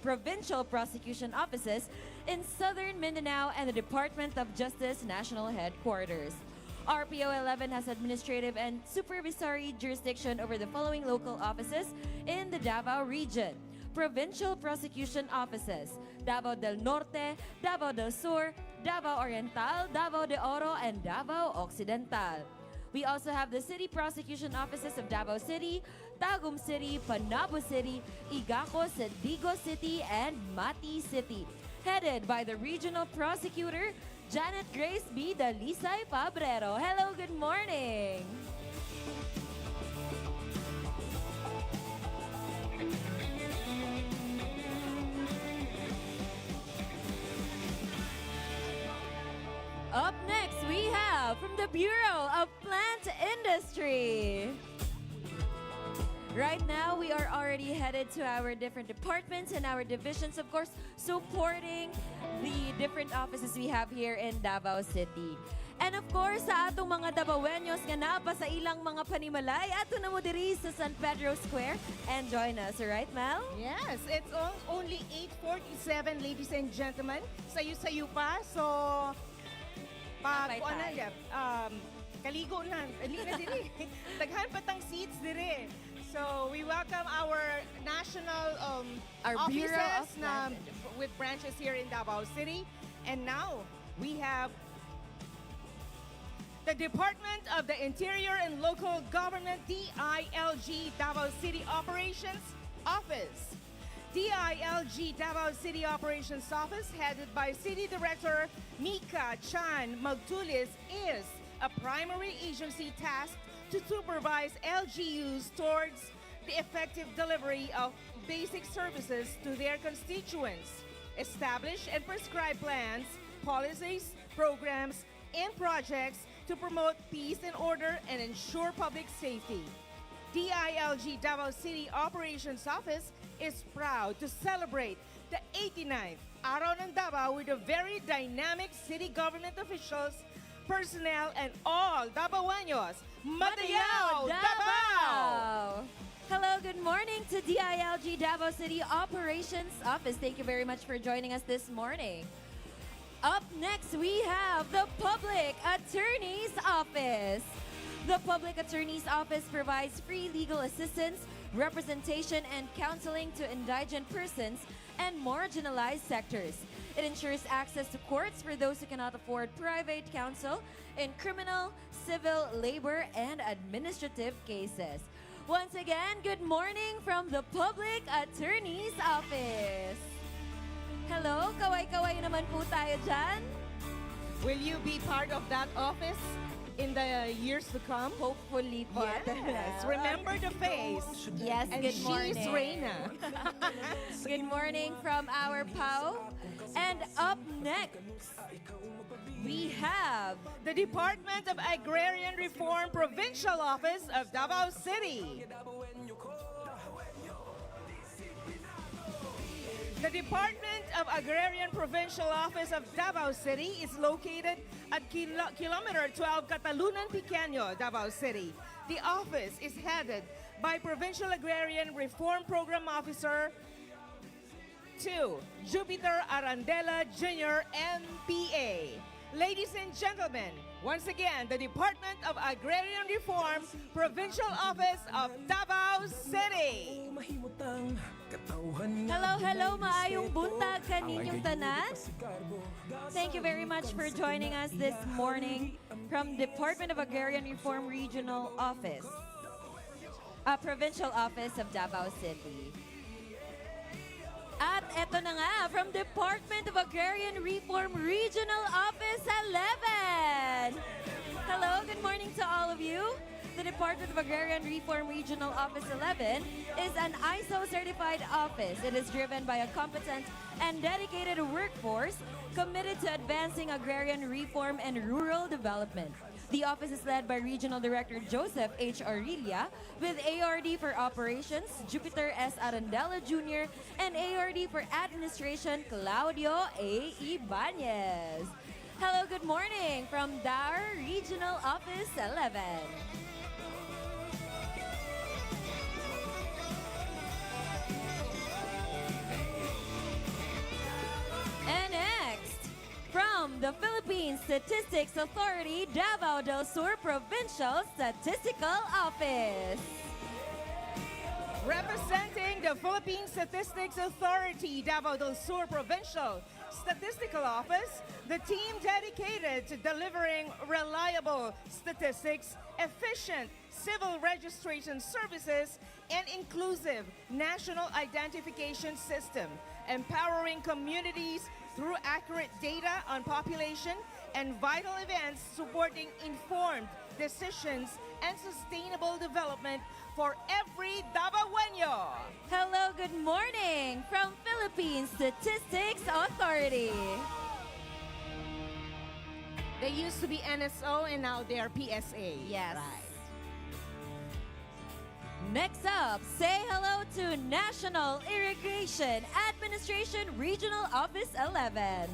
provincial prosecution offices in southern Mindanao and the Department of Justice National Headquarters. RPO 11 has administrative and supervisory jurisdiction over the following local offices in the Davao region. Provincial prosecution offices: Davao del Norte, Davao del Sur, Davao Oriental, Davao de Oro, and Davao Occidental. We also have the city prosecution offices of Davao City, Tagum City, Panabo City, Igacos, Digo City, and Mati City, headed by the regional prosecutor, Janet Grace B. Dalisay Fabrero. Hello, good morning. Up next, we have from the Bureau of Plant Industry. Right now, we are already headed to our different departments and our divisions, of course, supporting the different offices we have here in Davao City. And of course, sa atong mga Dabawenyos nga napa sa ilang mga panimalay, ato na mo diri sa San Pedro Square and join us, right, Mel? Yes, it's only 8:47, ladies and gentlemen. Sayo-sayo pa, so pag Apay ano tayo. kaligo na, diri. Daghan pa tang seats diri. So we welcome our national Our Bureau of offices with branches here in Davao City. And now we have the Department of the Interior and Local Government, DILG, Davao City Operations Office. DILG Davao City Operations Office, headed by City Director Mika Chan Magtulis, is a primary agency tasked to supervise LGUs towards the effective delivery of basic services to their constituents, establish and prescribe plans, policies, programs, and projects to promote peace and order and ensure public safety. DILG Davao City Operations Office is proud to celebrate the 89th Araw ng Davao with a very dynamic city government officials, personnel, and all Dabawenyos. Madayaw, Davao! Hello, good morning to DILG Davao City Operations Office. Thank you very much for joining us this morning. Up next, we have the Public Attorney's Office. The Public Attorney's Office provides free legal assistance, representation, and counseling to indigent persons and marginalized sectors. It ensures access to courts for those who cannot afford private counsel in criminal, civil, labor, and administrative cases. Once again, good morning from the Public Attorney's Office. Hello, kaway-kaway naman po tayo dyan. Will you be part of that office in the years to come? Hopefully po. Yes. Remember the face. Yes, And good morning. she's Reina. Good morning from our PAO. And up next, we have The Department of Agrarian Reform Provincial Office of Dabaw City. The Department of Agrarian Provincial Office of Davao City is located at Kilometer 12 Catalunan Pequeño, Davao City. The office is headed by Provincial Agrarian Reform Program Officer 2, Jupiter Arandela Jr., MPA. Ladies and gentlemen, once again, the Department of Agrarian Reform Provincial Office of Davao City. Hello, maayong buntag kaninyong tanan. Thank you very much for joining us this morning from Department of Agrarian Reform Regional Office, Provincial Office of Davao City. At eto na nga, from Department of Agrarian Reform Regional Office 11. Hello, good morning to all of you. The Department of Agrarian Reform Regional Office 11 is an ISO-certified office. It is driven by a competent and dedicated workforce committed to advancing agrarian reform and rural development. The office is led by Regional Director Joseph H. Aurelia, with ARD for Operations, Jupiter S. Arandela Jr., and ARD for Administration, Claudio A. Ibanez. Hello, good morning from DAR Regional Office 11. And next, from the Philippine Statistics Authority, Davao del Sur Provincial Statistical Office. Representing the Philippine Statistics Authority, Davao del Sur Provincial Statistical Office, the team dedicated to delivering reliable statistics, efficient civil registration services, and inclusive national identification system, empowering communities through accurate data on population and vital events, supporting informed decisions and sustainable development for every Dabawenyo. Hello, good morning from Philippine Statistics Authority. They used to be NSO and now they are PSA. Yes. Right. Next up, say hello to National Irrigation Administration Regional Office 11.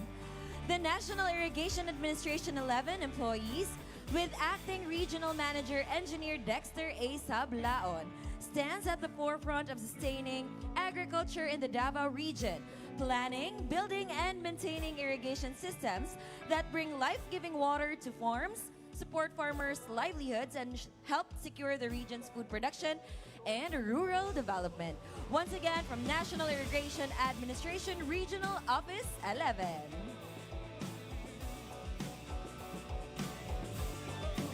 The National Irrigation Administration 11 employees, with Acting Regional Manager Engineer Dexter A. Sablaon, stands at the forefront of sustaining agriculture in the Davao region, planning, building, and maintaining irrigation systems that bring life-giving water to farms, support farmers' livelihoods, and help secure the region's food production and rural development. Once again, from National Irrigation Administration Regional Office 11.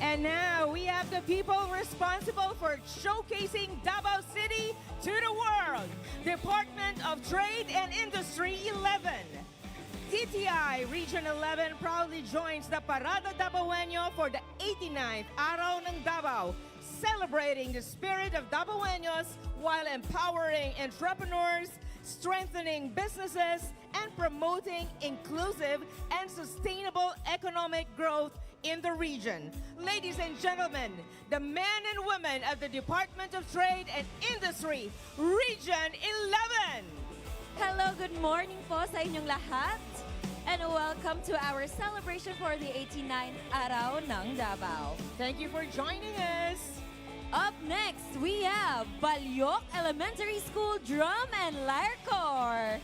And now we have the people responsible for showcasing Davao City to the world. Department of Trade and Industry 11. TTI Region 11 proudly joins the Parada Dabawenyo for the 89th Araw ng Dabaw, celebrating the spirit of Dabawenyos while empowering entrepreneurs, strengthening businesses, and promoting inclusive and sustainable economic growth in the region. Ladies and gentlemen, the men and women of the Department of Trade and Industry, Region 11. Hello, good morning po sa inyong lahat. And welcome to our celebration for the 89th Araw ng Dabaw. Thank you for joining us. Up next, we have Balyok Elementary School Drum and Lyre Corps.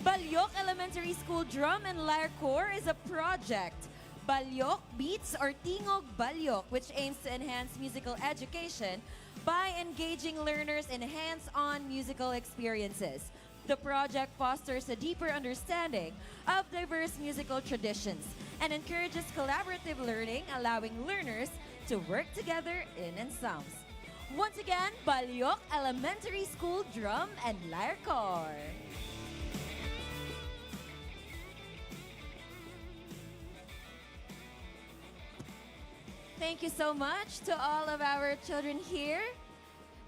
Balyok Elementary School Drum and Lyre Corps is a project, Balyok Beats or Tingog Balyok, which aims to enhance musical education by engaging learners in hands-on musical experiences. The project fosters a deeper understanding of diverse musical traditions and encourages collaborative learning, allowing learners to work together in ensembles. Once again, Balyok Elementary School Drum and Lyre Corps. Thank you so much to all of our children here.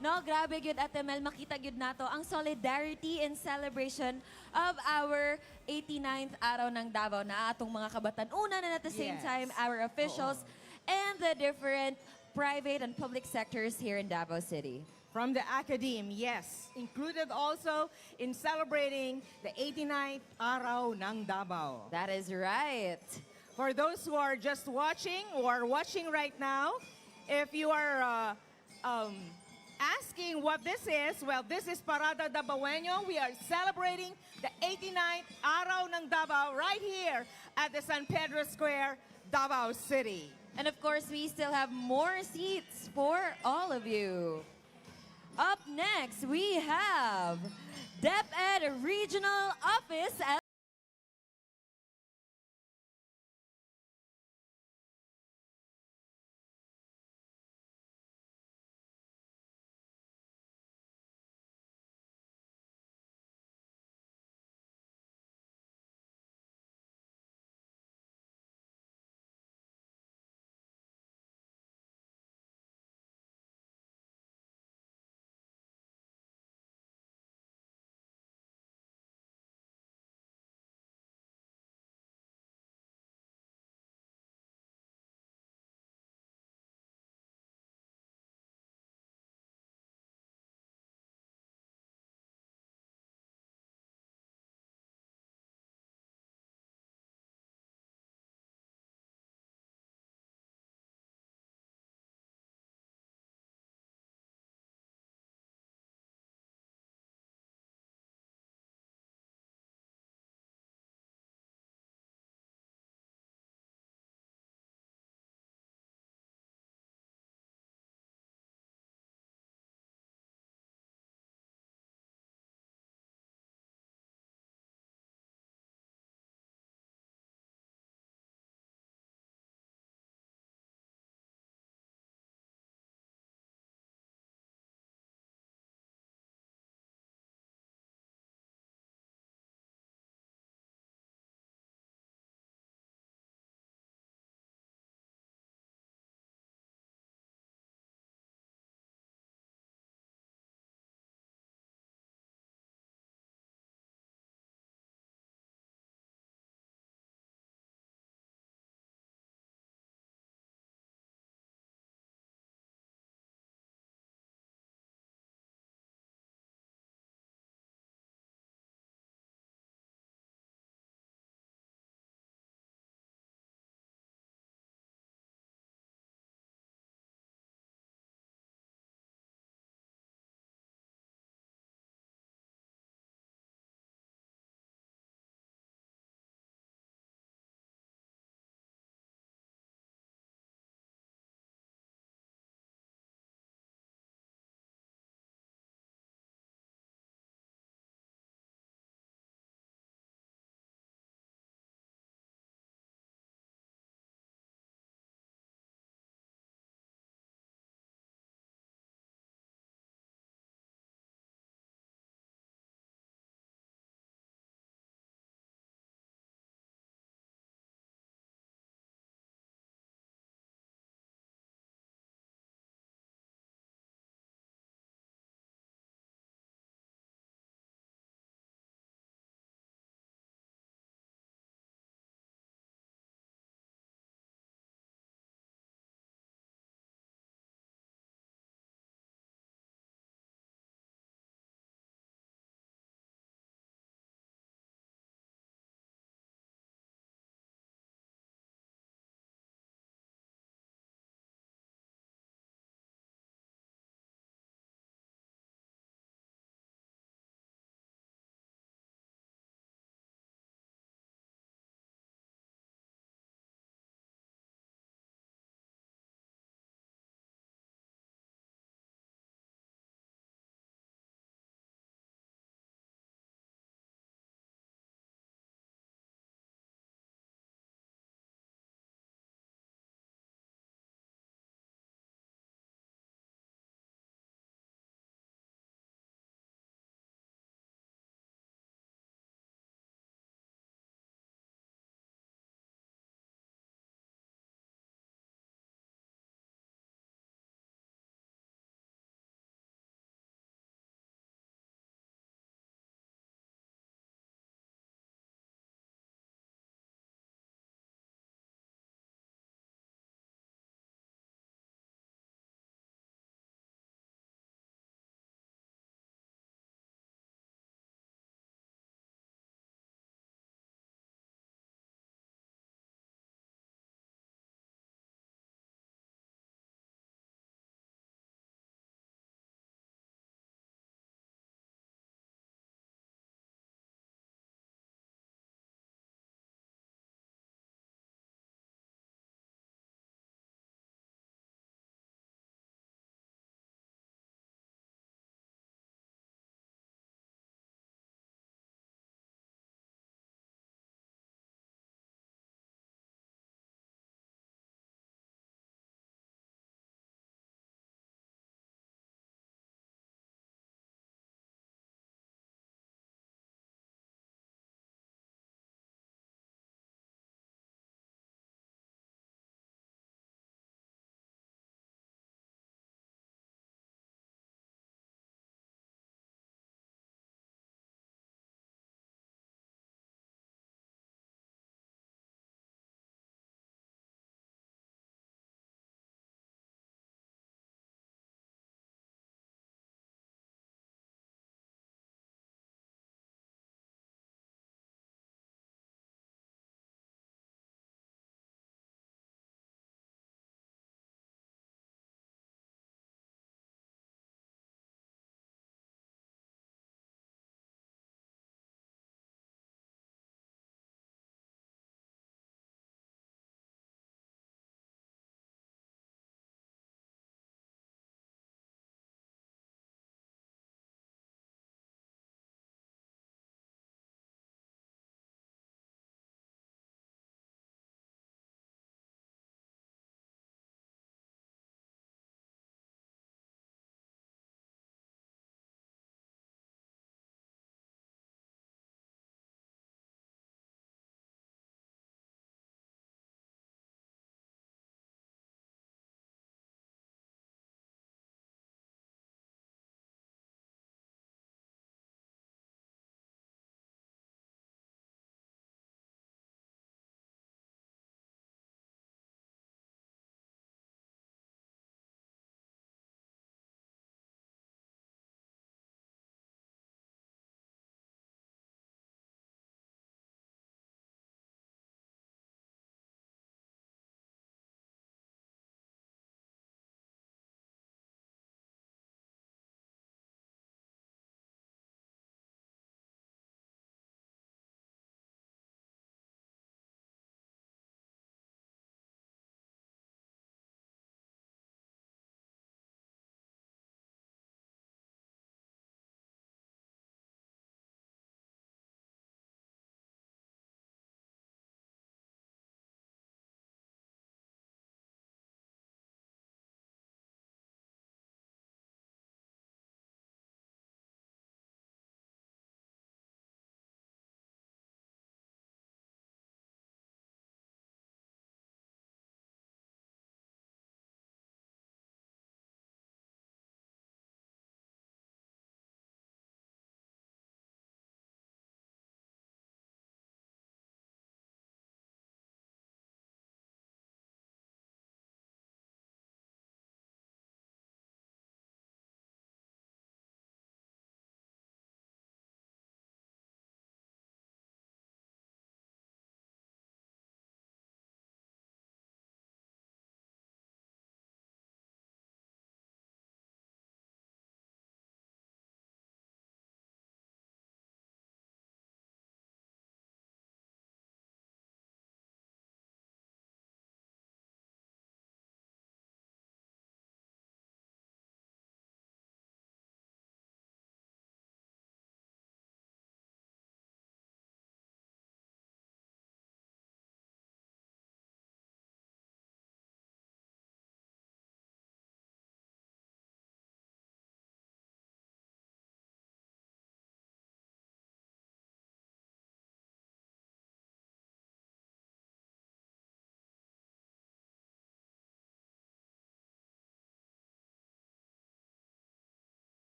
No, grabe gyud Ate Mel, makita gyud nato ang solidarity and celebration of our 89th Araw ng Davao na atong mga kabatanunan and at the same Yes. time our officials and the different private and public sectors here in Davao City. From the academe, yes. Included also in celebrating the 89th Araw ng Dabaw. That is right. For those who are just watching or watching right now, if you are asking what this is, well, this is Parada Dabaweño. We are celebrating the 89th Araw ng Davao right here at the San Pedro Square, Davao City. And of course, we still have more seats for all of you. Up next, we have DepEd Regional Office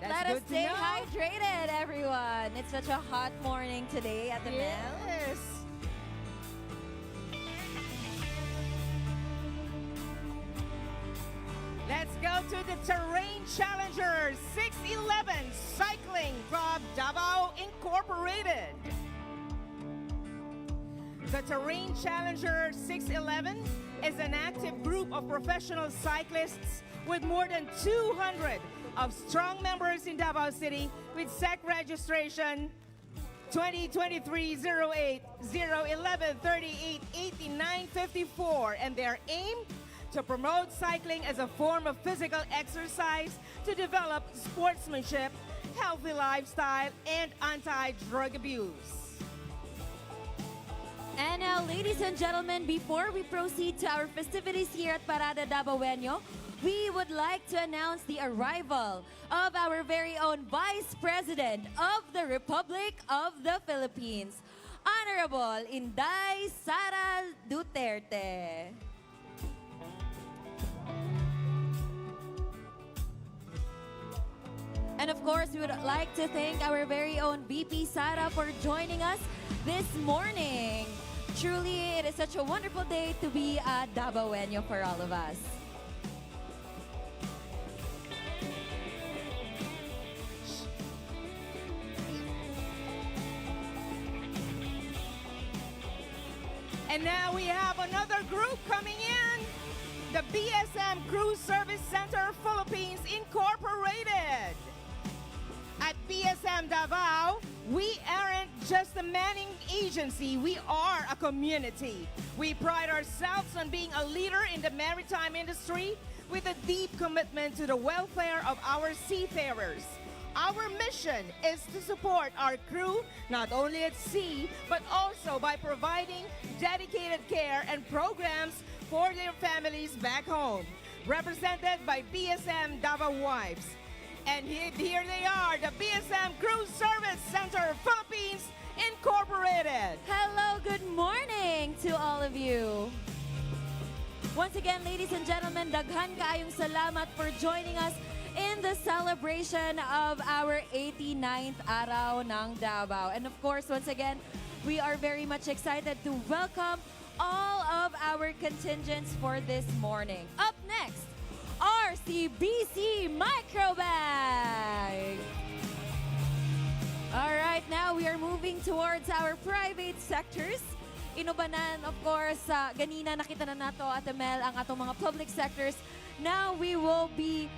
right, That's let us good to stay know. hydrated, everyone. It's such a hot morning today at the Mel. Yes. Let's go to the Terrain Challenger 611 Cycling Club Dabaw Incorporated. The Terrain Challenger 611 is an active group of professional cyclists with more than 200 of strong members in Dabaw City with SEC registration 2023-08 011 38 89 54, and their aim to promote cycling as a form of physical exercise to develop sportsmanship, healthy lifestyle, and anti-drug abuse. And now, ladies and gentlemen, before we proceed to our festivities here at Parada Dabawenyo, we would like to announce the arrival of our very own Vice President of the Republic of the Philippines, Honorable Inday Sara Duterte. And of course, we would like to thank our very own VP Sara for joining us this morning. Truly, it is such a wonderful day to be at Dabawenyo for all of us. And now we have another group coming in. The BSM Cruise Service Center Philippines Incorporated. At BSM Davao, we aren't just a manning agency, we are a community. We pride ourselves on being a leader in the maritime industry with a deep commitment to the welfare of our seafarers. Our mission is to support our crew not only at sea, but also by providing dedicated care and programs for their families back home. Represented by BSM Davao Wives. And here they are, the BSM Cruise Service Center Philippines Incorporated. Hello, good morning to all of you. Once again, ladies and gentlemen, daghan kaayong salamat for joining us in the celebration of our 89th Araw ng Dabaw. And of course, once again, we are very much excited to welcome all of our contingents for this morning. Up next, RCBC Microbag. All right, now we are moving towards our private sectors. Inubanan, of course, ganina nakita na nato at Mel ang atong mga public sectors. Now we will be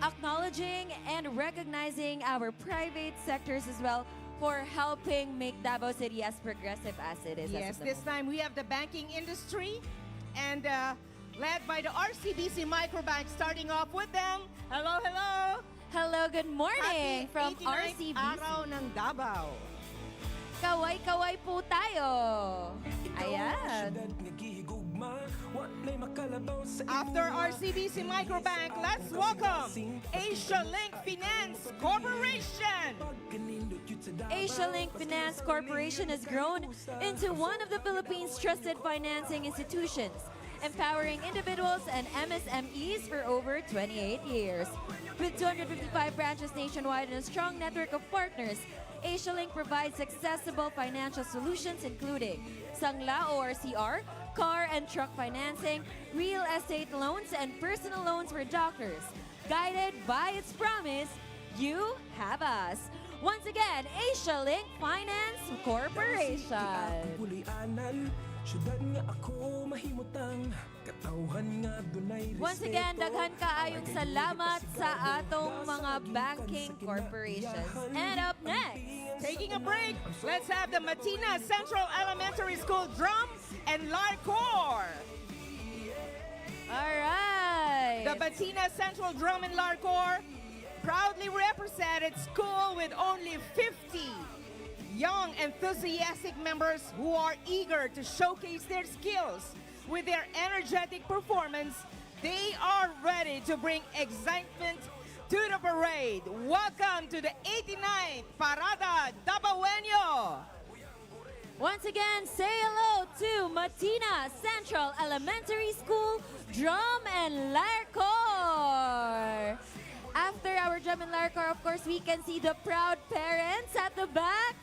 acknowledging and recognizing our private sectors as well for helping make Davao City as progressive as it is. Yes, this time we have the banking industry and led by the RCBC Microbank, starting off with them. Hello, hello! Hello, good morning Happy from 89th RCBC. Araw ng Dabaw. Kaway-kaway po tayo. Ayan. After RCBC Microbank, let's welcome Asia Link Finance Corporation. Asia Link Finance Corporation has grown into one of the Philippines' trusted financing institutions, empowering individuals and MSMEs for over 28 years. With 255 branches nationwide and a strong network of partners, Asia Link provides accessible financial solutions including Sangla ORCR, car and truck financing, real estate loans, and personal loans for doctors. Guided by its promise, you have us. Once again, Asia Link Finance Corporation. Once again, daghan kaayong salamat sa atong mga banking corporations. And up next, taking a break, let's have the Matina Central Elementary School Drum and Lyre Corps. all right. The Matina Central Drum and Lyre Corps proudly represented school with only 50 young, enthusiastic members who are eager to showcase their skills. With their energetic performance, they are ready to bring excitement to the parade. Welcome to the 89th Parada Dabawenyo. Once again, say hello to Matina Central Elementary School Drum and Lyre Corps. After our drum Drum and Lyre Corps, of course, we can see the proud parents at the back.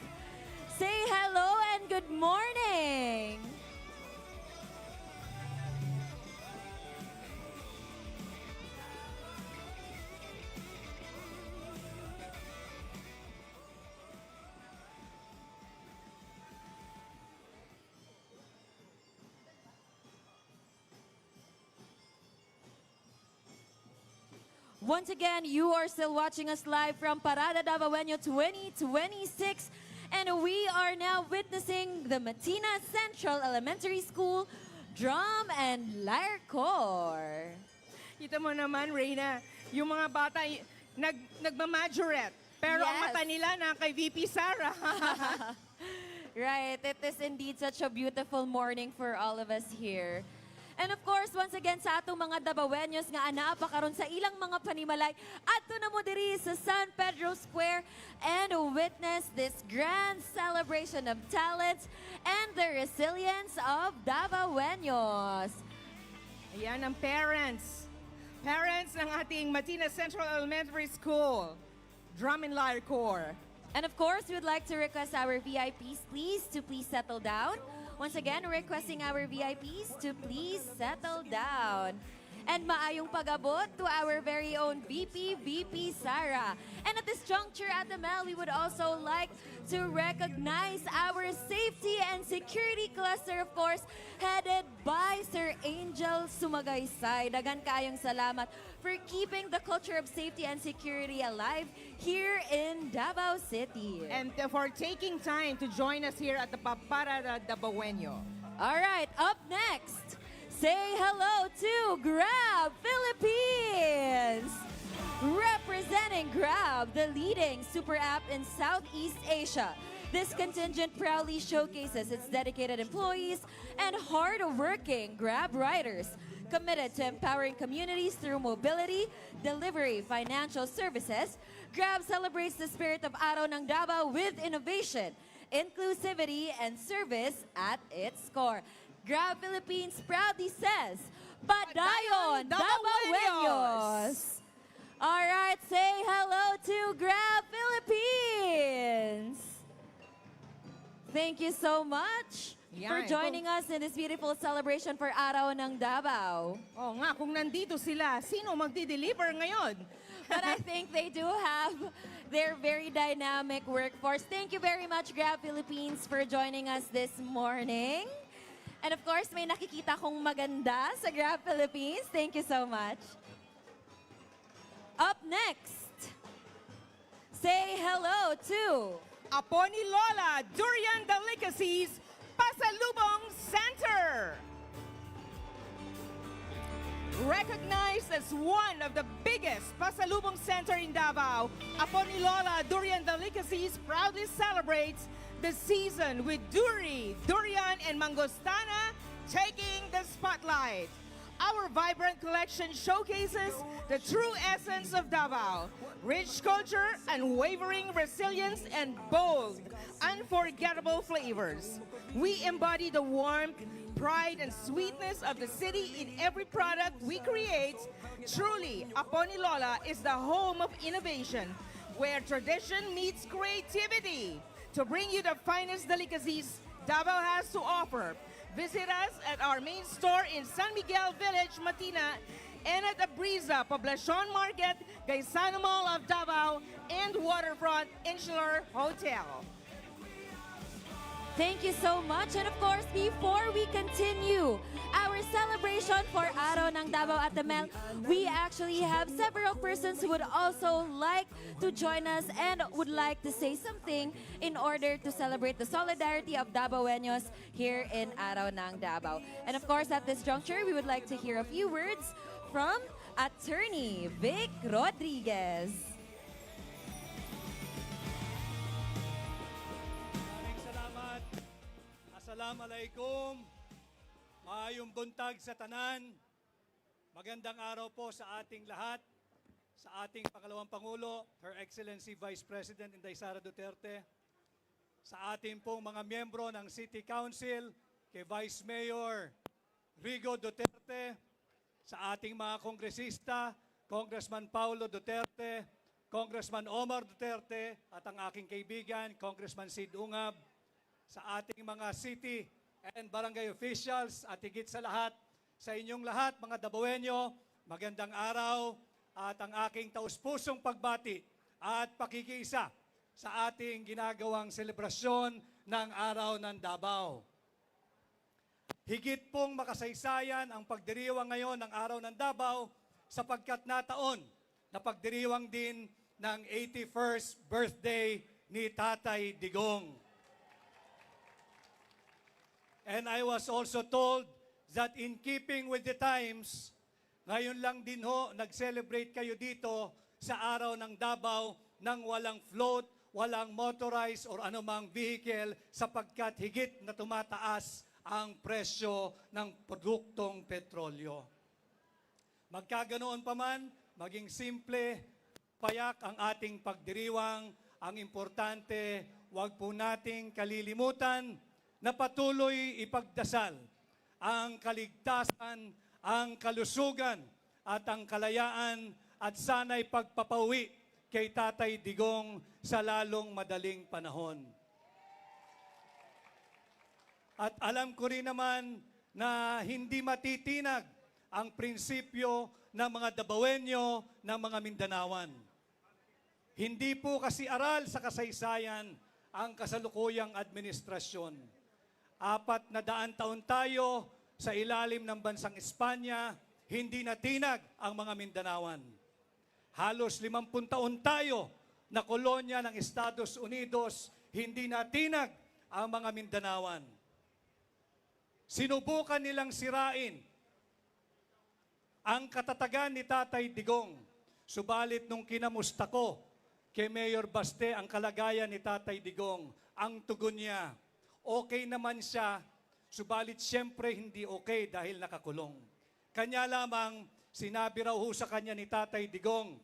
Say hello and good morning. Once again, you are still watching us live from Parada Dabawenyo 2026. And we are now witnessing the Matina Central Elementary School Drum and Lyre Corps. Kita mo naman, Reyna, yung mga bata nagmamajorette. Pero ang Yes. mata nila na kay VP Sara. Right, it is indeed such a beautiful morning for all of us here. And of course, once again, sa atong mga Dabawenyos nga anaapa karon sa ilang mga panimalay, adto na mo diri sa San Pedro Square and witness this grand celebration of talents and the resilience of Dabawenyos. Ayan ang parents. Parents ng ating Matina Central Elementary School Drum and Lyre Corps. And of course, we would like to request our VIPs, please settle down. Once again, requesting our VIPs to please settle down. And maayong pag-abot to our very own VP Sara. And at this juncture at the Mel, we would also like to recognize our safety and security cluster, of course, headed by Sir Angel Sumagaysay. Dagan kayong salamat for keeping the culture of safety and security alive here in Davao City. And for taking time to join us here at the Parada Dabawenyo. All right, up next, say hello to Grab Philippines! Representing Grab, the leading super app in Southeast Asia. This contingent proudly showcases its dedicated employees and hard-working Grab riders, committed to empowering communities through mobility, delivery, financial services. Grab celebrates the spirit of Araw ng Davao with innovation, inclusivity, and service at its core. Grab Philippines proudly says, Padayon Dabawenyos! All right, say hello to Grab Philippines! Thank you so much for Yan. joining us in this beautiful celebration for Araw ng Davao. Oh nga, kung nandito sila, sino magdi-deliver ngayon? But I think they do have their very dynamic workforce. Thank you very much, Grab Philippines, for joining us this morning. And of course, may nakikita kong maganda sa Grab Philippines. Thank you so much. Up next, say hello to Apo ni Lola Durian Delicacies Pasalubong Center. Recognized as one of the biggest pasalubong center in Davao, Apo ni Lola Durian Delicacies proudly celebrates the season with durian, and mangostana taking the spotlight. Our vibrant collection showcases the true essence of Davao, rich culture, unwavering resilience, and bold, unforgettable flavors. We embody the warmth, pride, and sweetness of the city in every product we create. Truly, Apo ni Lola is the home of innovation, where tradition meets creativity. To bring you the finest delicacies Davao has to offer, visit us at our main store in San Miguel Village, Matina, and at the Brisa Poblacion Market, Gaisano Mall of Davao, and Waterfront Insular Hotel. Thank you so much. And of course, before we continue our celebration for Araw ng Davao at the Mel, we actually have several persons who would also like to join us and would like to say something in order to celebrate the solidarity of Dabawenyos here in Araw ng Davao. And of course, at this juncture, we would like to hear a few words from Attorney Vic Rodriguez. Salamat. Assalamualaikum. Maayong buntag sa tanan. Magandang araw po sa ating lahat. Sa ating pangalawang Pangulo, Her Excellency Vice President Inday Sara Duterte. Sa ating pong mga miyembro ng City Council, kay Vice Mayor Rodrigo Duterte. Sa ating mga kongresista, Congressman Paulo Duterte, Congressman Omar Duterte at ang aking kaibigan, Congressman Sid Ungab, sa ating mga city and barangay officials at higit sa lahat, sa inyong lahat, mga Dabawenyo, magandang araw at ang aking taus-pusong pagbati at pakikiisa sa ating ginagawang selebrasyon ng Araw ng Dabaw. Higit pong makasaysayan ang pagdiriwang ngayon ng Araw ng Dabaw sapagkat nataon na pagdiriwang din ng 81st birthday ni Tatay Digong. And I was also told that in keeping with the times, ngayon lang din ho, nag-celebrate kayo dito sa Araw ng Dabaw nang walang float, walang motorized or anumang vehicle sapagkat higit na tumataas ang presyo ng produktong petrolyo. Magkaganoon pa man, maging simple, payak ang ating pagdiriwang, ang importante, huwag po nating kalilimutan na patuloy ipagdasal ang kaligtasan, ang kalusugan at ang kalayaan at sana'y pagpapauwi kay Tatay Digong sa lalong madaling panahon. At alam ko rin naman na hindi matitinag ang prinsipyo ng mga Dabawenyo, ng mga Mindanawan. Hindi po kasi aral sa kasaysayan ang kasalukuyang administrasyon. 400 taon tayo sa ilalim ng bansang Espanya, hindi natinag ang mga Mindanawan. Halos 50 taon tayo na kolonya ng Estados Unidos, hindi natinag ang mga Mindanawan. Sinubukan nilang sirain ang katatagan ni Tatay Digong. Subalit nung kinamusta ko kay Mayor Baste ang kalagayan ni Tatay Digong, ang tugon niya, okay naman siya, subalit siyempre hindi okay dahil nakakulong. Kanya lamang, sinabi raw ho sa kanya ni Tatay Digong,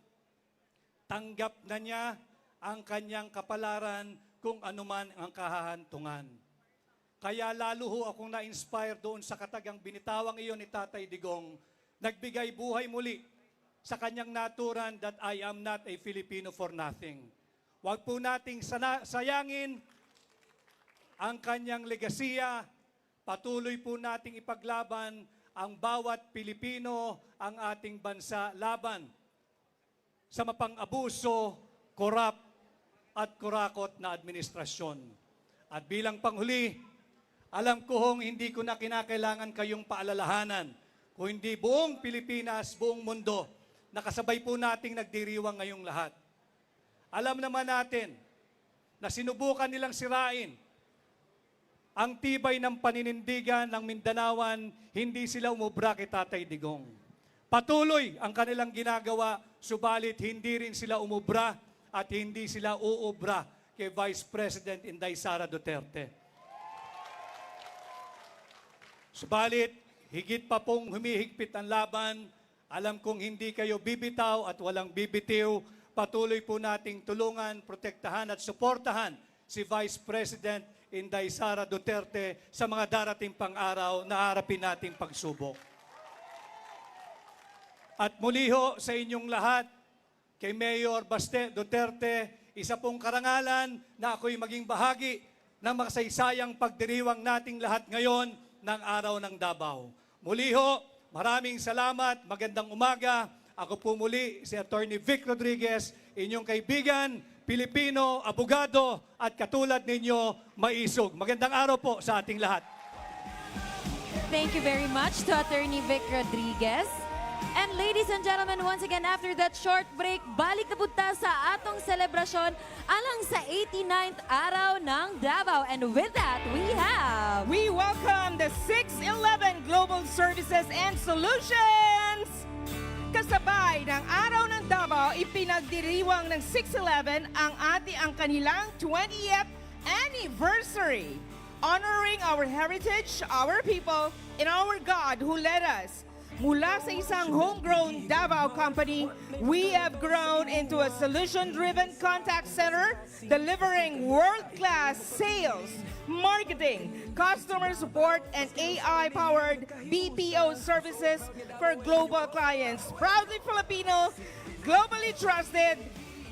tanggap na niya ang kanyang kapalaran kung anuman ang kahahantungan. Kaya lalo ho akong na-inspire doon sa katagang binitawang iyon ni Tatay Digong, nagbigay buhay muli sa kanyang naturan that I am not a Filipino for nothing. Huwag po nating sayangin ang kanyang legasiya, patuloy po nating ipaglaban ang bawat Pilipino, ang ating bansa laban sa mapang-abuso, korap at kurakot na administrasyon. At bilang panghuli, alam ko hong hindi ko na kinakailangan kayong paalalahanan, kung hindi buong Pilipinas, buong mundo, nakasabay po nating nagdiriwang ngayong lahat. Alam naman natin na sinubukan nilang sirain ang tibay ng paninindigan ng Mindanawan, hindi sila umubra kay Tatay Digong. Patuloy ang kanilang ginagawa, subalit hindi rin sila umubra at hindi sila uubra kay Vice President Inday Sara Duterte. Subalit, higit pa pong humihigpit ang laban, alam kong hindi kayo bibitaw at walang bibitiw, patuloy po nating tulungan, protektahan at suportahan si Vice President Inday Sara Duterte sa mga darating pang araw na harapin nating pagsubok. At muli ho sa inyong lahat, kay Mayor Baste Duterte, isa pong karangalan na ako'y maging bahagi ng makasaysayang pagdiriwang nating lahat ngayon ng Araw ng Dabaw. Muli ho, maraming salamat, magandang umaga. Ako po muli si Attorney Vic Rodriguez, inyong kaibigan, Pilipino, abogado, at katulad ninyo, maisog. Magandang araw po sa ating lahat. Thank you very much to Attorney Vic Rodriguez. And ladies and gentlemen, once again, after that short break, balik na punta sa atong selebrasyon alang sa 89th Araw ng Dabaw. And with that, We welcome the 611 Global Services and Solutions! Kasabay ng Araw ng Dabaw, ipinagdiriwang ng 611 ang kanilang 20th anniversary, honoring our heritage, our people, and our God who led us. Mula sa isang homegrown Dabaw company, we have grown into a solution-driven contact center delivering world-class sales, marketing, customer support, and AI-powered BPO services for global clients. Proudly Filipino, globally trusted,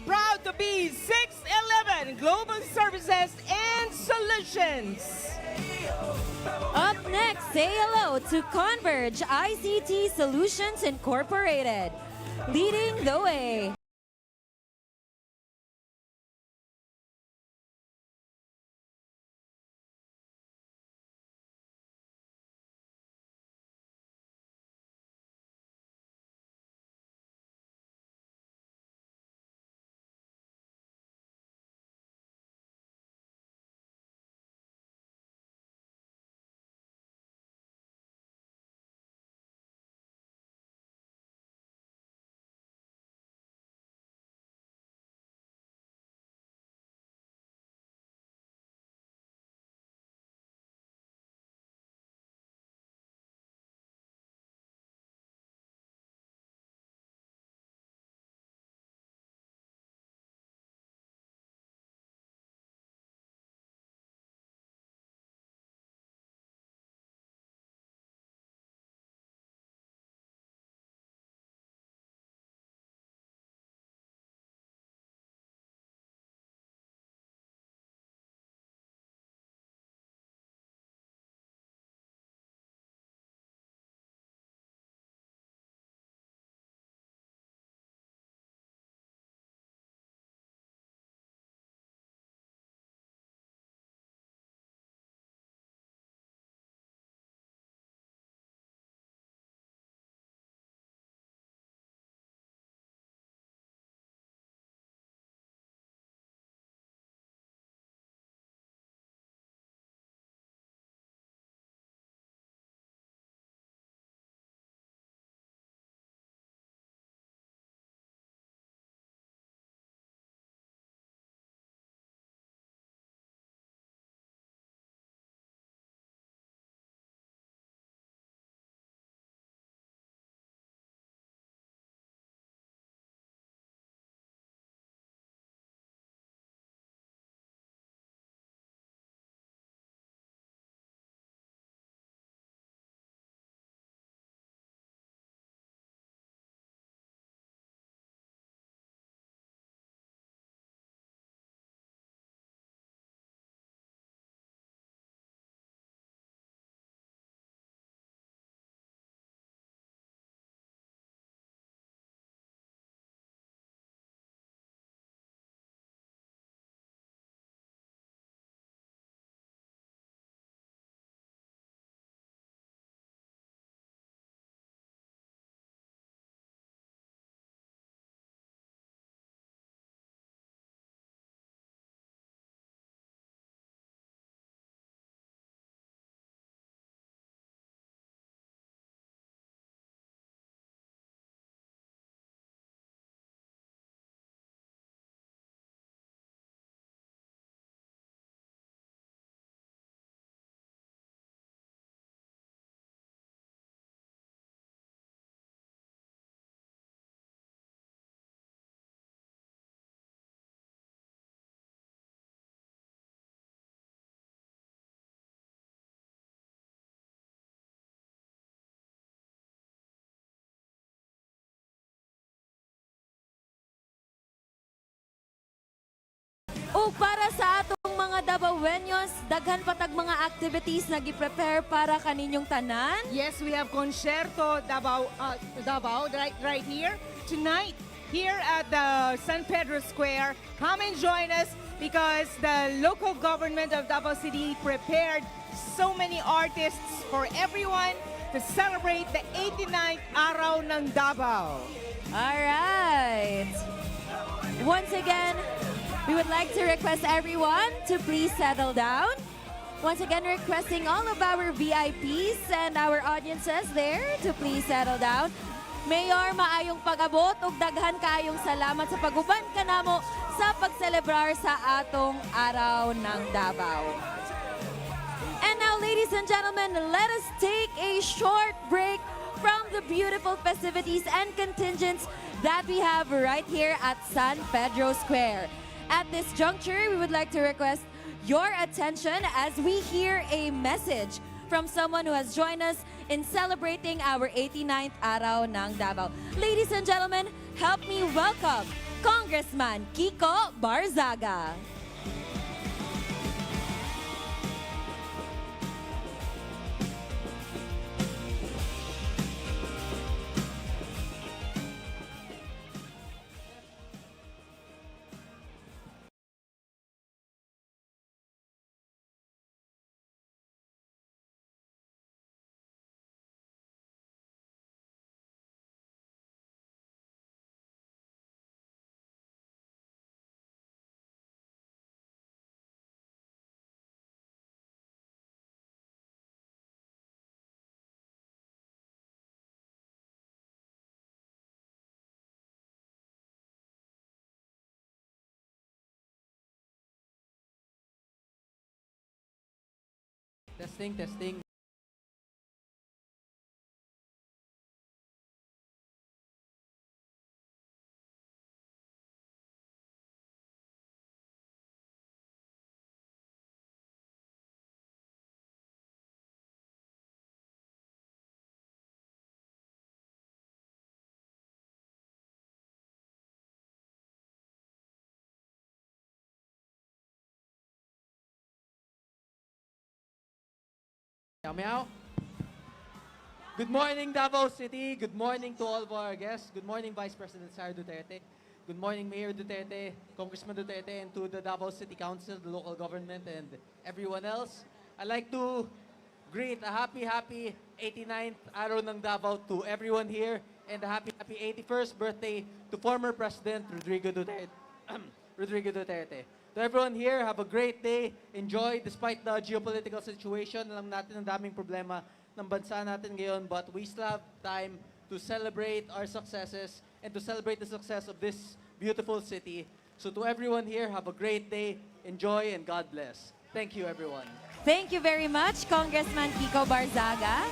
proud to be 611 Global Services and Solutions. Up next, say hello to Converge ICT Solutions Incorporated, leading the way. O para sa atong mga Dabawenyos, daghan patag mga activities na gi-prepare para kaninyong tanan. Yes, we have Concerto Dabaw, right here tonight here at the San Pedro Square. Come and join us because the local government of Davao City prepared so many artists for everyone to celebrate the 89th Araw ng Dabaw. All right. Once again, we would like to request everyone to please settle down. Once again, requesting all of our VIPs and our audiences there to please settle down. Mayor, maayong pag-abot ug daghan kaayong salamat sa paguban kanamo sa pagselebrar sa atong Araw ng Dabaw. And now, ladies and gentlemen, let us take a short break from the beautiful festivities and contingents that we have right here at San Pedro Square. At this juncture, we would like to request your attention as we hear a message from someone who has joined us in celebrating our 89th Araw ng Dabaw. Ladies and gentlemen, help me welcome Congressman Kiko Barzaga. Testing, testing. Meow meow. Good morning, Davao City. Good morning to all of our guests. Good morning, Vice President Sara Duterte. Good morning, Mayor Duterte, Congressman Duterte, and to the Davao City Council, the local government, and everyone else. I'd like to greet a happy 89th Araw ng Davao to everyone here, and a happy 81st birthday to former President Rodrigo Duterte. Rodrigo Duterte. To everyone here, have a great day. Enjoy despite the geopolitical situation. Alam natin ang daming problema ng bansa natin ngayon, but we still have time to celebrate our successes and to celebrate the success of this beautiful city. So to everyone here, have a great day. Enjoy and God bless. Thank you, everyone. Thank you very much, Congressman Kiko Barzaga.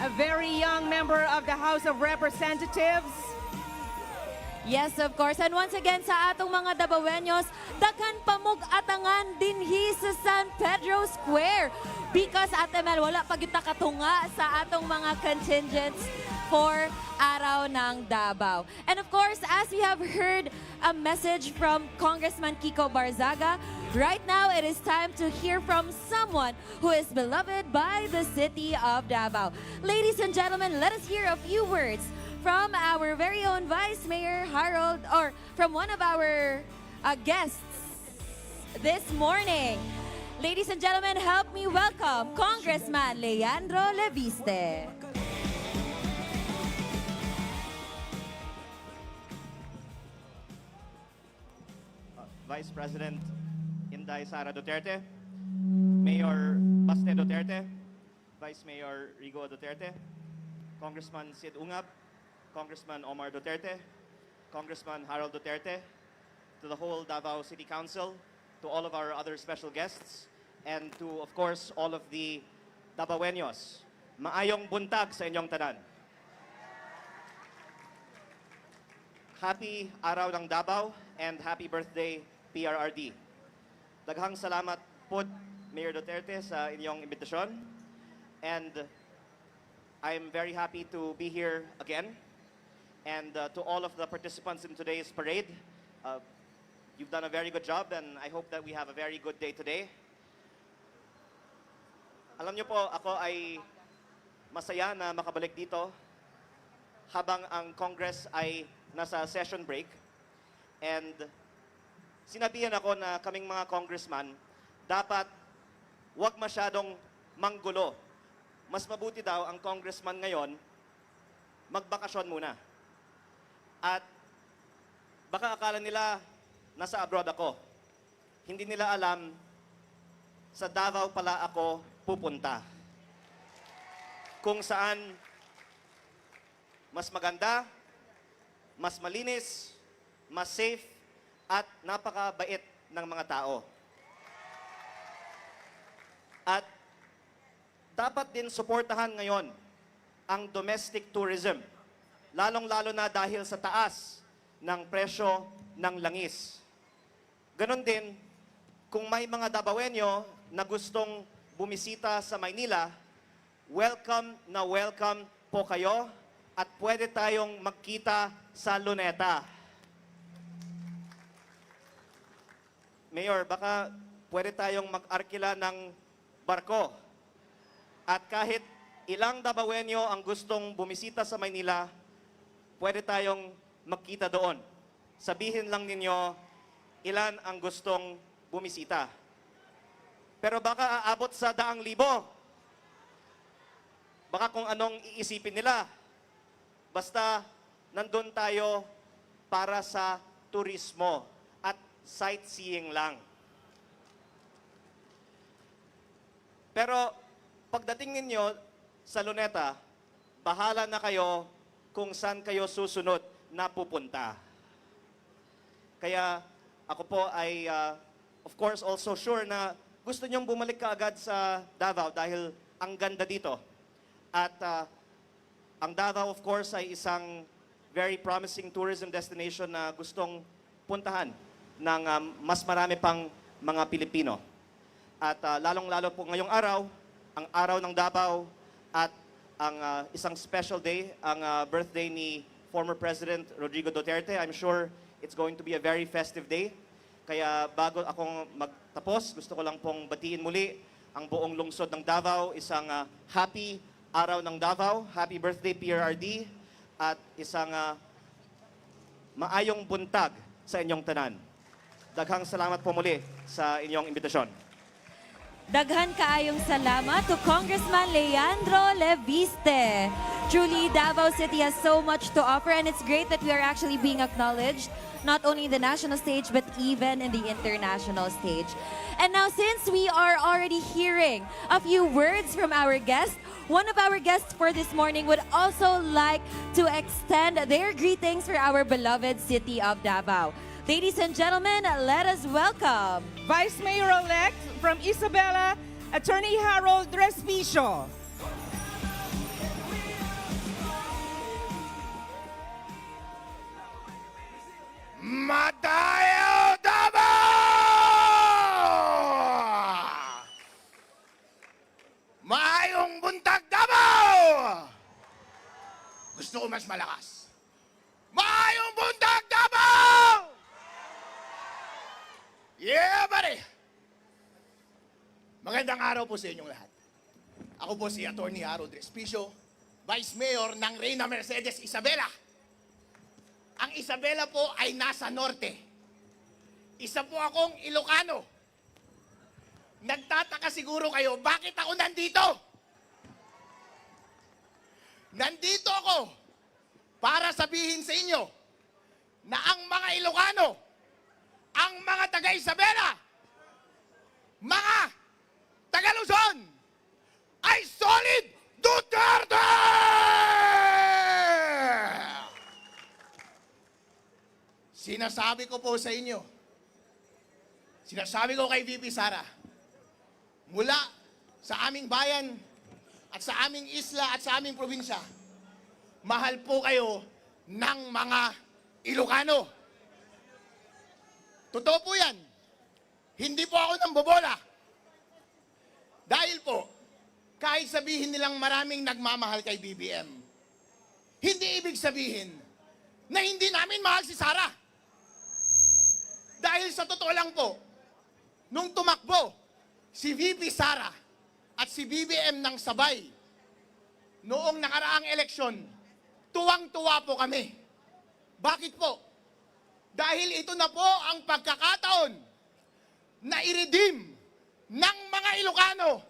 A very young member of the House of Representatives. Yes, of course. And once again, sa atong mga Dabawenyos, daghan pamog atangan dinhi sa San Pedro Square. Because Ate Mel, wala pa kita katunga sa atong mga contingents for Araw ng Dabaw. And of course, as we have heard a message from Congressman Kiko Barzaga, right now it is time to hear from someone who is beloved by the city of Davao. Ladies and gentlemen, let us hear a few words from our very own Vice Mayor Harold, or from one of our guests this morning. Ladies and gentlemen, help me welcome Congressman Leandro Leviste. Vice President Inday Sara Duterte, Mayor Baste Duterte, Vice Mayor Rigo Duterte, Congressman Sid Ungab, Congressman Omar Duterte, Congressman Harold Duterte, to the whole Davao City Council, to all of our other special guests, and to, of course, all of the Dabawenyos. Maayong buntag sa inyong tanan. Happy Araw ng Dabaw and happy birthday, PRRD. Daghang salamat po, Mayor Duterte, sa inyong imbitasyon. And I'm very happy to be here again. And to all of the participants in today's parade, you've done a very good job, and I hope that we have a very good day today. Alam niyo po, ako ay masaya na makabalik dito habang ang Congress ay nasa session break. And sinabihan ako na kaming mga congressman, dapat wag masyadong manggulo. Mas mabuti daw ang congressman ngayon magbakasyon muna. At baka akala nila nasa abroad ako. Hindi nila alam sa Davao pala ako pupunta. Kung saan mas maganda, mas malinis, mas safe, at napakabait ng mga tao. At dapat din suportahan ngayon ang domestic tourism. Lalong-lalo na dahil sa taas ng presyo ng langis. Ganon din, kung may mga Dabawenyo na gustong bumisita sa Maynila, welcome na welcome po kayo at pwede tayong magkita sa Luneta. Mayor, baka pwede tayong mag-arkila ng barko. At kahit ilang Dabawenyo ang gustong bumisita sa Maynila, pwede tayong magkita doon. Sabihin lang ninyo ilan ang gustong bumisita. Pero baka aabot sa 100,000. Baka kung anong iisipin nila. Basta nandun tayo para sa turismo at sightseeing lang. Pero pagdating ninyo sa Luneta, bahala na kayo kung saan kayo susunod na pupunta. Kaya ako po ay, of course, also sure na gusto nyong bumalik kaagad sa Davao dahil ang ganda dito. At ang Davao, of course, ay isang very promising tourism destination na gustong puntahan ng mas marami pang mga Pilipino. At lalong-lalo po ngayong araw, ang araw ng Dabaw at ang isang special day, ang birthday ni former President Rodrigo Duterte. I'm sure it's going to be a very festive day. Kaya bago akong magtapos, gusto ko lang pong batiin muli ang buong lungsod ng Davao, isang happy araw ng Davao, happy birthday PRRD, at isang maayong buntag sa inyong tanan. Daghang salamat po muli sa inyong imbitasyon. Daghan kaayong salamat to Congressman Leandro Leviste. Truly, Davao City has so much to offer, and it's great that we are actually being acknowledged not only in the national stage but even in the international stage. And now, since we are already hearing a few words from our guest, one of our guests for this morning would also like to extend their greetings for our beloved city of Davao. Ladies and gentlemen, let us welcome Vice Mayor-elect from Isabela, Attorney Harold Respicio. Matayo Davao! Maayong buntag Davao! Gusto ko mas malakas. Maayong buntag Davao! Yeah, buddy! Magandang araw po sa inyong lahat. Ako po si Atty. Harold Respicio, Vice Mayor ng Reyna Mercedes Isabela. Ang Isabela po ay nasa norte. Isa po akong Ilocano. Nagtataka siguro kayo, bakit ako nandito? Nandito ako para sabihin sa inyo na ang mga Ilocano, ang mga taga-Isabela, mga taga-Luzon, ay solid Duterte! Sinasabi ko po sa inyo, sinasabi ko kay VP Sara, mula sa aming bayan at sa aming isla at sa aming probinsya, mahal po kayo ng mga Ilocano. Totoo po yan. Hindi po ako nang bobola. Dahil po, kahit sabihin nilang maraming nagmamahal kay BBM, hindi ibig sabihin na hindi namin mahal si Sara. Dahil sa totoo lang po, nung tumakbo si VP Sara at si BBM ng sabay, noong nakaraang eleksyon, tuwang-tuwa po kami. Bakit po? Dahil ito na po ang pagkakataon na i-redeem ng mga Ilocano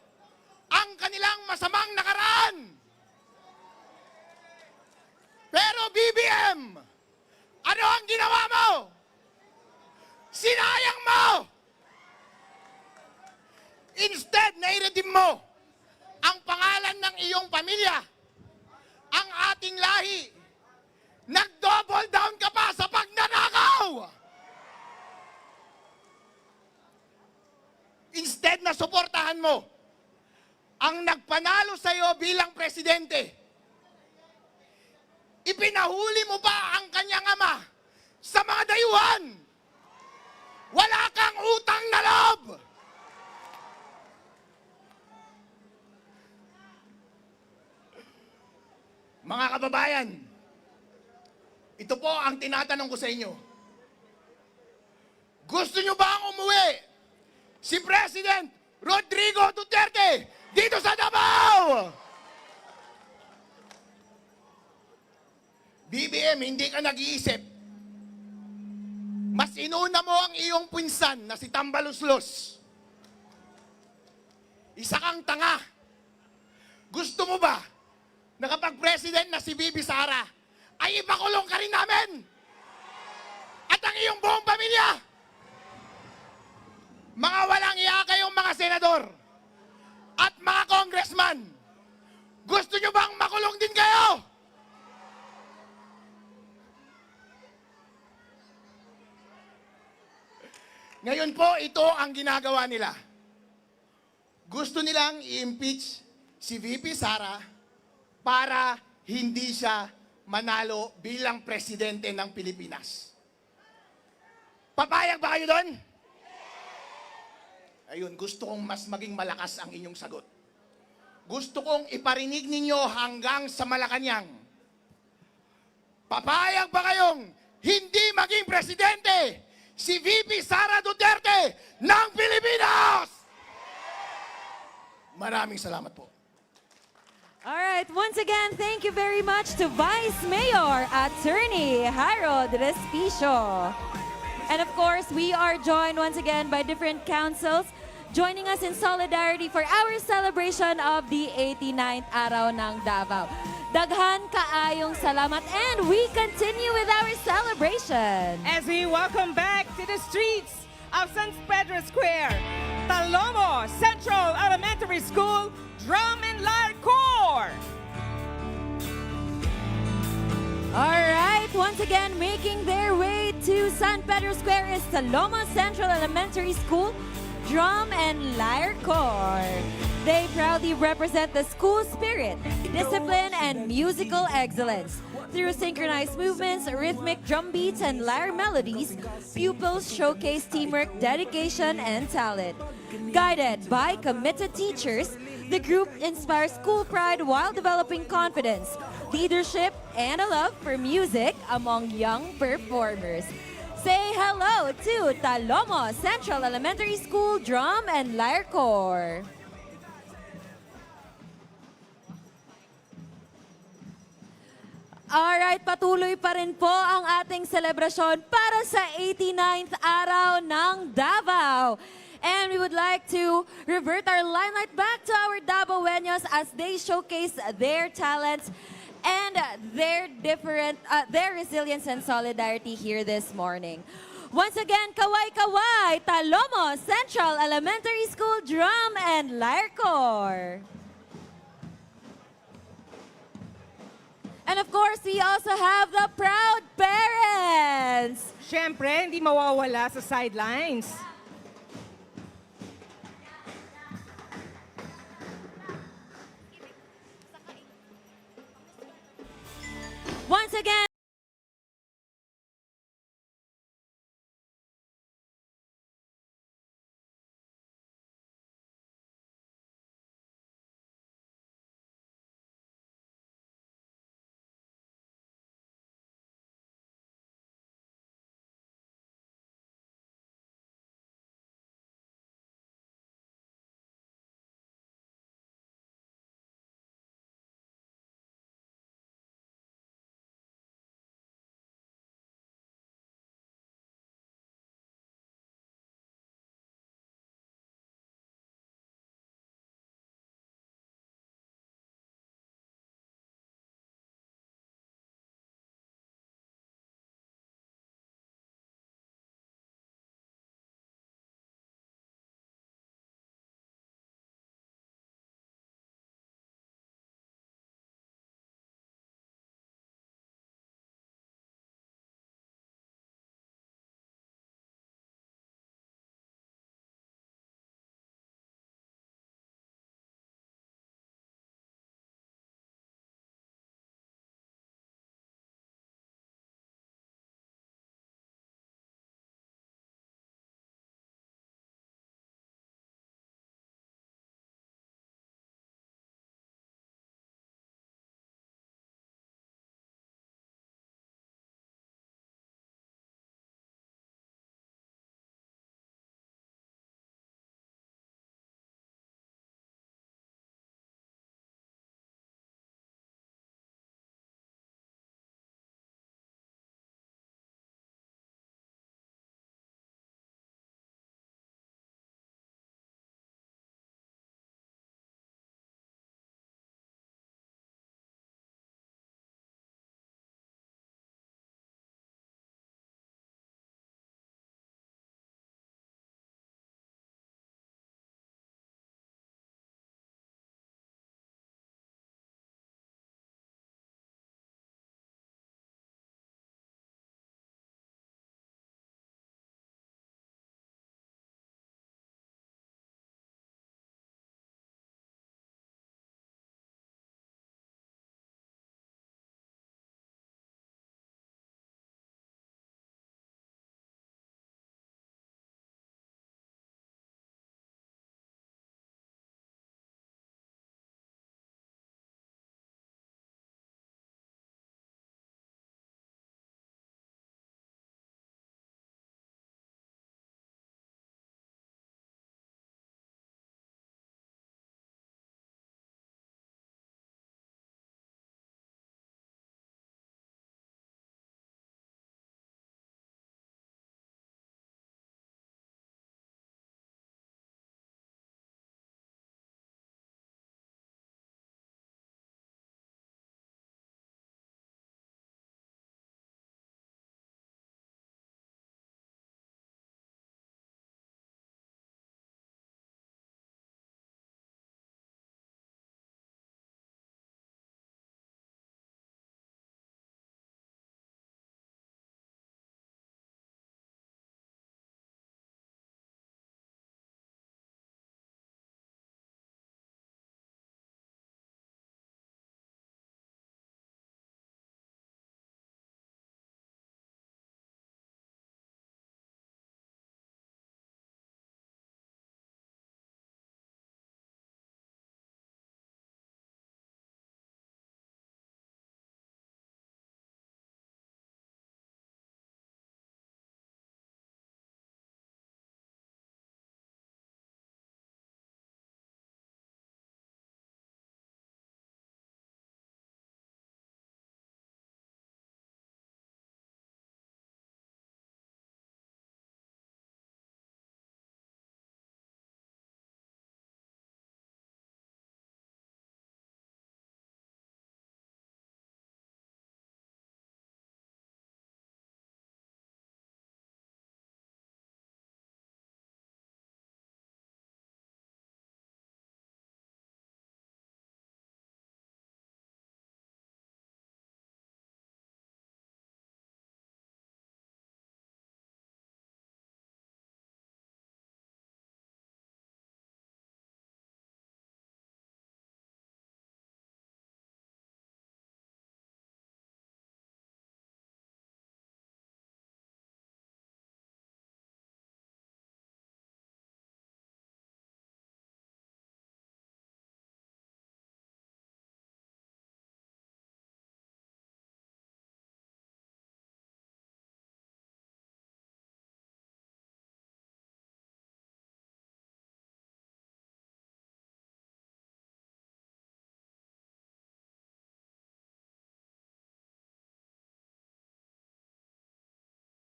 ang kanilang masamang nakaraan. Pero BBM, ano ang ginawa mo? Sinayang mo! Instead na i-redeem mo ang pangalan ng iyong pamilya, ang ating lahi, nag-double down ka pa sa pagnanakaw! Instead na suportahan mo ang nagpanalo sa iyo bilang presidente, ipinahuli mo pa ang kanyang ama sa mga dayuhan. Wala kang utang na loob! Mga kababayan, ito po ang tinatanong ko sa inyo. Gusto nyo ba ang umuwi si President Rodrigo Duterte dito sa Dabaw? BBM, hindi ka nag-iisip. Mas inuna mo ang iyong pinsan na si Tambaluslos. Isa kang tanga. Gusto mo ba na kapag president na si Bibi Sara, ay ipakulong ka rin namin? At ang iyong buong pamilya? Mga walang iya kayong mga senador at mga congressman, gusto nyo bang makulong din kayo? Ngayon po, ito ang ginagawa nila. Gusto nilang i-impeach si VP Sara para hindi siya manalo bilang presidente ng Pilipinas. Papayag ba kayo doon? Ayun, gusto kong mas maging malakas ang inyong sagot. Gusto kong iparinig ninyo hanggang sa Malacanang. Papayag ba kayong hindi maging presidente si VP Sara Duterte ng Pilipinas? Maraming salamat po. All right, once again, thank you very much to Vice Mayor Attorney Harold Respicio. And of course, we are joined once again by different councils joining us in solidarity for our celebration of the 89th Araw ng Davao. Daghan kaayong salamat, and we continue with our celebration. As we welcome back to the streets of San Pedro Square, Talomo Central Elementary School Drum and Lyre Corps. All right, once again, making their way to San Pedro Square is Talomo Central Elementary School Drum and Lyre Corps. They proudly represent the school spirit, discipline, and musical excellence. Through synchronized movements, rhythmic drum beats, and lyre melodies, pupils showcase teamwork, dedication, and talent. Guided by committed teachers, the group inspires school pride while developing confidence, leadership, and a love for music among young performers. Say hello to Talomo Central Elementary School Drum and Lyre Corps. Alright, patuloy pa rin po ang ating selebrasyon para sa 89th Araw ng Davao. And we would like to revert our limelight back to our Dabaweños as they showcase their talents and their resilience and solidarity here this morning. Once again, kaway-kaway, Talomo Central Elementary School Drum and Lyre Corps. And of course, we also have the proud parents. Siyempre, hindi mawawala sa sidelines. Once again,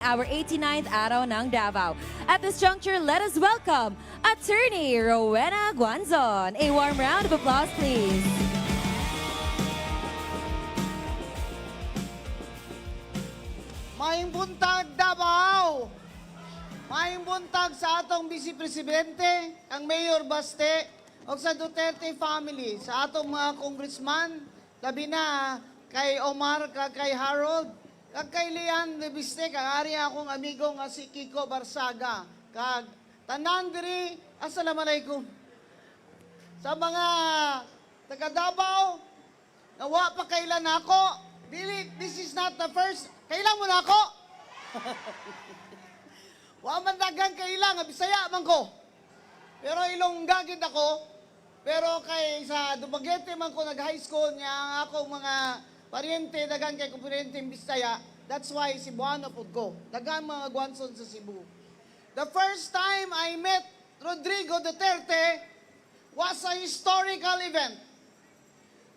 our 89th Araw ng Davao. At this juncture, let us welcome Attorney Rowena Guanzon. A warm round of applause, please. Maayong buntag, Dabaw! Maayong buntag sa atong Vice Presidente, ang Mayor Baste, o sa Duterte family, sa atong mga congressman, labi na kay Omar, kay Harold, kay Lian de Biste, kag ari akong amigo nga si Kiko Barsaga, kag tanan diri, assalamualaikum. Sa mga taga Dabaw, nawa pa kailan ako, this is not the first. Kailan mo na ako? Wa man dagang kailan, Bisaya man ko. Pero Ilongga gid ako. Pero kay sa Dumaguete man ko nag-high school niya ang akong mga paryente dagang kay kumpirente Bisaya. That's why Cebuano pud ko. Dagang mga Guanson sa Cebu. The first time I met Rodrigo Duterte was a historical event.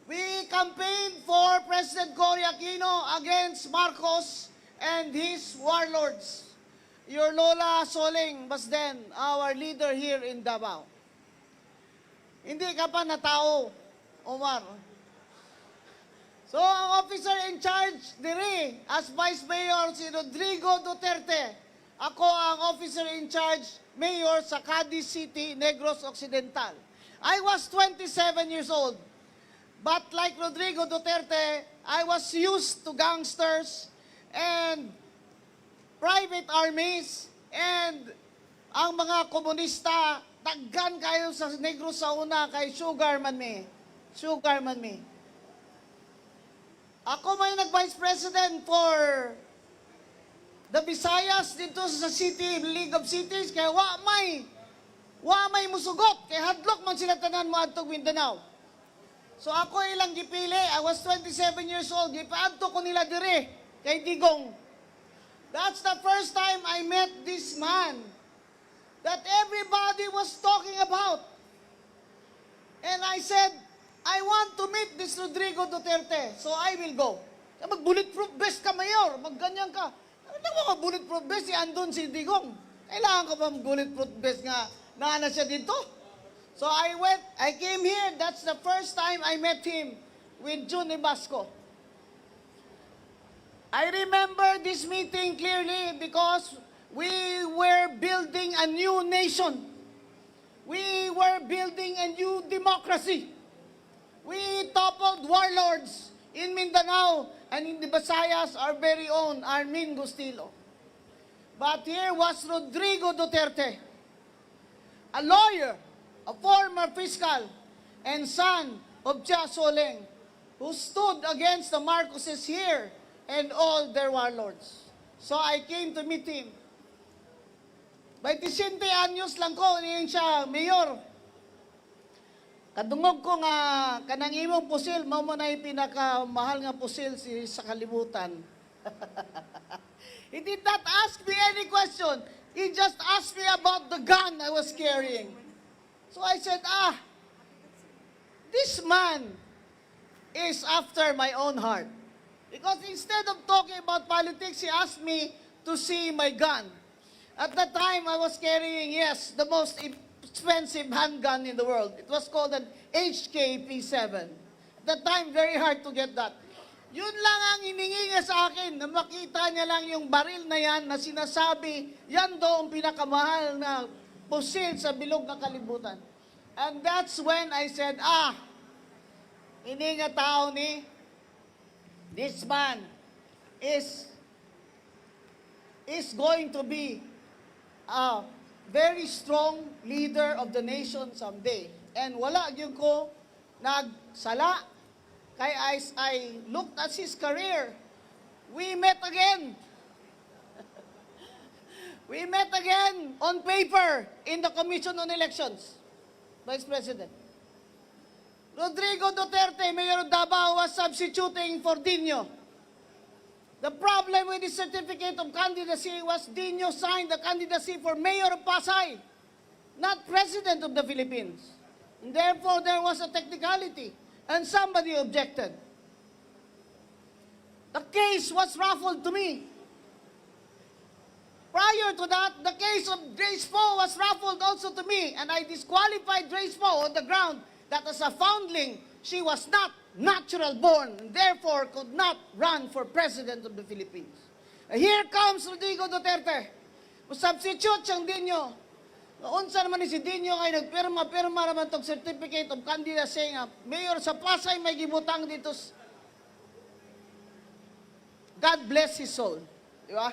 We campaigned for President Cory Aquino against Marcos and his warlords. Your Lola Soling was then our leader here in Dabaw. Hindi ka pa natao, Omar. So, ang officer in charge diri as Vice Mayor si Rodrigo Duterte. Ako ang officer in charge, Mayor sa Cadiz City, Negros Occidental. I was 27 years old. But like Rodrigo Duterte, I was used to gangsters and private armies and ang mga komunista, taggan kayo sa Negros sa una kay Sugar man me. Sugar man me. Ako may nag-Vice President for the Visayas dito sa City, League of Cities, kaya wa may musugot, kaya hadlok man sila tanan mo adtog Mindanao. So ako ilang gipili, I was 27 years old, gipaadto ko nila dire kay Digong. That's the first time I met this man that everybody was talking about. And I said, I want to meet this Rodrigo Duterte, so I will go. Mag-bulletproof vest ka, Mayor, magganyan ka. Ano mo ka-bulletproof vest? Andun si Digong. Kailangan ka ba bulletproof vest nga naana siya dito? So I came here, that's the first time I met him with June Basco. I remember this meeting clearly because we were building a new nation. We were building a new democracy. We toppled warlords in Mindanao and in the Visayas, our very own Armin Gustilo. But here was Rodrigo Duterte, a lawyer, a former fiscal, and son of Tia Soleng, who stood against the Marcoses here and all their warlords. So I came to meet him. 27 anyos lang ko, niyan siya, Mayor. Kadungog ko nga, kanang imong pusil, mao mo na yung pinakamahal nga pusil sa kalibutan. He did not ask me any question. He just asked me about the gun I was carrying. So I said, this man is after my own heart. Because instead of talking about politics, he asked me to see my gun. At that time, I was carrying, yes, the most expensive handgun in the world. It was called an HK-P7. At that time, very hard to get that. Yun lang ang hiningi niya sa akin, na makita niya lang yung baril na yan na sinasabi, yan daw ang pinakamahal na pusil sa bilog ng kalibutan. And that's when I said, hindi nga tao ni, this man is going to be a very strong leader of the nation someday. And wala yun ko nagsala. Kaya I looked at his career. We met again. We met again on paper in the Commission on Elections, Vice President. Rodrigo Duterte, Mayor of Dabaw, was substituting for Dino. The problem with the certificate of candidacy was Dino signed the candidacy for Mayor of Pasay, not President of the Philippines. And therefore, there was a technicality, and somebody objected. The case was ruffled to me. prior to that, the case of Grace Poe was raffled also to me, and I disqualified Grace Poe on the ground that as a foundling, she was not natural born, and therefore could not run for President of the Philippines. Here comes Rodrigo Duterte. Substitute siyang Dinyo. Unsa naman ni si Dinyo ay nagpirma-pirma naman tong certificate of candidacy nga mayor sa Pasay may gibutang dito. God bless his soul. Di ba?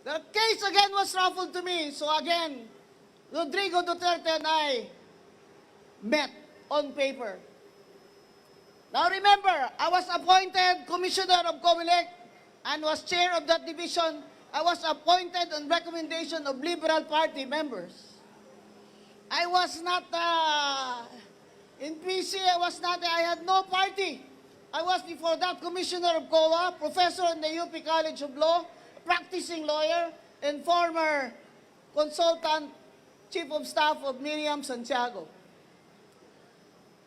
The case again was raffled to me. So again, Rodrigo Duterte and I met on paper. Now remember, I was appointed Commissioner of COMELEC and was chair of that division. I was appointed on recommendation of Liberal Party members. I was not in PC, I had no party. I was before that Commissioner of COA, professor in the UP College of Law, practicing lawyer, and former consultant, chief of staff of Miriam Santiago.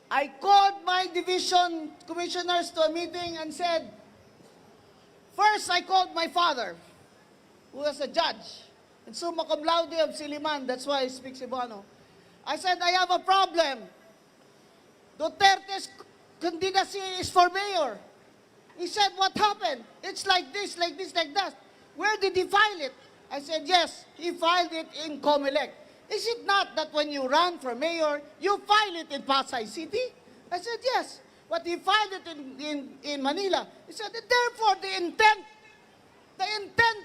I called my division commissioners to a meeting and said, first I called my father, who was a judge, and summa cum laude of Siliman, that's why I speak Cebuano. I said, I have a problem. Duterte's candidacy is for mayor. He said, what happened? It's like this, like this, like that. Where did he file it? I said, yes, he filed it in COMELEC. Is it not that when you run for mayor, you file it in Pasay City? I said, yes. But he filed it in Manila. He said, therefore, the intent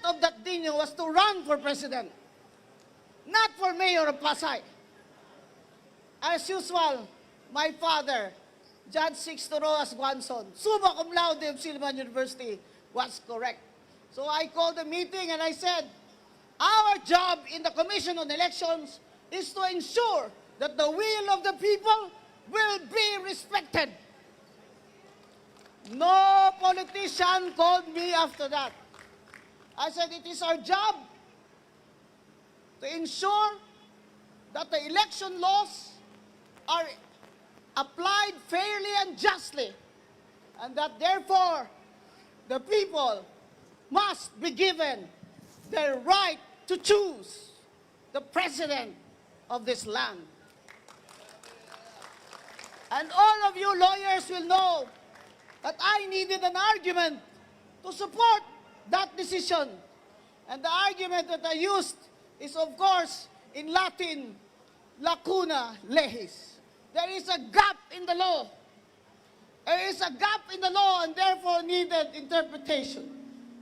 of that Dino was to run for president, not for mayor of Pasay. As usual, my father, Judge Sixto Rojas Guanzon, summa cum laude of Silvan University, was correct. So I called a meeting and I said, our job in the Commission on Elections is to ensure that the will of the people will be respected. No politician called me after that. I said it is our job to ensure that the election laws are applied fairly and justly, and that therefore the people must be given the right to choose the president of this land. And all of you lawyers will know that I needed an argument to support that decision. And the argument that I used is, of course, in Latin, lacuna legis. There is a gap in the law. There is a gap in the law and therefore needed interpretation.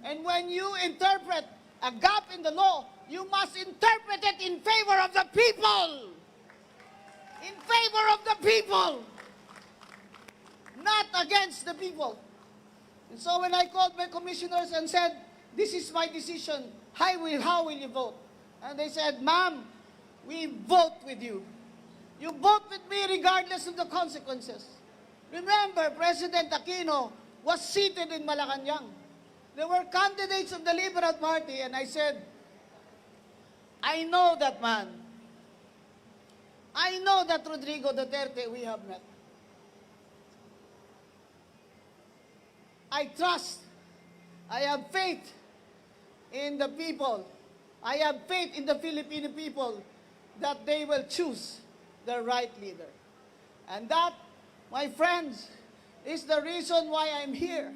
And when you interpret a gap in the law, you must interpret it in favor of the people. In favor of the people. Not against the people. And so when I called my commissioners and said, this is my decision, how will you vote? And they said, ma'am, we vote with you. You vote with me regardless of the consequences. Remember, President Aquino was seated in Malacanang. There were candidates of the Liberal Party, and I said, I know that man. I know that Rodrigo Duterte we have met. I trust, I have faith in the people. I have faith in the Filipino people that they will choose the right leader. And that, my friends, is the reason why I'm here.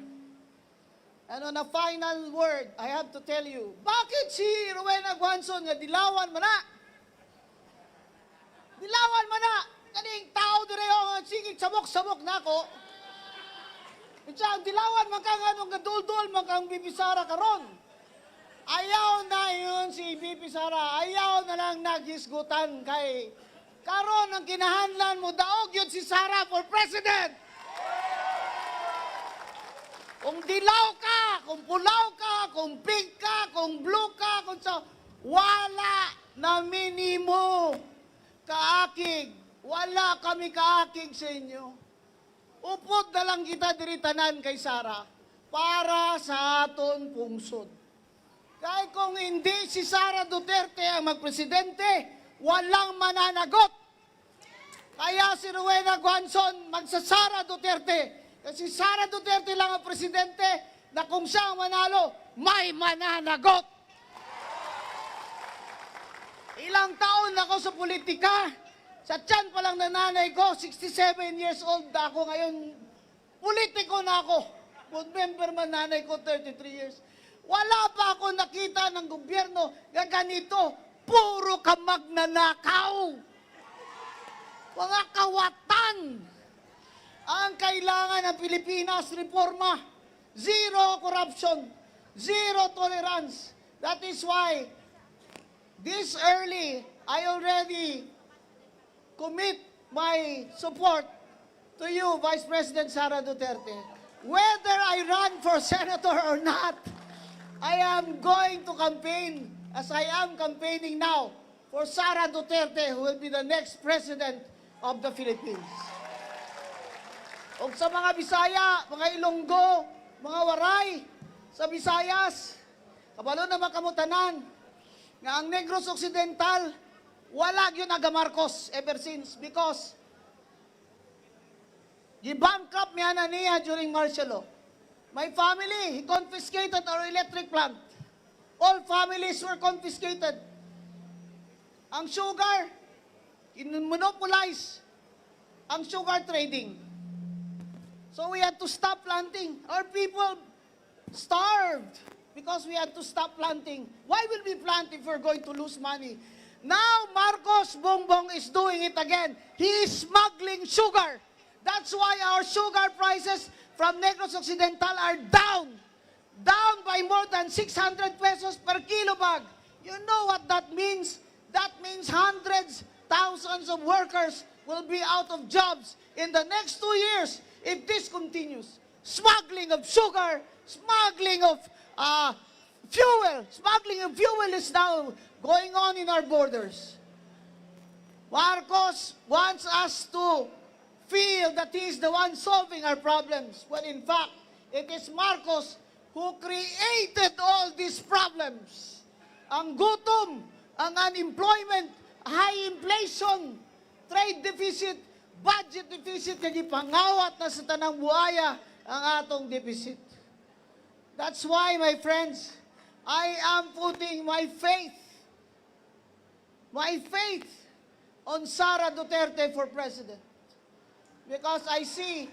And on a final word, I have to tell you, bakit si Rowena Guanzon nga dilawan man na? Dilawan man na! Kaning tao direho nga sigig samok-samok na ako. Itsa, dilawan man ka nga nung gadul-dul man kang Bibisara karon. Ayaw na yun si Bibisara. Ayaw na lang naghisgutan kay karon ang kinahanlan mo daog yun si Sara for president. Kung dilaw ka, kung pulaw ka, kung pink ka, kung blue ka, kung sa wala na minimo kaakig. Wala kami kaakig sa inyo. Upod na lang kita diritanan kay Sara para sa aton pungsod. Kaya kung hindi si Sara Duterte ang magpresidente, walang mananagot. Kaya si Rowena Guanzon magsasara Duterte. Kasi Sara Duterte lang ang presidente, na kung siya ang manalo, may mananagot. Ilang taon ako sa politika. Sa tiyan pa lang na nanay ko, 67 years old na ako ngayon. Politiko na ako. Board member man nanay ko, 33 years. Wala pa ako nakita ng gobyerno na ganito. Puro ka magnanakaw. Mga kawatan. Ang kailangan ng Pilipinas, reforma. Zero corruption. Zero tolerance. That is why, this early, I already commit my support to you, Vice President Sara Duterte. Whether I run for senator or not, I am going to campaign, as I am campaigning now, for Sara Duterte, who will be the next President of the Philippines. O sa mga Bisaya, mga Ilonggo, mga Waray, sa Visayas, kabalo na makamutanan, nga ang Negros Occidental, wala yun aga Marcos ever since because gi-bankrupt niya na niya during martial law. My family, he confiscated our electric plant. All families were confiscated. Ang sugar, monopolize ang sugar trading. So we had to stop planting. Our people starved because we had to stop planting. Why will we plant if we're going to lose money? Now, Marcos Bongbong is doing it again. He is smuggling sugar. That's why our sugar prices from Negros Occidental are down. Down by more than 600 pesos per kilo bag. You know what that means? That means hundreds, thousands of workers will be out of jobs in the next 2 years if this continues. Smuggling of sugar, smuggling of fuel. Smuggling of fuel is now going on in our borders. Marcos wants us to feel that he is the one solving our problems, when in fact, it is Marcos who created all these problems. Ang gutom, ang unemployment, high inflation, trade deficit, budget deficit, kaya pangawat na sa tanang buhaya ang atong deficit. That's why, my friends, I am putting my faith on Sara Duterte for president. Because I see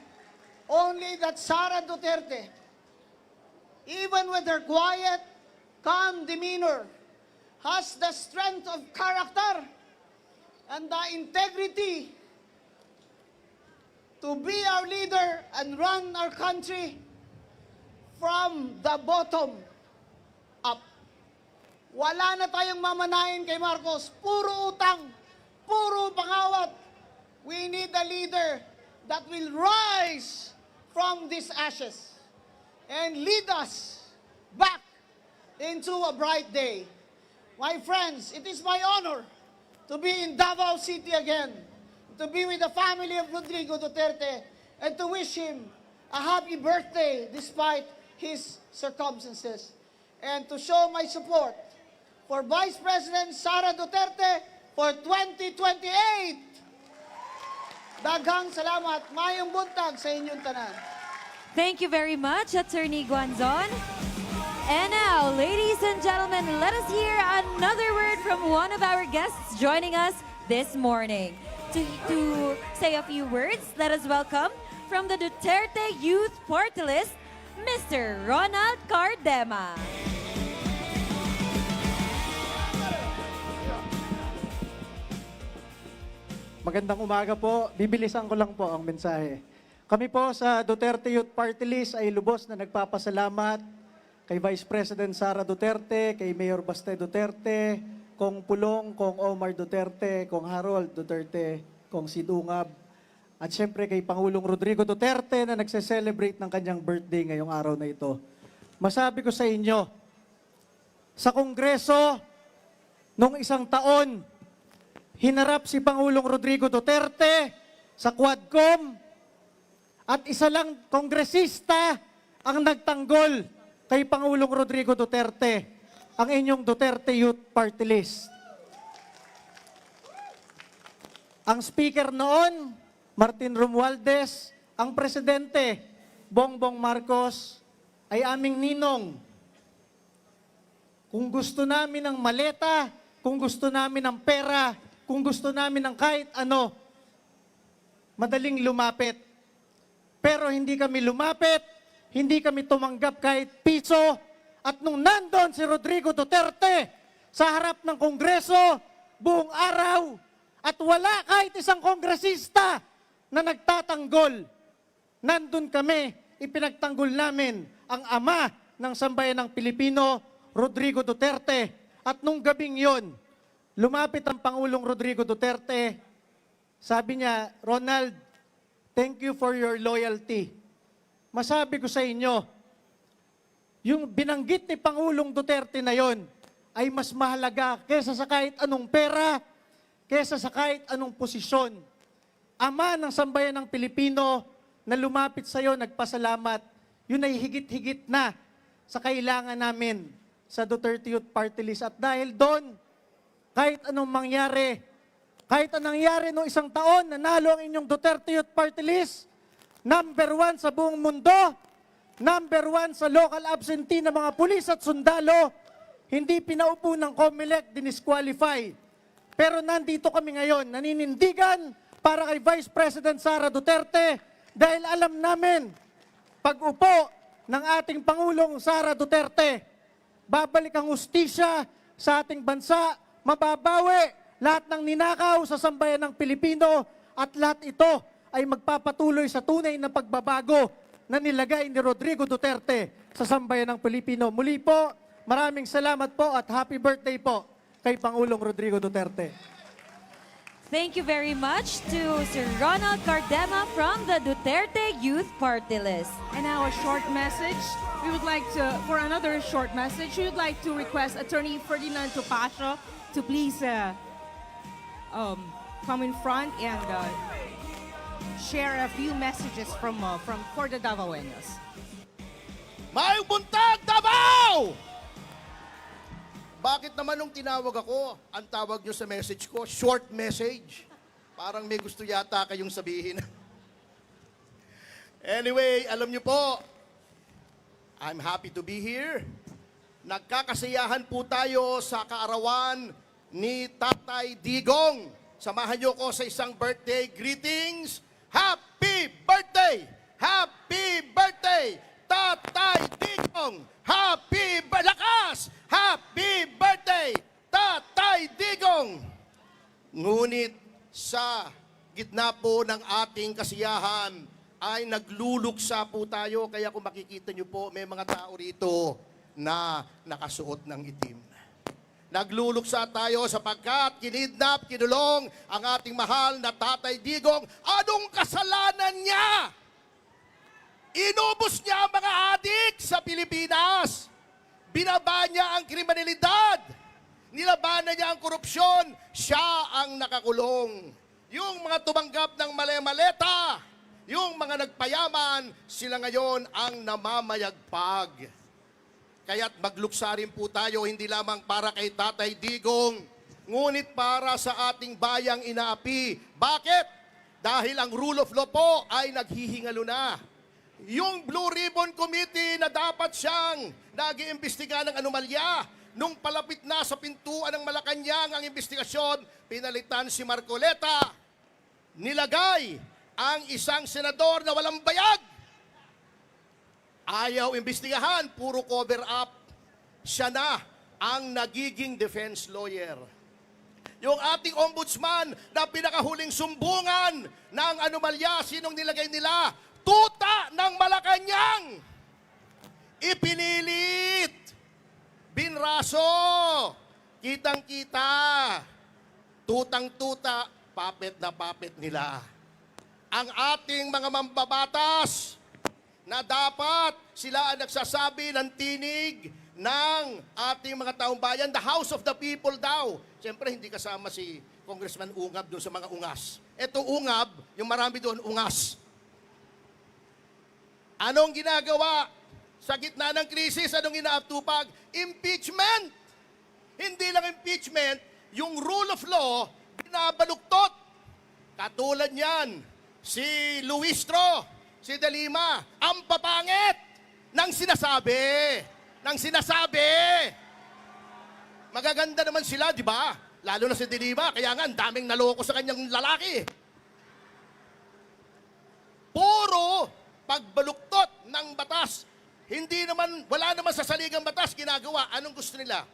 only that Sara Duterte, even with her quiet, calm demeanor, has the strength of character and the integrity to be our leader and run our country from the bottom up. Wala na tayong mamanahin kay Marcos. Puro utang, puro pangawat. We need a leader that will rise from these ashes and lead us back into a bright day. My friends, it is my honor to be in Davao City again, to be with the family of Rodrigo Duterte, and to wish him a happy birthday despite his circumstances, and to show my support for Vice President Sara Duterte for 2028. Daghang salamat. Mayong buntag sa inyong tanan. Thank you very much, Attorney Guanzon. And now, ladies and gentlemen, let us hear another word from one of our guests joining us this morning. To say a few words, let us welcome from the Duterte Youth Party List, Mr. Ronald Cardema. Magandang umaga po. Bibilisan ko lang po ang mensahe. Kami po sa Duterte Youth Party List ay lubos na nagpapasalamat kay Vice President Sara Duterte, kay Mayor Baste Duterte, Kong Pulong, Kong Omar Duterte, Kong Harold Duterte, Kong Sidungab, at syempre kay Pangulong Rodrigo Duterte na nagse-celebrate ng kanyang birthday ngayong araw na ito. Masabi ko sa inyo, sa Kongreso, nung isang taon, hinarap si Pangulong Rodrigo Duterte sa Quadcom at isa lang kongresista ang nagtanggol kay Pangulong Rodrigo Duterte, ang inyong Duterte Youth Party List. Ang speaker noon, Martin Romualdez, ang presidente, Bongbong Marcos, ay aming ninong. Kung gusto namin ng maleta, kung gusto namin ng pera, kung gusto namin ng kahit ano, madaling lumapit. Pero hindi kami lumapit, hindi kami tumanggap kahit piso. At nung nandun si Rodrigo Duterte sa harap ng Kongreso, buong araw, at wala kahit isang kongresista na nagtatanggol, nandun kami, ipinagtanggol namin ang ama ng sambayan ng Pilipino, Rodrigo Duterte. At nung gabing yon, lumapit ang Pangulong Rodrigo Duterte, sabi niya, Ronald, thank you for your loyalty. Masabi ko sa inyo, yung binanggit ni Pangulong Duterte na yon ay mas mahalaga kesa sa kahit anong pera, kesa sa kahit anong posisyon. Ama ng sambayan ng Pilipino na lumapit sa iyo, nagpasalamat, yun ay higit-higit na sa kailangan namin sa Duterte Youth Party List. At dahil doon, kahit anong mangyari, kahit anong nangyari noong isang taon, nanalo ang inyong Duterte Youth Party List, number 1 sa buong mundo, number 1 sa local absentee ng mga pulis at sundalo, hindi pinaupo ng COMELEC, dinisqualify. Pero nandito kami ngayon, naninindigan para kay Vice President Sara Duterte dahil alam namin, pag upo ng ating Pangulong Sara Duterte, babalik ang hustisya sa ating bansa, mababawi lahat ng ninakaw sa sambayan ng Pilipino at lahat ito ay magpapatuloy sa tunay na pagbabago na nilagay ni Rodrigo Duterte sa sambayan ng Pilipino. Muli po, maraming salamat po at happy birthday po kay Pangulong Rodrigo Duterte. Thank you very much to Sir Ronald Cardema from the Duterte Youth Party List. And now a short message. We would like to, for another short message, we would like to request Attorney Ferdinand Topacio to please come in front and share a few messages for the Davaoenos. Mayong buntag, Dabaw! Bakit naman nung tinawag ako, ang tawag nyo sa message ko, short message? Parang may gusto yata kayong sabihin. Anyway, alam nyo po, I'm happy to be here. Nagkakasiyahan po tayo sa kaarawan ni Tatay Digong. Samahan nyo ko sa isang birthday greetings. Happy birthday! Happy birthday! Tatay Digong! Happy lakas! Happy birthday! Tatay Digong! Ngunit sa gitna po ng ating kasiyahan ay nagluluksa po tayo. Kaya kung makikita nyo po, may mga tao rito na nakasuot ng itim. Nagluluksa tayo sapagkat kinidnap, kinulong ang ating mahal na Tatay Digong. Anong kasalanan niya? Inubos niya ang mga adik sa Pilipinas. Binaba niya ang kriminalidad. Nilabanan niya ang korupsyon. Siya ang nakakulong. Yung mga tumanggap ng mali-maleta, yung mga nagpayaman, sila ngayon ang namamayagpag. Kaya't magluksa rin po tayo, hindi lamang para kay Tatay Digong, ngunit para sa ating bayang inaapi. Bakit? Dahil ang rule of law po ay naghihingalo na. Yung Blue Ribbon Committee na dapat siyang nag-iimbestiga ng anomalya, nung palapit na sa pintuan ng Malacanang ang investigasyon, pinalitan si Marcoleta. Nilagay ang isang senador na walang bayag. Ayaw imbestigahan, puro cover up. Siya na ang nagiging defense lawyer. Yung ating ombudsman na pinakahuling sumbungan ng anomalya, sinong nilagay nila? Tuta ng Malacanang! Ipinilit! Binraso! Kitang-kita! Tutang-tuta, puppet na puppet nila. Ang ating mga mambabatas na dapat sila ang nagsasabi ng tinig ng ating mga taong bayan, the House of the People daw. Siyempre, hindi kasama si Congressman Ungab doon sa mga ungas. Ito Ungab, yung marami doon ungas. Anong ginagawa sa gitna ng krisis? Anong inaatupag? Impeachment! Hindi lang impeachment, yung rule of law, binabaluktot. Katulad niyan, si Luistro, si De Lima, ang papangit. Nang sinasabi. Magaganda naman sila, di ba? Lalo na si Diliba, kaya nga, ang daming naloko sa kanyang lalaki. Puro pagbaluktot ng batas. Wala naman sa saligang batas ginagawa. Anong gusto nila?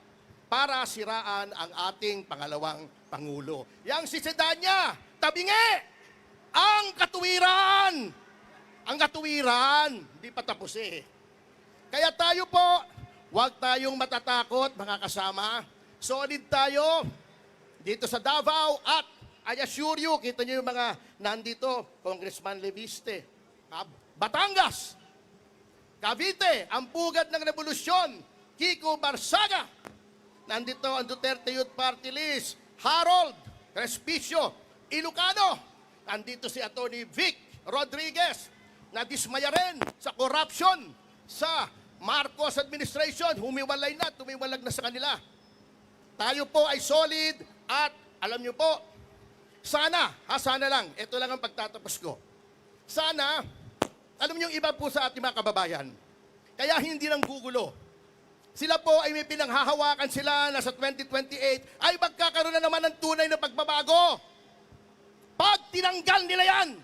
Para siraan ang ating pangalawang Pangulo. Yang si Sedanya, tabingi! Ang katuwiran, hindi pa tapos eh. Kaya tayo po, huwag tayong matatakot, mga kasama. Solid tayo dito sa Davao at I assure you, kita niyo yung mga nandito, Congressman Leviste, Batangas, Cavite, ang pugad ng revolusyon, Kiko Barsaga, nandito ang Duterte Youth Party List, Harold Respicio, Ilocano, nandito si Atty. Vic Rodriguez, na dismaya rin sa corruption sa Marcos administration, tumiwalag na sa kanila. Tayo po ay solid at alam niyo po, sana lang, ito lang ang pagtatapos ko. Sana, alam niyo yung iba po sa ating mga kababayan, kaya hindi lang gugulo. Sila po ay may pinanghahawakan sila na sa 2028 ay magkakaroon na naman ng tunay na pagbabago. Pag tinanggal nila yan,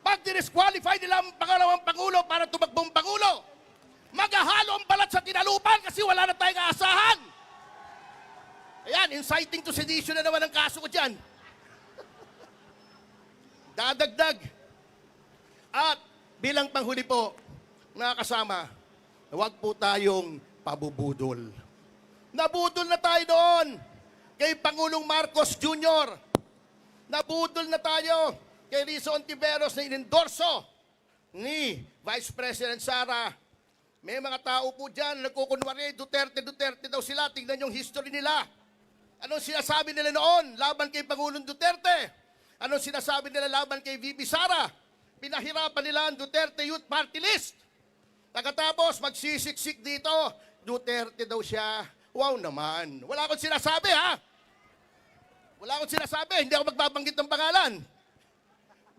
pag disqualify nila ang pangalawang Pangulo para tumakbong Pangulo, maghahalo ang balat sa tinalupan kasi wala na tayong aasahan. Ayan, inciting to sedition na naman ang kaso ko dyan. Dadagdag. At bilang panghuli po, mga kasama, huwag po tayong pabubudol. Nabudol na tayo doon kay Pangulong Marcos Jr. Nabudol na tayo kay Rizzo Ontiveros na inendorso ni Vice President Sara. May mga tao po dyan, nagkukunwari, Duterte daw sila. Tingnan yung history nila. Anong sinasabi nila noon laban kay Pangulong Duterte? Anong sinasabi nila laban kay VP Sara? Pinahirapan nila ang Duterte Youth Party List. Pagkatapos, magsisiksik dito, Duterte daw siya. Wow naman. Wala akong sinasabi, ha? Wala akong sinasabi. Hindi ako magbabanggit ng pangalan.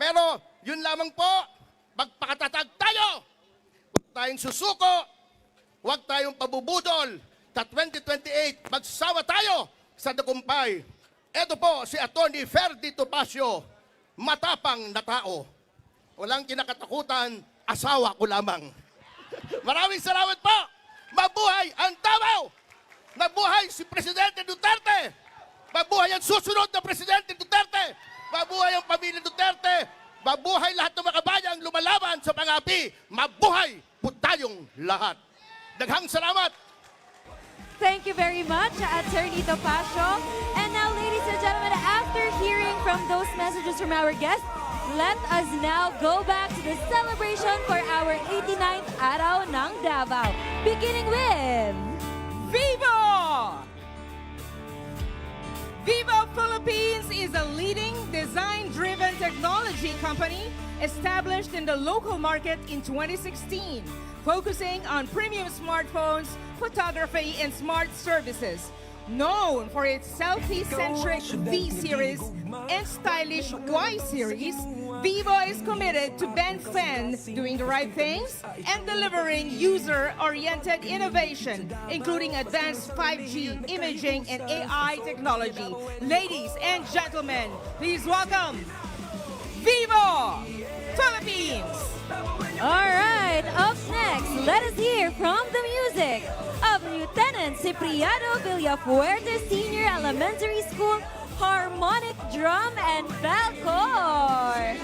Pero, yun lamang po, magpakatatag tayo. Huwag tayong susuko. Huwag tayong pabubudol. Sa 2028, magsawa tayo sa tagumpay. Ito po si Atty. Ferdy Topacio, matapang na tao. Walang kinakatakutan, asawa ko lamang. Maraming salamat po. Mabuhay ang Davao. Mabuhay si Presidente Duterte. Mabuhay ang susunod na Presidente Duterte. Mabuhay ang pamilya Duterte. Mabuhay lahat ng mga kabayang lumalaban sa pangapi. Mabuhay po tayong lahat. Daghang salamat. Thank you very much, Attorney Topacio. And now, ladies and gentlemen, after hearing from those messages from our guests, let us now go back to the celebration for our 89th Araw ng Davao. Beginning with... Vivo! Vivo Philippines is a leading design-driven technology company established in the local market in 2016, focusing on premium smartphones, photography, and smart services. Known for its selfie-centric V-Series and stylish Y-Series, Vivo is committed to Ben Fen doing the right things and delivering user-oriented innovation, including advanced 5G, imaging, and AI technology. Ladies and gentlemen, please welcome Vivo Philippines! All right, up next, let us hear from the music of Lieutenant Cipriano Villafuerte Senior Elementary School Harmonic Drum and Bell Corps.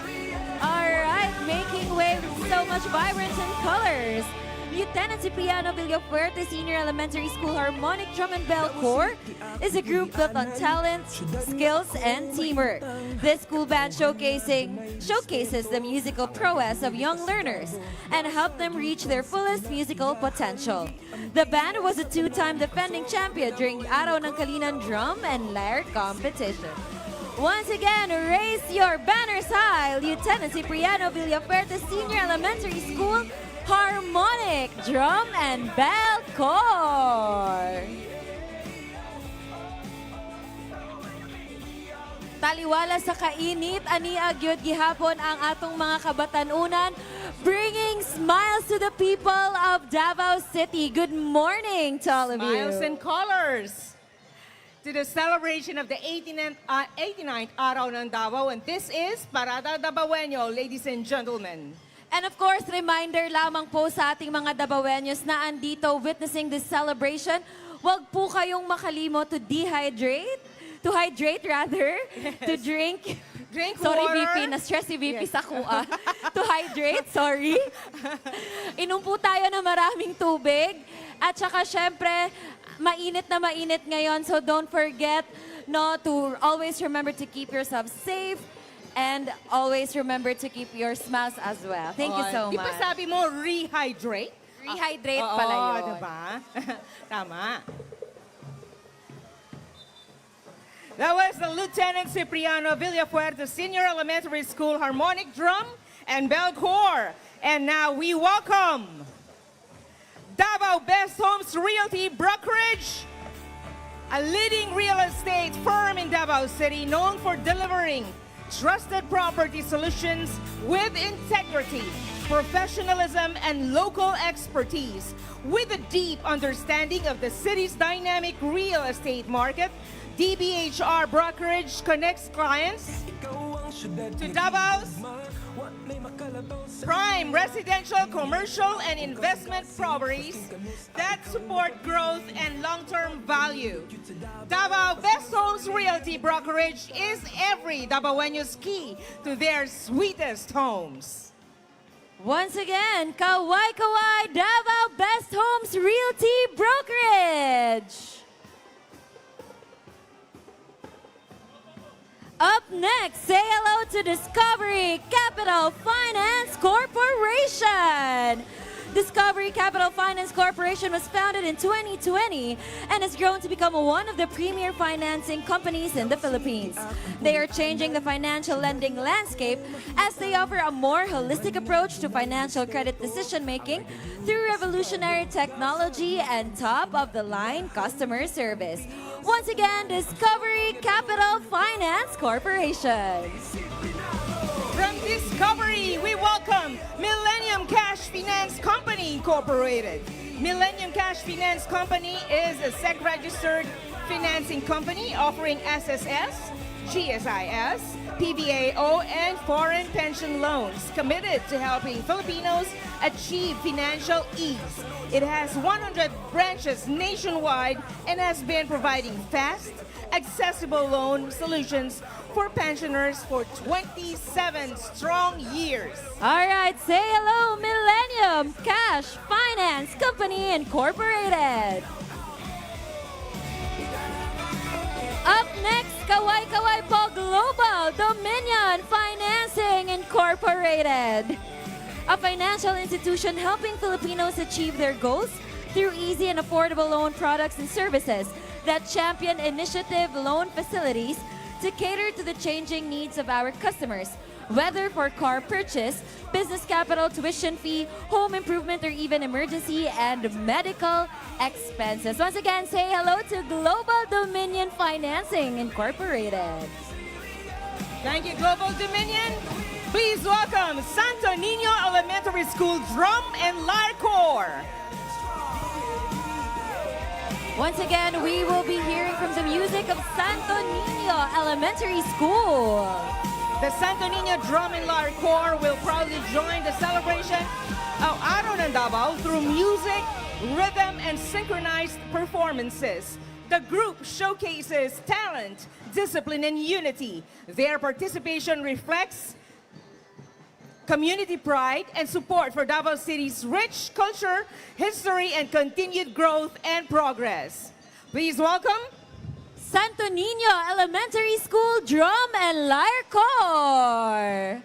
All right, making way with so much vibrance and colors. Lieutenant Cipriano Villafuerte Senior Elementary School Harmonic Drum and Bell Corps is a group built on talent, skills, and teamwork. This school band showcases the musical prowess of young learners and help them reach their fullest musical potential. The band was a two-time defending champion during Araw ng Kalinan Drum and Lyre competition. Once again, raise your banners high, Lieutenant Cipriano Villafuerte Senior Elementary School Harmonic Drum and Bell Corps. Taliwala sa kainit, ani agyod gihapon ang atong mga kabatanunan bringing smiles to the people of Davao City. Good morning to all of you. Smiles and colors to the celebration of the 89th Araw ng Davao. And this is Parada Dabawenyo, ladies and gentlemen. And of course, reminder lamang po sa ating mga Dabawenyos na andito witnessing this celebration, huwag po kayong makalimot to hydrate rather, to drink. Sorry, water. VP. Na-stress si VP sa kuha. To hydrate, sorry. Inom po tayo ng maraming tubig. At saka, syempre, mainit na mainit ngayon. So don't forget to always remember to keep yourself safe and always remember to keep your smiles as well. Thank you so Di ba much. sabi mo, rehydrate? Rehydrate pala yun. Oo, diba? Tama. That was the Lieutenant Cipriano Villafuerte Senior Elementary School Harmonic Drum and Bell Corps. And now we welcome Dabaw Best Homes Realty Brokerage, a leading real estate firm in Davao City known for delivering trusted property solutions with integrity, professionalism, and local expertise. With a deep understanding of the city's dynamic real estate market, DBHR Brokerage connects clients to Dabao's prime residential, commercial, and investment properties that support growth and long-term value. Dabaw Best Homes Realty Brokerage is every Dabawenyo's key to their sweetest homes. Once again, Kawai Kawai Davao Best Homes Realty Brokerage. Up next, say hello to Discovery Capital Finance Corporation. Discovery Capital Finance Corporation was founded in 2020 and has grown to become one of the premier financing companies in the Philippines. They are changing the financial lending landscape as they offer a more holistic approach to financial credit decision-making through revolutionary technology and top-of-the-line customer service. Once again, Discovery Capital Finance Corporation. From Discovery, we welcome Millennium Cash Finance Company Incorporated. Millennium Cash Finance Company is a SEC-registered financing company offering SSS, GSIS, PBAO, and foreign pension loans committed to helping Filipinos achieve financial ease. It has 100 branches nationwide and has been providing fast, accessible loan solutions for pensioners for 27 strong years. All right, say hello, Millennium Cash Finance Company Incorporated. Up next, Kawai Kawai po Global Dominion Financing Incorporated, a financial institution helping Filipinos achieve their goals through easy and affordable loan products and services that champion initiative loan facilities to cater to the changing needs of our customers, whether for car purchase, business capital, tuition fee, home improvement, or even emergency and medical expenses. Once again, say hello to Global Dominion Financing Incorporated. Thank you, Global Dominion. Please welcome Santo Niño Elementary School Drum and Lyre Corps. Once again, we will be hearing from the music of Santo Niño Elementary School. The Santo Niño Drum and Lyre Corps will proudly join the celebration of Araw ng Dabaw through music, rhythm, and synchronized performances. The group showcases talent, discipline, and unity. Their participation reflects community pride and support for Davao City's rich culture, history, and continued growth and progress. Please welcome Santo Niño Elementary School Drum and Lyre Corps.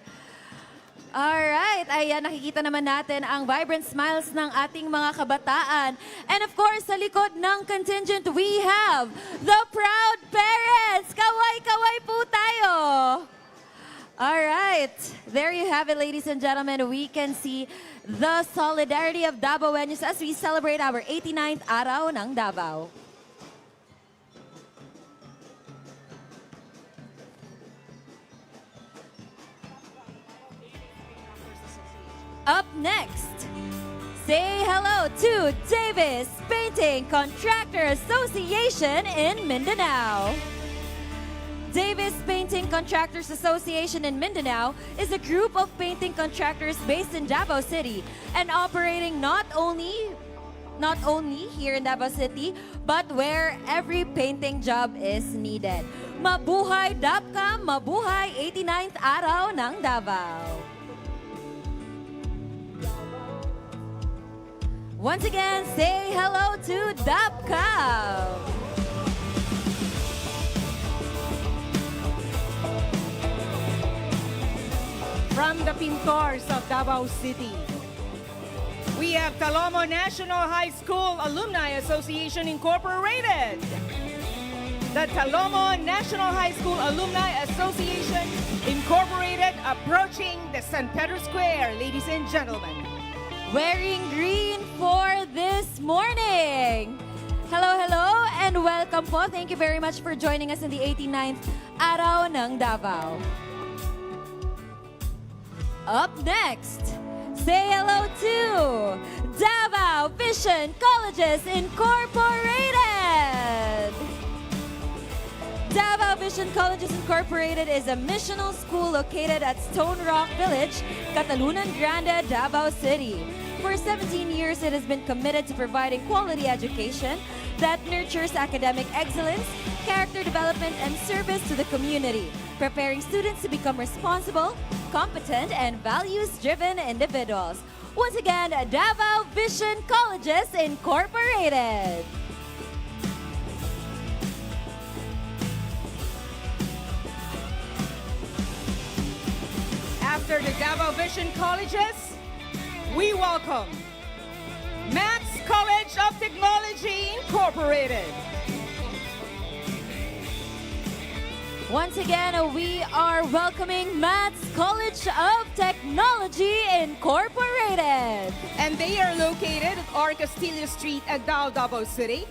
Alright, ayan, nakikita naman natin ang vibrant smiles ng ating mga kabataan. And of course, sa likod ng contingent, we have the proud parents. Kaway-kaway po tayo. Alright, there you have it, ladies and gentlemen. We can see the solidarity of Dabawenyos as we celebrate our 89th Araw ng Davao. Up next, say hello to Davis Painting Contractor Association in Mindanao. Davis Painting Contractors Association in Mindanao is a group of painting contractors based in Davao City and operating not only here in Davao City, but where every painting job is needed. Mabuhay DAPCAM, mabuhay 89th Araw ng Davao. Once again, say hello to DAPCAM. From the Pintors of Davao City, we have Talomo National High School Alumni Association Incorporated. The Talomo National High School Alumni Association Incorporated approaching the San Pedro Square, ladies and gentlemen. Wearing green for this morning. Hello, hello, and welcome po. Thank you very much for joining us in the 89th Araw ng Davao. Up next, say hello to Davao Vision Colleges Incorporated. Davao Vision Colleges Incorporated is a missional school located at Stone Rock Village, Catalunan Grande, Davao City. For 17 years, it has been committed to providing quality education that nurtures academic excellence, character development, and service to the community, preparing students to become responsible, competent, and values-driven individuals. Once again, Davao Vision Colleges Incorporated. After the Davao Vision Colleges, we welcome Max College of Technology Incorporated. Once again, we are welcoming Matt's College of Technology Incorporated. And they are located at R. Castillo Street at Davao City.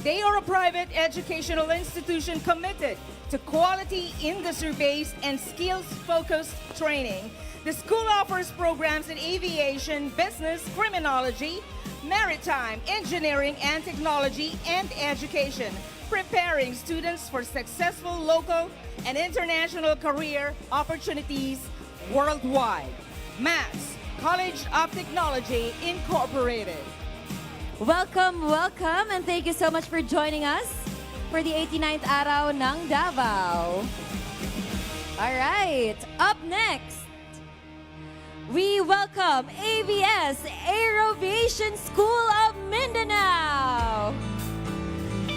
They are a private educational institution committed to quality, industry-based, and skills-focused training. The school offers programs in aviation, business, criminology, maritime, engineering, and technology, and education, preparing students for successful local and international career opportunities worldwide. Mass College of Technology Incorporated. Welcome, welcome, and thank you so much for joining us for the 89th Araw ng Davao. All right, up next, we welcome ABS Aeroviation School of Mindanao.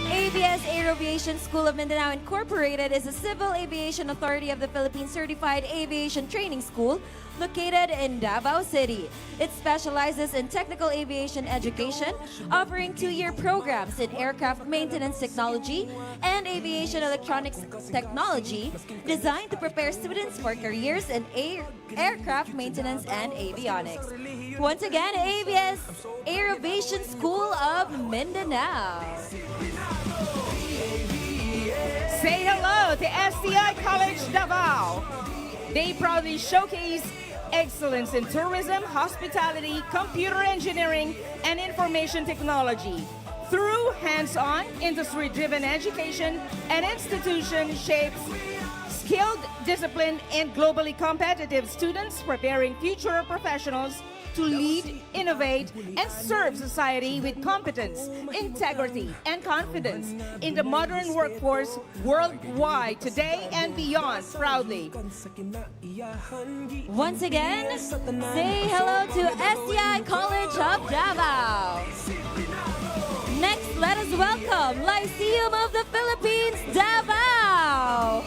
ABS Aeroviation School of Mindanao Incorporated is a civil aviation authority of the Philippines certified aviation training school located in Davao City. It specializes in technical aviation education, offering 2-year programs in aircraft maintenance technology and aviation electronics technology, designed to prepare students for careers in aircraft maintenance and avionics. Once again, ABS Aeroviation School of Mindanao. Say hello to STI College Dabaw. They proudly showcase excellence in tourism, hospitality, computer engineering, and information technology. Through hands-on, industry-driven education, an institution shapes skilled, disciplined, and globally competitive students preparing future professionals to lead, innovate, and serve society with competence, integrity, and confidence in the modern workforce worldwide today and beyond proudly. Once again, say hello to STI College of Davao. Next, let us welcome Lyceum of the Philippines, Davao.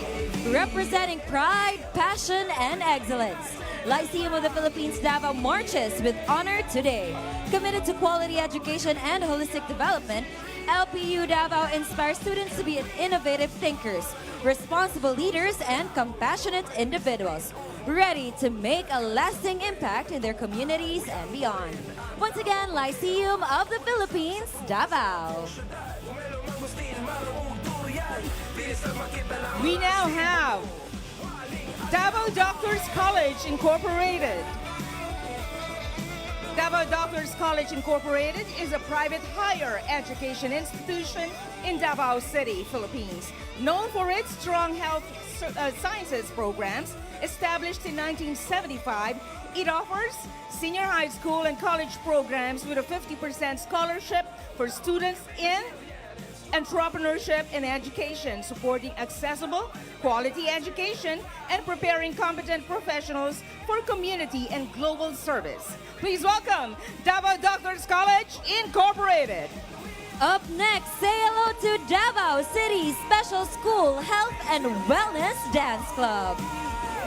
Representing pride, passion, and excellence, Lyceum of the Philippines Davao marches with honor today. Committed to quality education and holistic development, LPU Davao inspires students to be innovative thinkers, responsible leaders, and compassionate individuals, ready to make a lasting impact in their communities and beyond. Once again, Lyceum of the Philippines, Davao. We now have Davao Doctors College Incorporated. Davao Doctors College Incorporated is a private higher education institution in Davao City, Philippines. Known for its strong health sciences programs, established in 1975, it offers senior high school and college programs with a 50% scholarship for students in entrepreneurship and education, supporting accessible, quality education, and preparing competent professionals for community and global service. Please welcome Davao Doctors College Incorporated. Up next, say hello to Davao City Special School Health and Wellness Dance Club.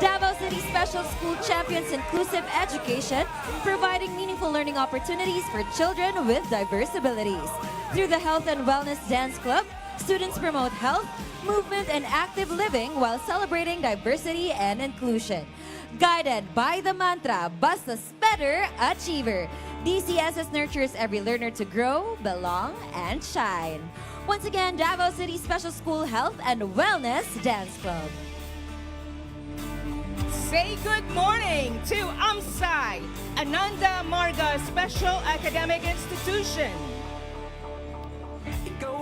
Davao City Special School champions inclusive education, providing meaningful learning opportunities for children with diverse abilities. Through the Health and Wellness Dance Club, students promote health, movement, and active living while celebrating diversity and inclusion. Guided by the mantra, Basta's Better Achiever, DCSS nurtures every learner to grow, belong, and shine. Once again, Davao City Special School Health and Wellness Dance Club. Say good morning to AMSAI, Ananda Marga Special Academic Institution.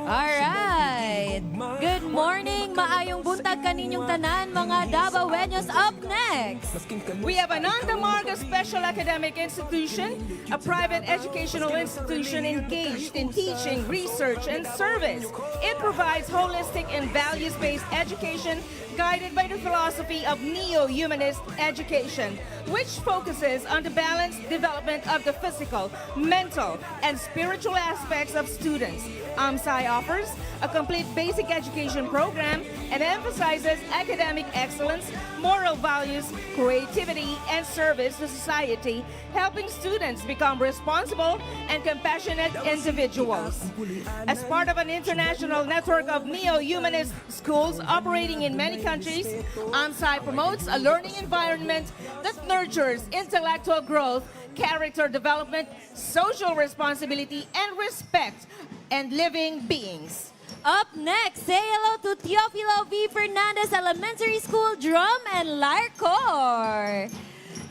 Alright. Good morning, maayong buntag kaninyong tanan, mga Davaoeños. Up next, we have Ananda Marga Special Academic Institution, a private educational institution engaged in teaching, research, and service. It provides holistic and values-based education guided by the philosophy of neo-humanist education, which focuses on the balanced development of the physical, mental, and spiritual aspects of students. AMSAI offers a complete basic education program and emphasizes academic excellence, moral values, creativity, and service to society, helping students become responsible and compassionate individuals. As part of an international network of neo-humanist schools operating in many countries, AMSAI promotes a learning environment that nurtures intellectual growth, character development, social responsibility, and respect and living beings. up next, say hello to Teofilo V. Fernandez Elementary School Drum and Lyre Corps.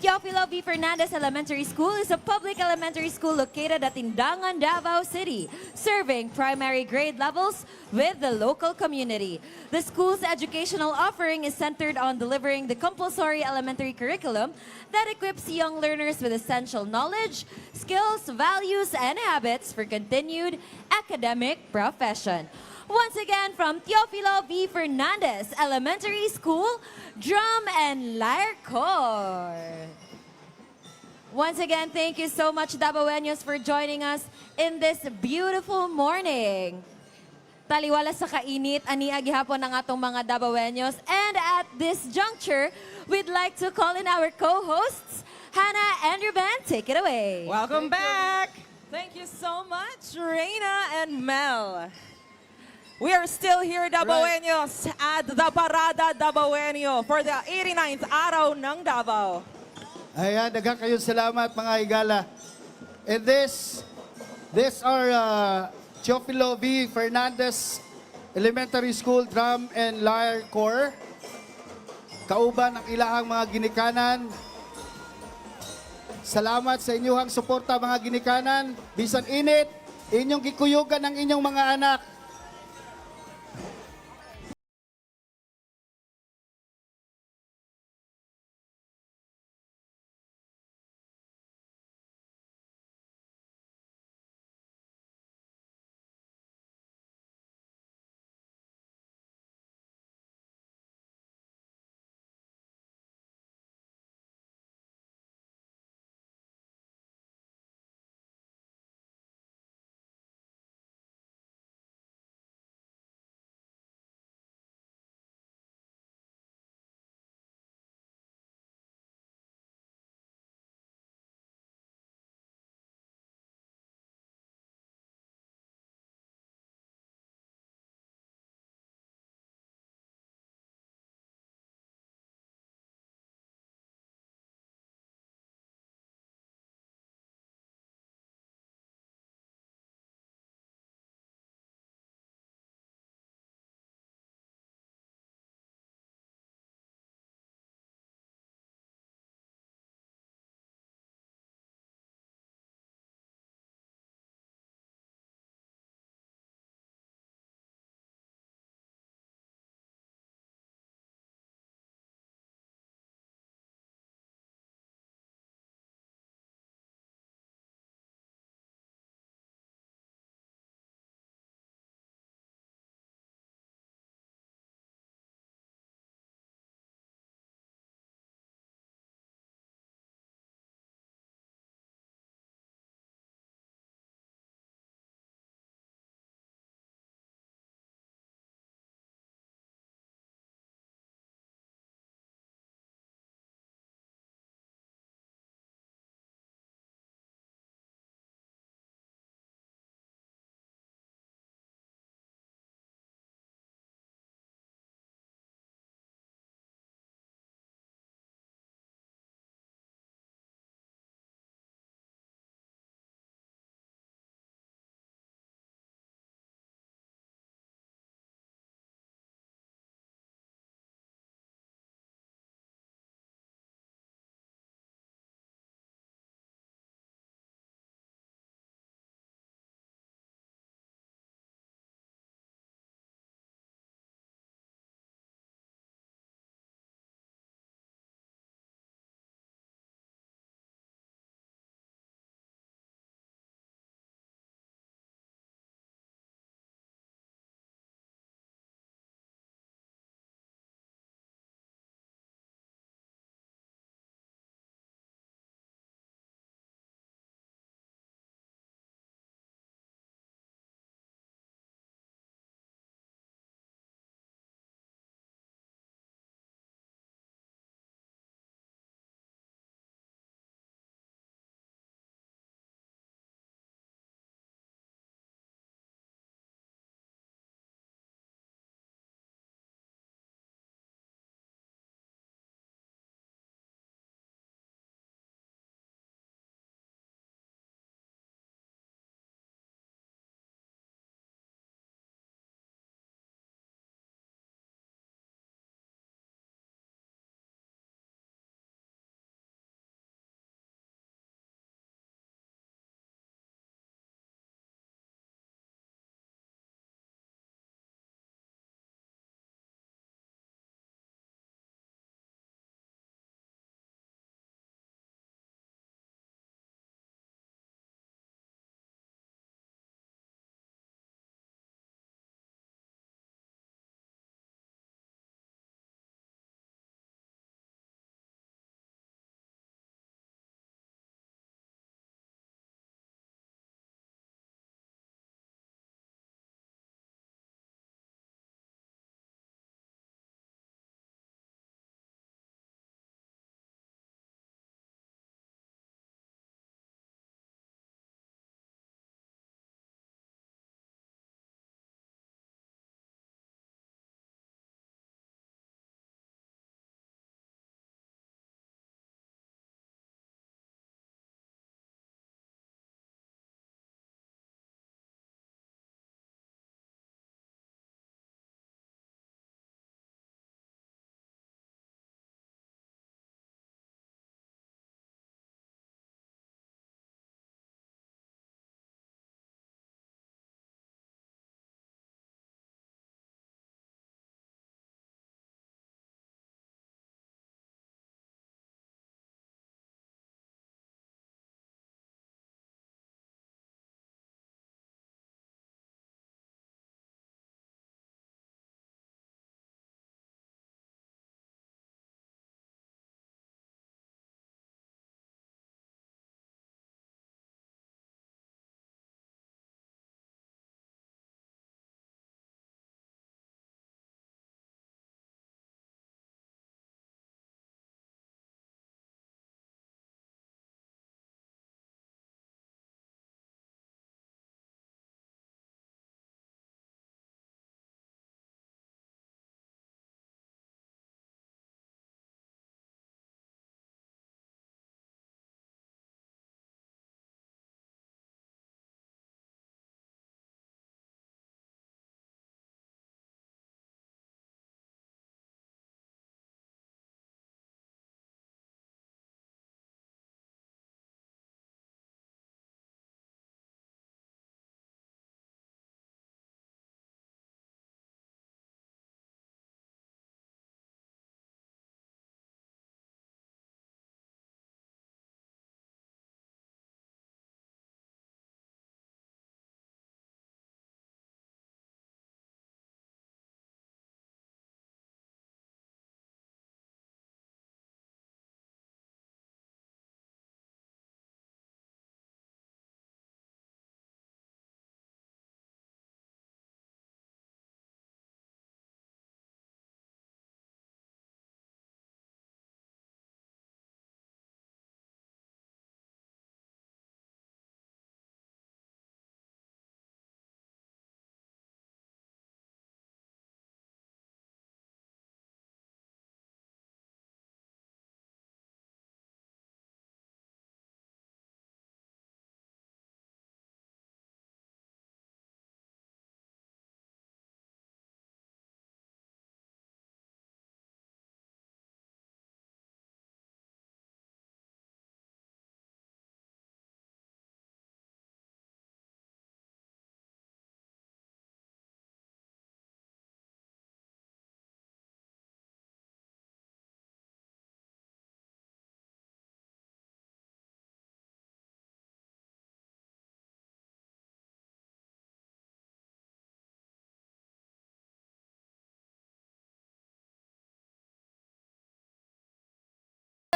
Teofilo V. Fernandez Elementary School is a public elementary school located at Indangan, Davao City, serving primary grade levels with the local community. The school's educational offering is centered on delivering the compulsory elementary curriculum that equips young learners with essential knowledge, skills, values, and habits for continued academic profession. Once again, from Teofilo V. Fernandez Elementary School, Drum and Lyre Corps. Once again, thank you so much, Davaoeños, for joining us in this beautiful morning. Taliwala sa kainit, ania gihapon ang atong mga Davaoeños. And at this juncture, we'd like to call in our co-hosts, Hannah and Ruben. Take it away. Welcome back. Thank you so much, Reina and Mel. We are still here, Davaoeños, at the Parada Davaoeño for the 89th Araw ng Davao. Ayan, daghang kayong salamat mga higala. And this are Teofilo V. Fernandez Elementary School Drum and Lyre Corps. Kauban ang ilahang mga ginikanan. Salamat sa inyong suporta mga ginikanan. Bisan init, inyong gikuyugan ang inyong mga anak.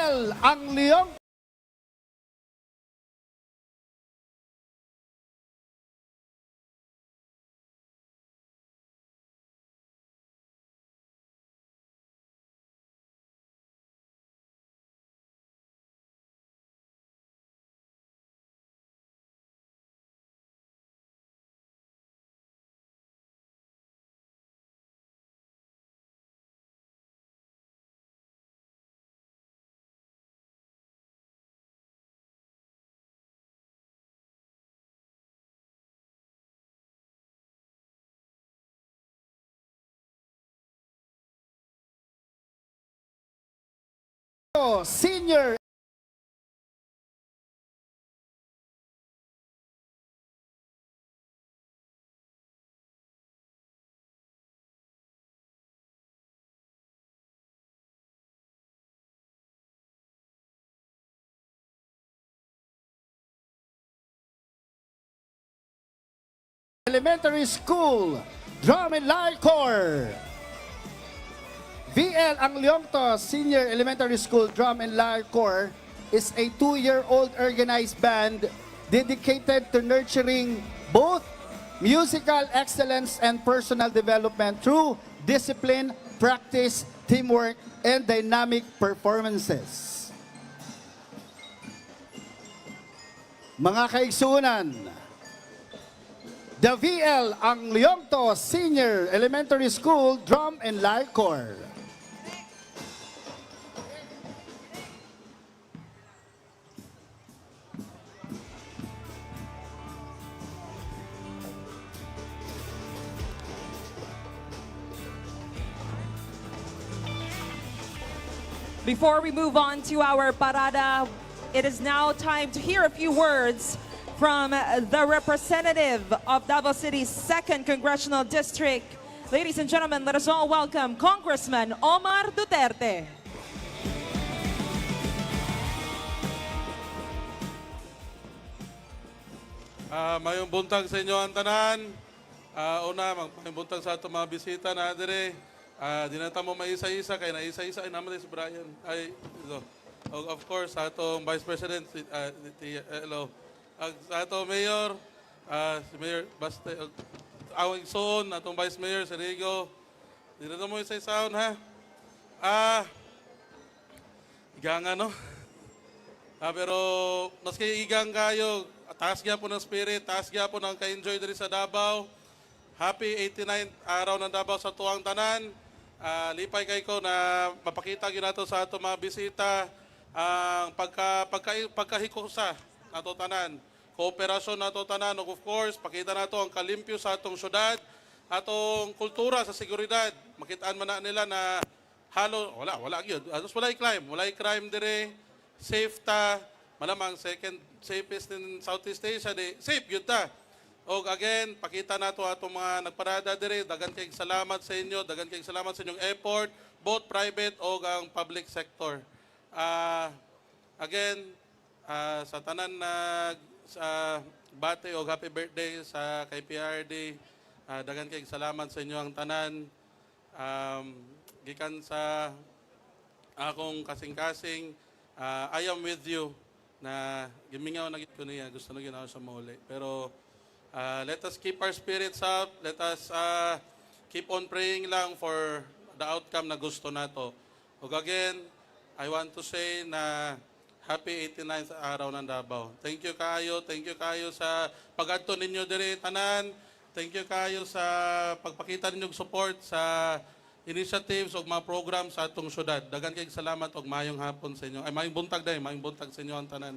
VL ang Leong Senior Elementary School Drum and Lyre Corps. VL ang Leongto Senior Elementary School Drum and Lyre Corps is a 2-year-old organized band dedicated to nurturing both musical excellence and personal development through discipline, practice, teamwork, and dynamic performances. Mga kaigsunan, the VL ang Leongto Senior Elementary School Drum and Lyre Corps. Before we move on to our parada, it is now time to hear a few words from the representative of Davao City's 2nd Congressional District. Ladies and gentlemen, let us all welcome Congressman Omar Duterte. Mayong buntag sa inyo ang tanan. Mayong buntag sa ato mga bisita na dire. Di na tamo maisa-isa, kaya na isa-isa ay naman si Brian. Of course, sa atong Vice President, hello. Sa atong Mayor, si Mayor Baste, awang Soon, atong Vice Mayor, si Rigo. Di na tamo isa-isaon, ha? Igang ano? Pero, maski igang kayo, taas po ng spirit, taas po ng ka-enjoy diri sa Dabaw. Happy 89th araw ng Dabaw sa tuwang tanan. Lipay kay ko na mapakita gyud nato sa ato mga bisita ang pagkahikusa nato tanan, kooperasyon nato tanan, of course pakita nato ang kalimpyo sa atong syudad, atong kultura sa seguridad. Makitaan man na nila na wala gyud atos walay crime dire, safe ta, malamang second safest in Southeast Asia, safe gyud ta. O again, pakita nato atong mga nagparada dire. Dagan kayong salamat sa inyo, dagan kayong salamat sa inyong effort, both private o ang public sector. Again, sa tanan na bate o happy birthday sa kay PRD, dagan kayong salamat sa inyo ang tanan. Gikan sa akong kasing-kasing, I am with you na gimingaw na gid ko niya, gusto na ginawa sa muli. Pero let us keep our spirits up. Let us keep on praying lang for the outcome na gusto nato. Ug again, I want to say na happy 89th araw ng Dabaw. Thank you kayo sa pag-adto ninyo diri tanan. Thank you kayo sa pagpakita ninyong support sa initiatives o mga programs sa atong syudad. Dagan kayong salamat og mayong hapon sa inyo. Ay mayong buntag sa inyo ang tanan.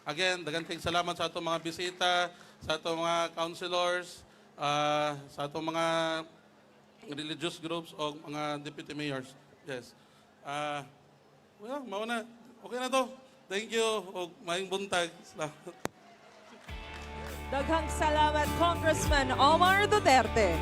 Again, dagan kayong salamat sa atong mga bisita, sa atong mga councilors, sa atong mga religious groups o mga deputy mayors. Yes. Mauna. Okay na to. Thank you. O maying buntag. Salamat. Daghang salamat, Congressman Omar Duterte.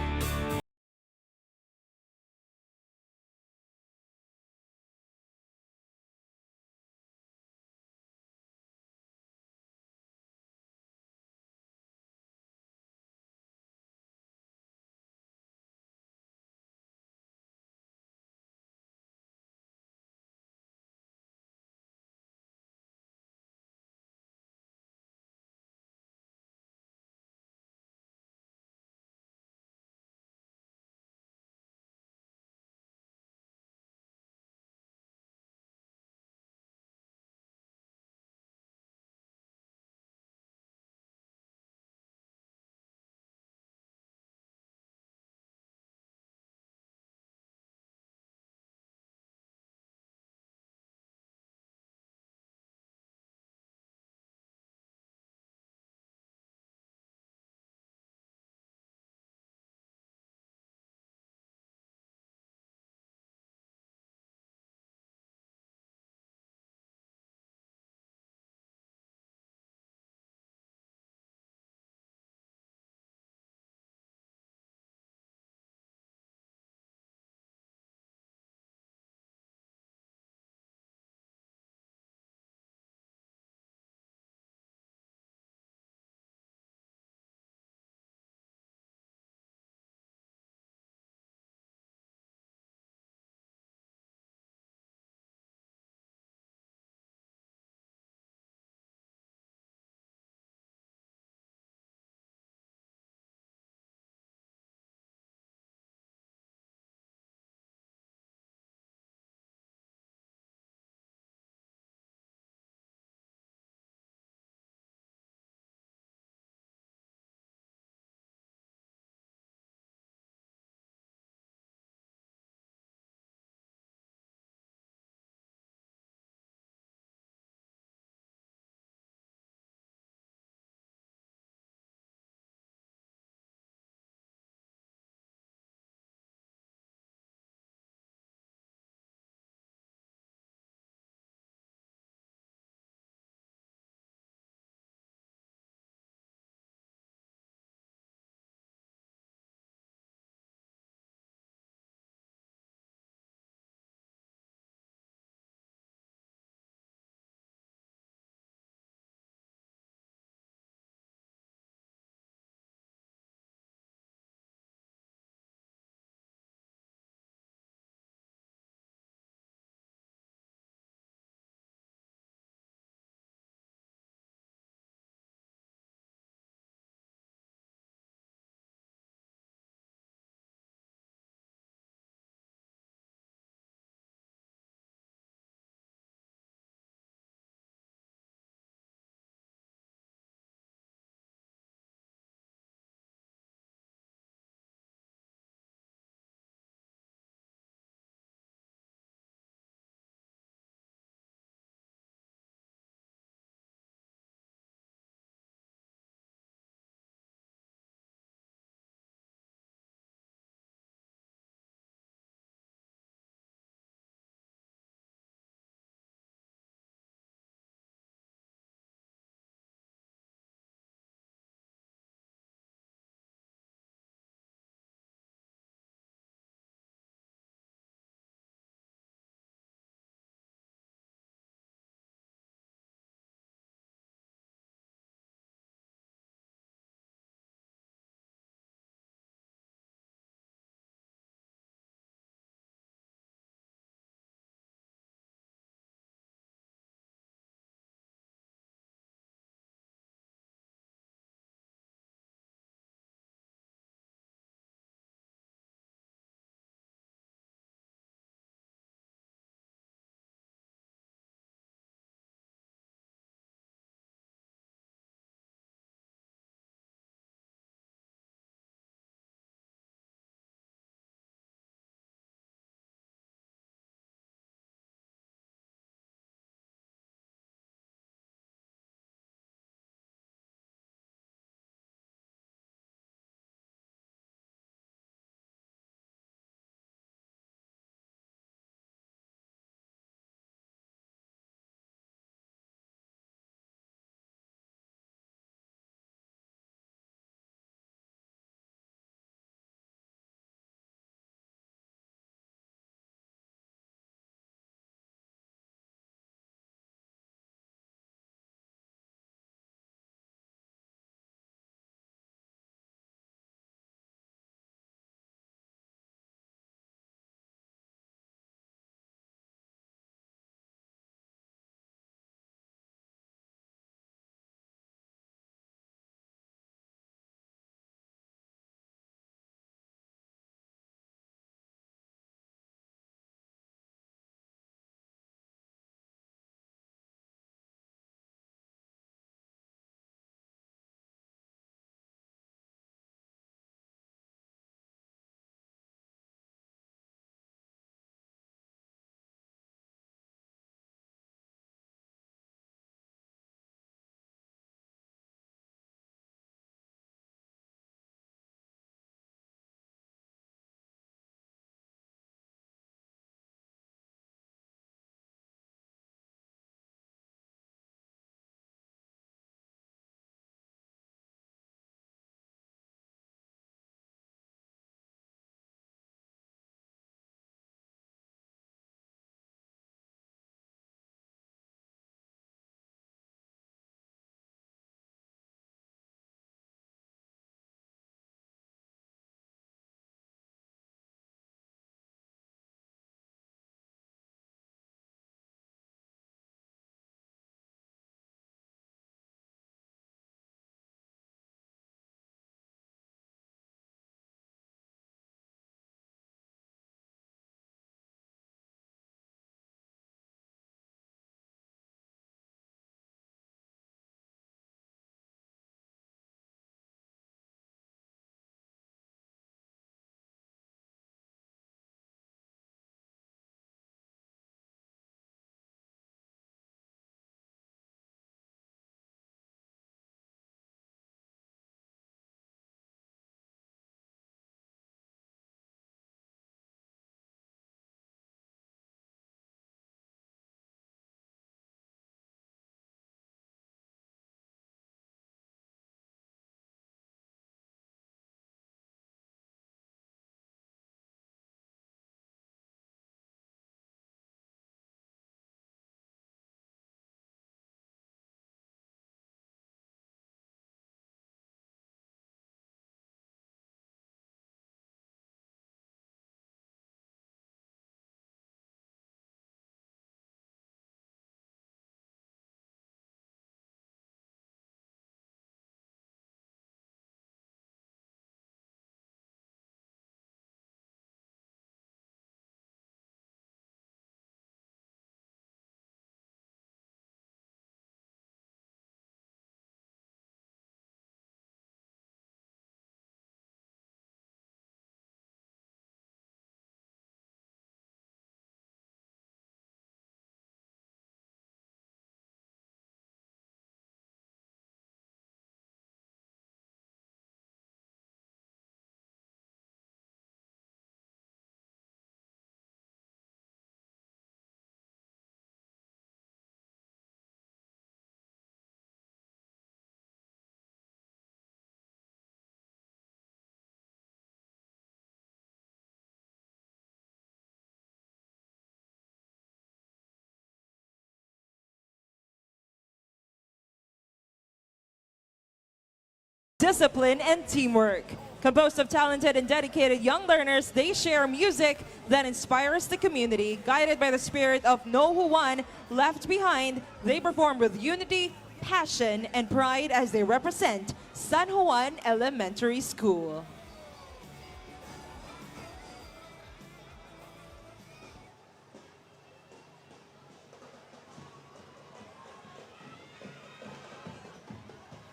discipline, and teamwork. Composed of talented and dedicated young learners, they share music that inspires the community. Guided by the spirit of no one left behind, they perform with unity, passion, and pride as they represent San Juan Elementary School.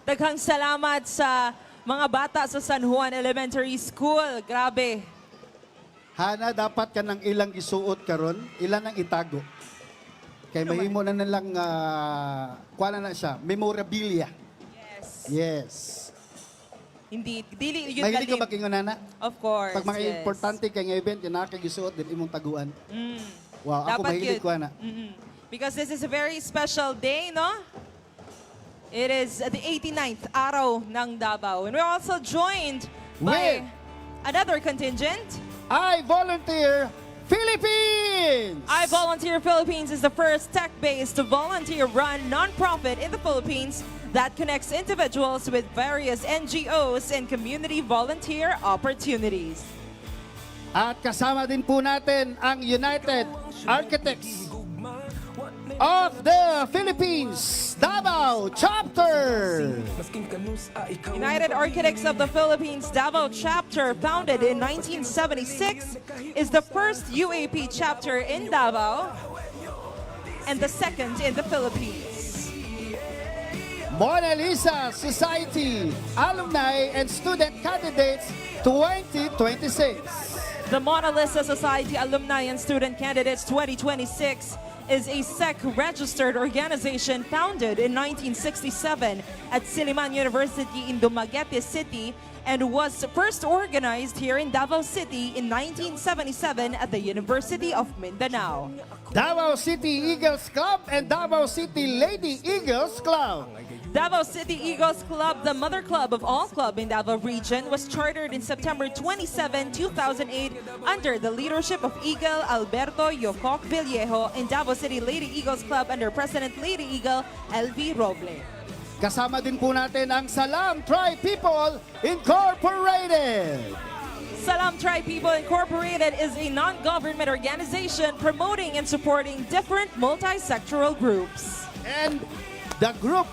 Daghang salamat sa mga bata sa San Juan Elementary School. Grabe. Hana, dapat ka ng ilang isuot karon, ilan ang itago. Kay mahimo na nilang, kuha na siya, memorabilia. Yes. Yes. Hindi, dili yun Mahilig ka ba kingon nana? Of course, Pag mga yes. importante kay nga event, yun nakakagisuot din imong taguan. Wow, ako Dapat mahilig yun. ko na. Because this is a very special day, no? It is the 89th Araw ng Dabaw. And we're also joined by another contingent. I Volunteer Philippines! I Volunteer Philippines is the first tech-based volunteer-run nonprofit in the Philippines that connects individuals with various NGOs and community volunteer opportunities. At kasama din po natin ang United Architects of the Philippines, Dabaw Chapter! United Architects of the Philippines Dabaw Chapter, founded in 1976, is the first UAP chapter in Dabaw and the second in the Philippines. Mona Lisa Society Alumni and Student Candidates 2026. The Mona Lisa Society Alumni and Student Candidates 2026 is a SEC-registered organization founded in 1967 at Silliman University in Dumaguete City and was first organized here in Davao City in 1977 at the University of Mindanao. Davao City Eagles Club and Davao City Lady Eagles Club. Davao City Eagles Club, the mother club of all club in Davao region, was chartered in September 27, 2008 under the leadership of Eagle Alberto Yococ Villejo and Davao City Lady Eagles Club under President Lady Eagle LV Roble. Kasama din po natin ang Salam Tri People Incorporated. Salam Tri People Incorporated is a non-government organization promoting and supporting different multi-sectoral groups. And the group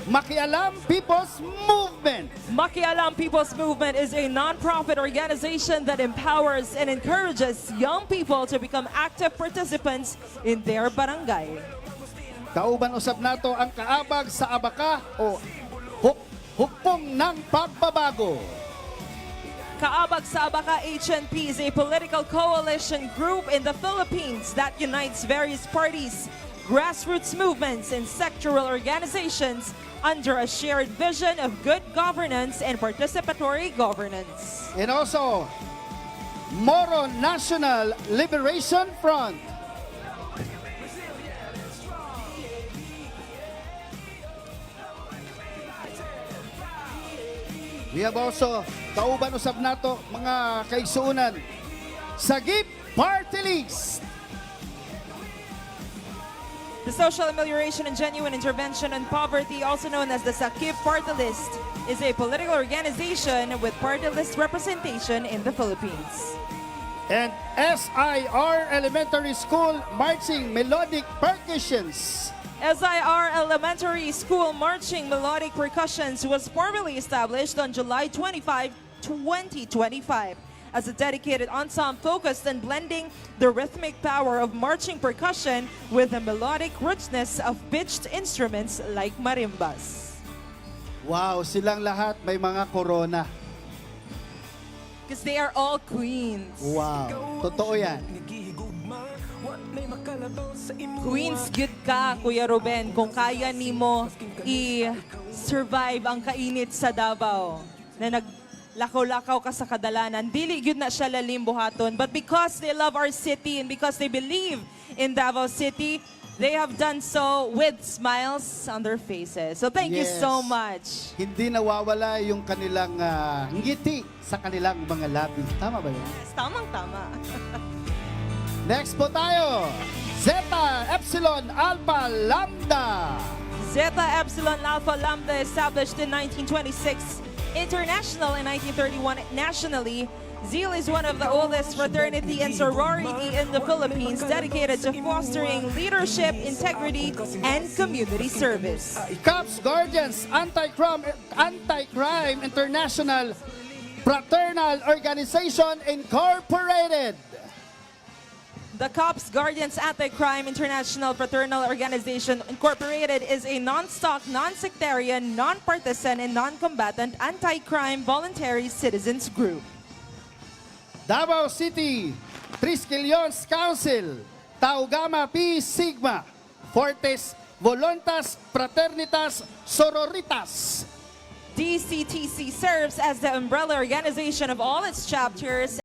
Makialam People's Movement. Makialam People's Movement is a non-profit organization that empowers and encourages young people to become active participants in their barangay. Kauban usab nato ang kaabag sa abaka o hukpong ng pagbabago. Kaabag sa Abaka HNP is a political coalition group in the Philippines that unites various parties, grassroots movements, and sectoral organizations under a shared vision of good governance and participatory governance. And also, Moro National Liberation Front. We have also, kauban usab nato mga kaigsuunan, Sagip Party List. The Social Amelioration and Genuine Intervention on Poverty, also known as the SAKIP Party List, is a political organization with party list representation in the Philippines. And SIR Elementary School Marching Melodic Percussions. SIR Elementary School Marching Melodic Percussions was formally established on July 25, 2025 as a dedicated ensemble focused on blending the rhythmic power of marching percussion with the melodic richness of pitched instruments like marimbas. Wow, silang lahat may mga corona. Because they are all queens. Wow, totoo yan. Queens good ka, Kuya Ruben, kung kaya nimo i-survive ang kainit sa Davao na naglakaw-lakaw ka sa kadalanan. Dili gyud na siya lalim buhaton. But because they love our city and because they believe in Davao City, they have done so with smiles on their faces. So thank you so much. Hindi nawawala yung kanilang ngiti sa kanilang mga labi. Tama ba yun? Yes, tamang-tama. Next po tayo, Zeta Epsilon Alpha Lambda. Zeta Epsilon Alpha Lambda, established in 1926, international in 1931 nationally. ZEAL is one of the oldest fraternity and sorority in the Philippines, dedicated to fostering leadership, integrity, and community service. Cops Guardians Anti-Crime International Fraternal Organization Incorporated. The Cops Guardians Anti-Crime International Fraternal Organization Incorporated is a non-stock, non-sectarian, non-partisan, and non-combatant anti-crime voluntary citizens group. Dabaw City Triskelions Council Tau Gamma Pi Sigma Fortes Voluntas Fraternitas Sororitas. DCTC serves as the umbrella organization of all its chapters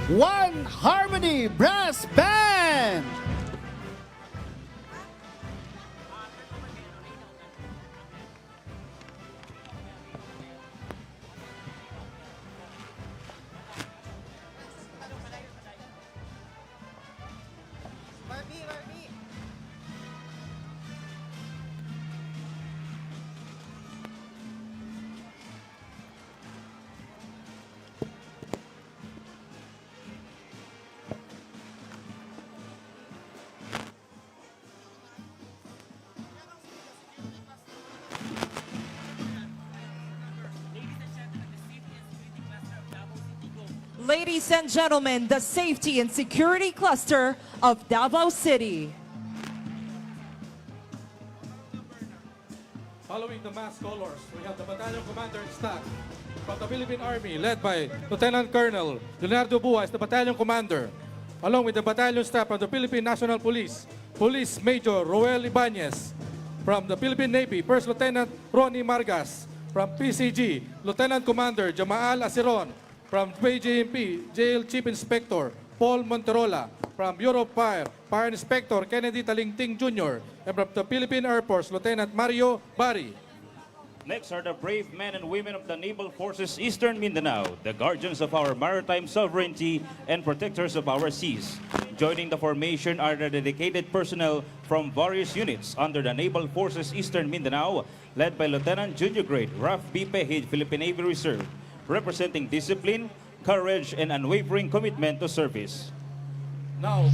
One Harmony Brass Band. Ladies and gentlemen, the Safety and Security Cluster of Dabaw City. Following the mass colors, we have the Battalion Commander in Staff from the Philippine Army, led by Lieutenant Colonel Leonardo Buas, the Battalion Commander, along with the Battalion Staff from the Philippine National Police, Police Major Roel Ibanez, from the Philippine Navy, First Lieutenant Ronnie Margas, from PCG, Lieutenant Commander Jamaal Asiron, from PJMP, Jail Chief Inspector Paul Monterola, from Bureau of Fire, Fire Inspector Kennedy Talingting Jr., and from the Philippine Air Force, Lieutenant Mario Bari. Next are the brave men and women of the Naval Forces Eastern Mindanao, the guardians of our maritime sovereignty and protectors of our seas. Joining the formation are the dedicated personnel from various units under the Naval Forces Eastern Mindanao, led by Lieutenant Junior Grade Raf B. Pehid, Philippine Navy Reserve, representing discipline, courage, and unwavering commitment to service. Now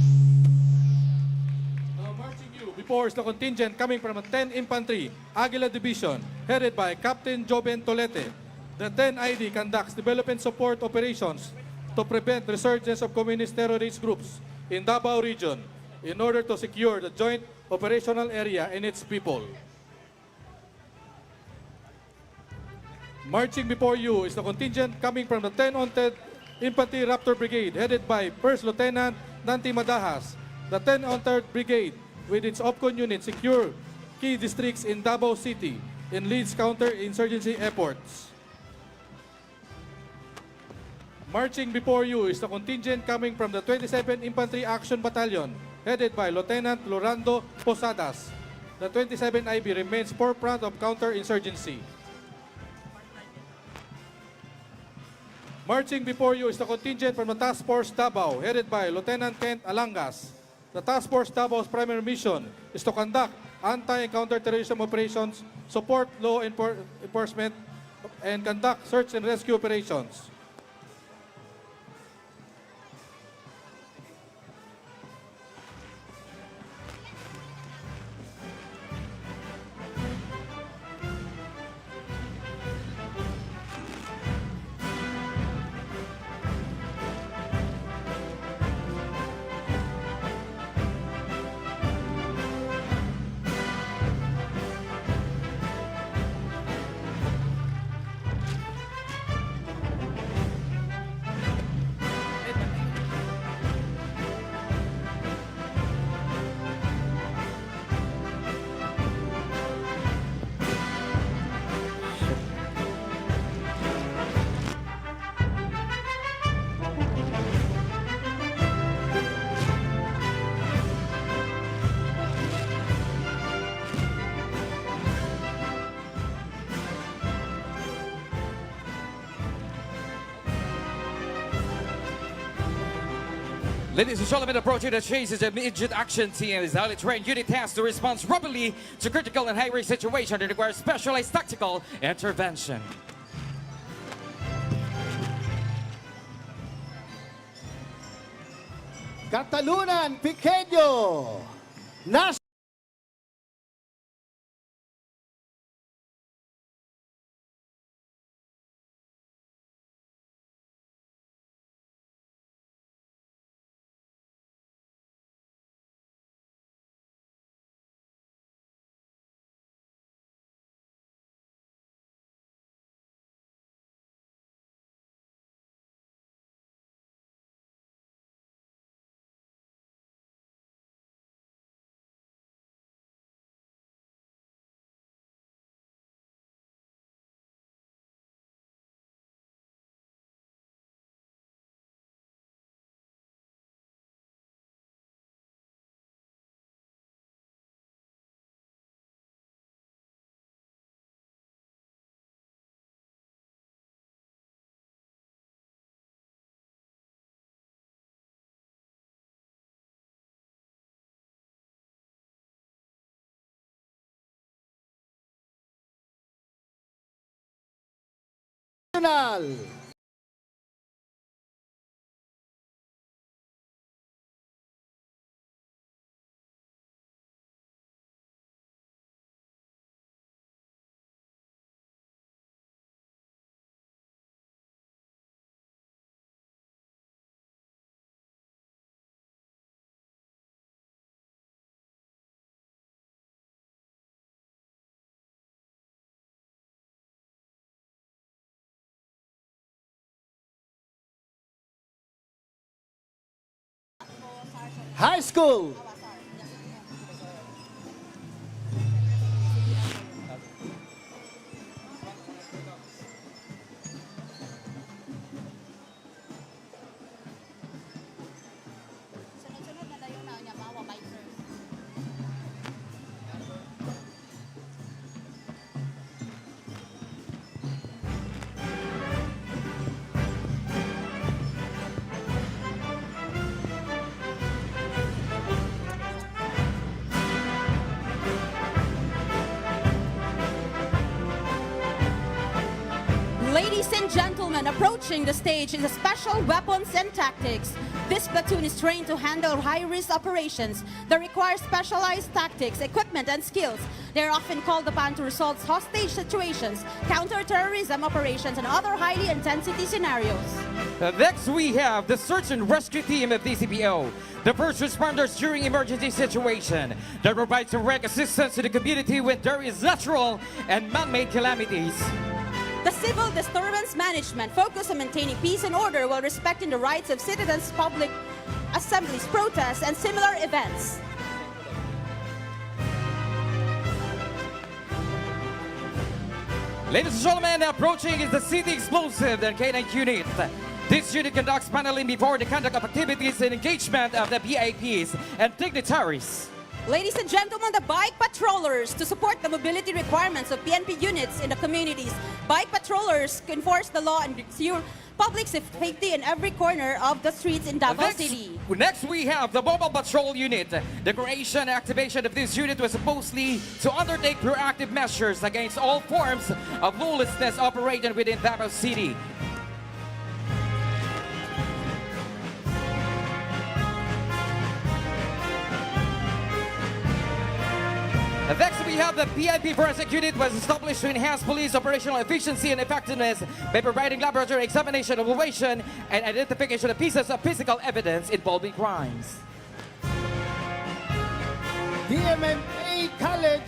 marching you before is the contingent coming from the 10 Infantry, Aguila Division, headed by Captain Joben Tolete. The 10 ID conducts development support operations to prevent resurgence of communist terrorist groups in Dabaw region in order to secure the joint operational area and its people. Marching before you is the contingent coming from the 10th Infantry Raptor Brigade, headed by First Lieutenant Dante Madahas. The 10th Brigade, with its OPCON unit, secure key districts in Dabaw City and leads counter-insurgency efforts. Marching before you is the contingent coming from the 27th Infantry Action Battalion, headed by Lieutenant Lorando Posadas. The 27th IB remains forefront of counter-insurgency. Marching before you is the contingent from the Task Force Dabaw, headed by Lieutenant Kent Alangas. The Task Force Dabaw's primary mission is to conduct anti- and counter-terrorism operations, support law enforcement, and conduct search and rescue operations. Ladies and gentlemen, approaching the chase is a immediate action team. This highly trained unit has to respond rapidly to critical and high-risk situations that require specialized tactical intervention. Katalunan Pequeño. National. High School. Ladies and gentlemen, approaching the stage is a special weapons and tactics. This platoon is trained to handle high-risk operations that require specialized tactics, equipment, and skills. They are often called upon to resolve hostage situations, counter-terrorism operations, and other highly intensity scenarios. Next, we have the search and rescue team of DCPO, the first responders during emergency situation that provides direct assistance to the community when there is natural and man-made calamities. The Civil Disturbance Management focus on maintaining peace and order while respecting the rights of citizens, public assemblies, protests, and similar events. Ladies and gentlemen, approaching is the City Explosive and K9 unit. This unit conducts paneling before the conduct of activities and engagement of the VIPs and dignitaries. Ladies and gentlemen, the bike patrollers to support the mobility requirements of PNP units in the communities. Bike patrollers enforce the law and ensure public safety in every corner of the streets in Davao City. Next, we have the Mobile Patrol Unit. The creation and activation of this unit was supposedly to undertake proactive measures against all forms of lawlessness operating within Davao City. Next, we have the PIP Forensic Unit was established to enhance police operational efficiency and effectiveness by providing laboratory examination, evaluation, and identification of pieces of physical evidence involving crimes. DMMA College.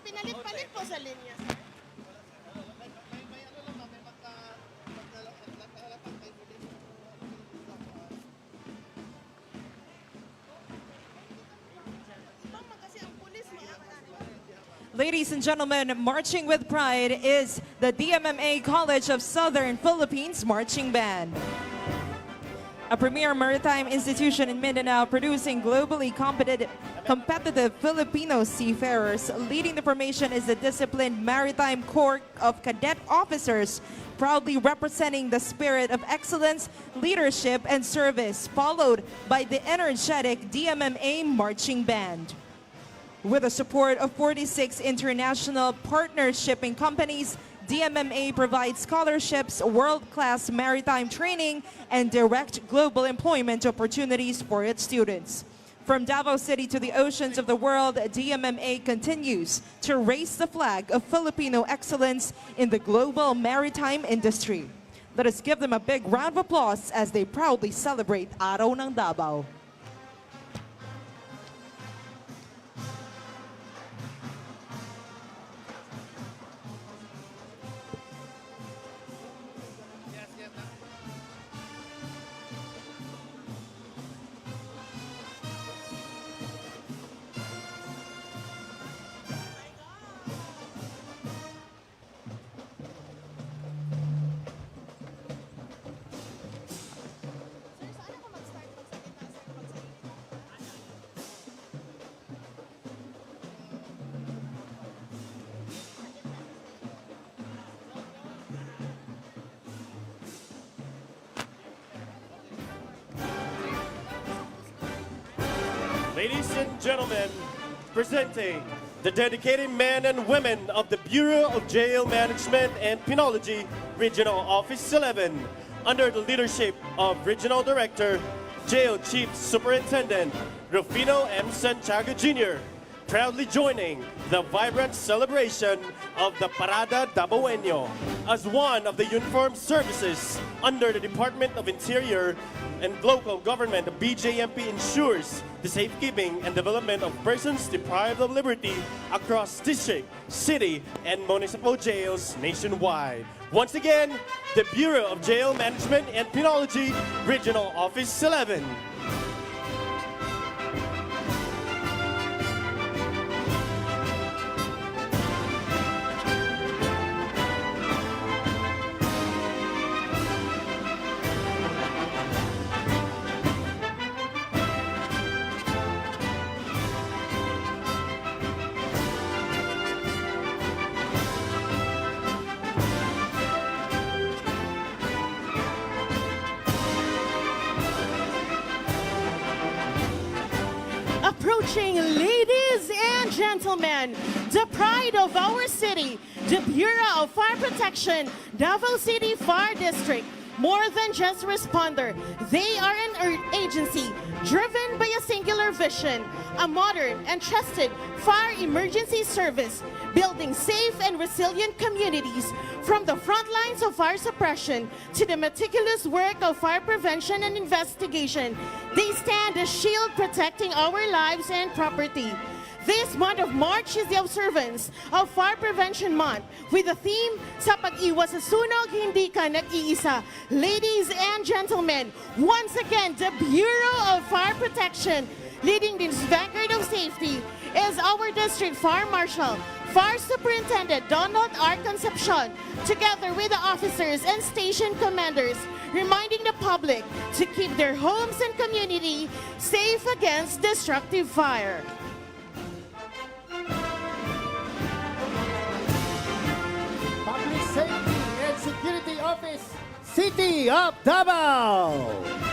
Pinalit-palit po sa linya. Ladies and gentlemen, marching with pride is the DMMA College of Southern Philippines Marching Band. A premier maritime institution in Mindanao producing globally competitive Filipino seafarers. Leading the formation is the disciplined Maritime Corps of Cadet Officers, proudly representing the spirit of excellence, leadership, and service, followed by the energetic DMMA Marching Band. With the support of 46 international partner shipping companies, DMMA provides scholarships, world-class maritime training, and direct global employment opportunities for its students. From Davao City to the oceans of the world, DMMA continues to raise the flag of Filipino excellence in the global maritime industry. Let us give them a big round of applause as they proudly celebrate Araw ng Dabaw. Ladies and gentlemen, presenting the dedicated men and women of the Bureau of Jail Management and Penology, Regional Office 11, under the leadership of Regional Director, Jail Chief Superintendent Rufino M. Santiago Jr., proudly joining the vibrant celebration of the Parada Dabawenyo as one of the uniformed services under the Department of Interior and local government. The BJMP ensures the safekeeping and development of persons deprived of liberty across district, city, and municipal jails nationwide. Once again, the Bureau of Jail Management and Penology, Regional Office 11. Approaching, ladies and gentlemen, the pride of our city, the Bureau of Fire Protection, Davao City Fire District. More than just responder, they are an agency driven by a singular vision, a modern and trusted fire emergency service, building safe and resilient communities from the front lines of fire suppression to the meticulous work of fire prevention and investigation. They stand as shield protecting our lives and property. This month of March is the observance of Fire Prevention Month with the theme, Sa Pag-iwas sa sunog, hindi ka nag-iisa. Ladies and gentlemen, once again, the Bureau of Fire Protection, leading this vanguard of safety, is our District Fire Marshal, Fire Superintendent Donald R. Concepcion, together with the officers and station commanders, reminding the public to keep their homes and community safe against destructive fire. Public Safety and Security Office, City of Dabaw.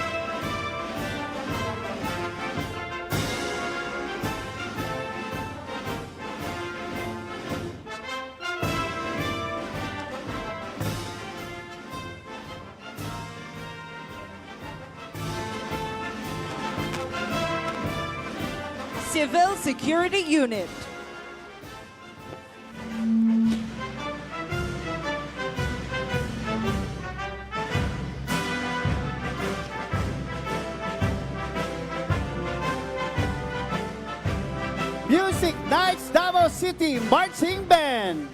Civil Security Unit. Music Nights Davao City Marching Band.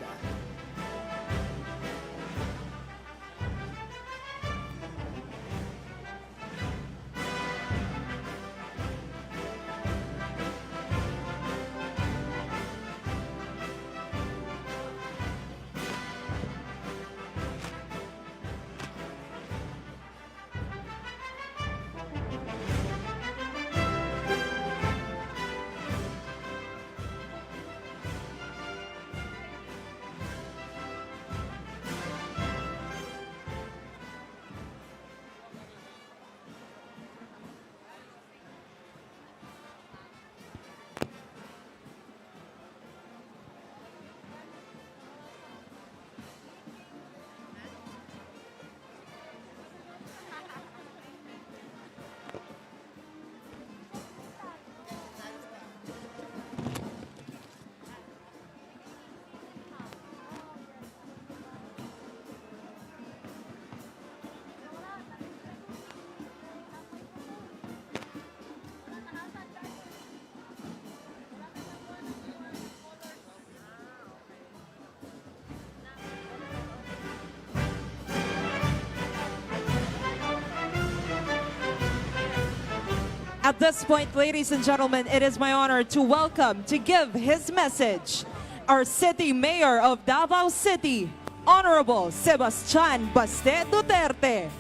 At this point, ladies and gentlemen, it is my honor to welcome, to give his message, our City Mayor of Davao City, Honorable Sebastian Baste Duterte.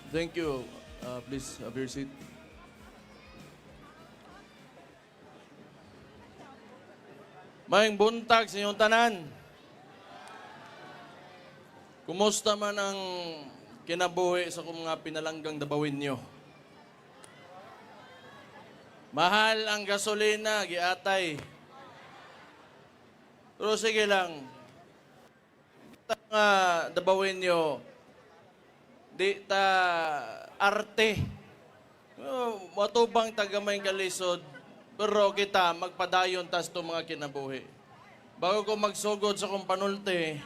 Thank you. Please have your seat. Maayong buntag sa inyong tanan. Kumusta man ang kinabuhi sa kung mga pinalanggang dabawin nyo? Mahal ang gasolina, giatay. Pero sige lang, nga dabawin nyo, di ta arte. Matubang tagamay kalisod, pero kita magpadayon tas to mga kinabuhi. Bago ko magsugod sa kong panulti,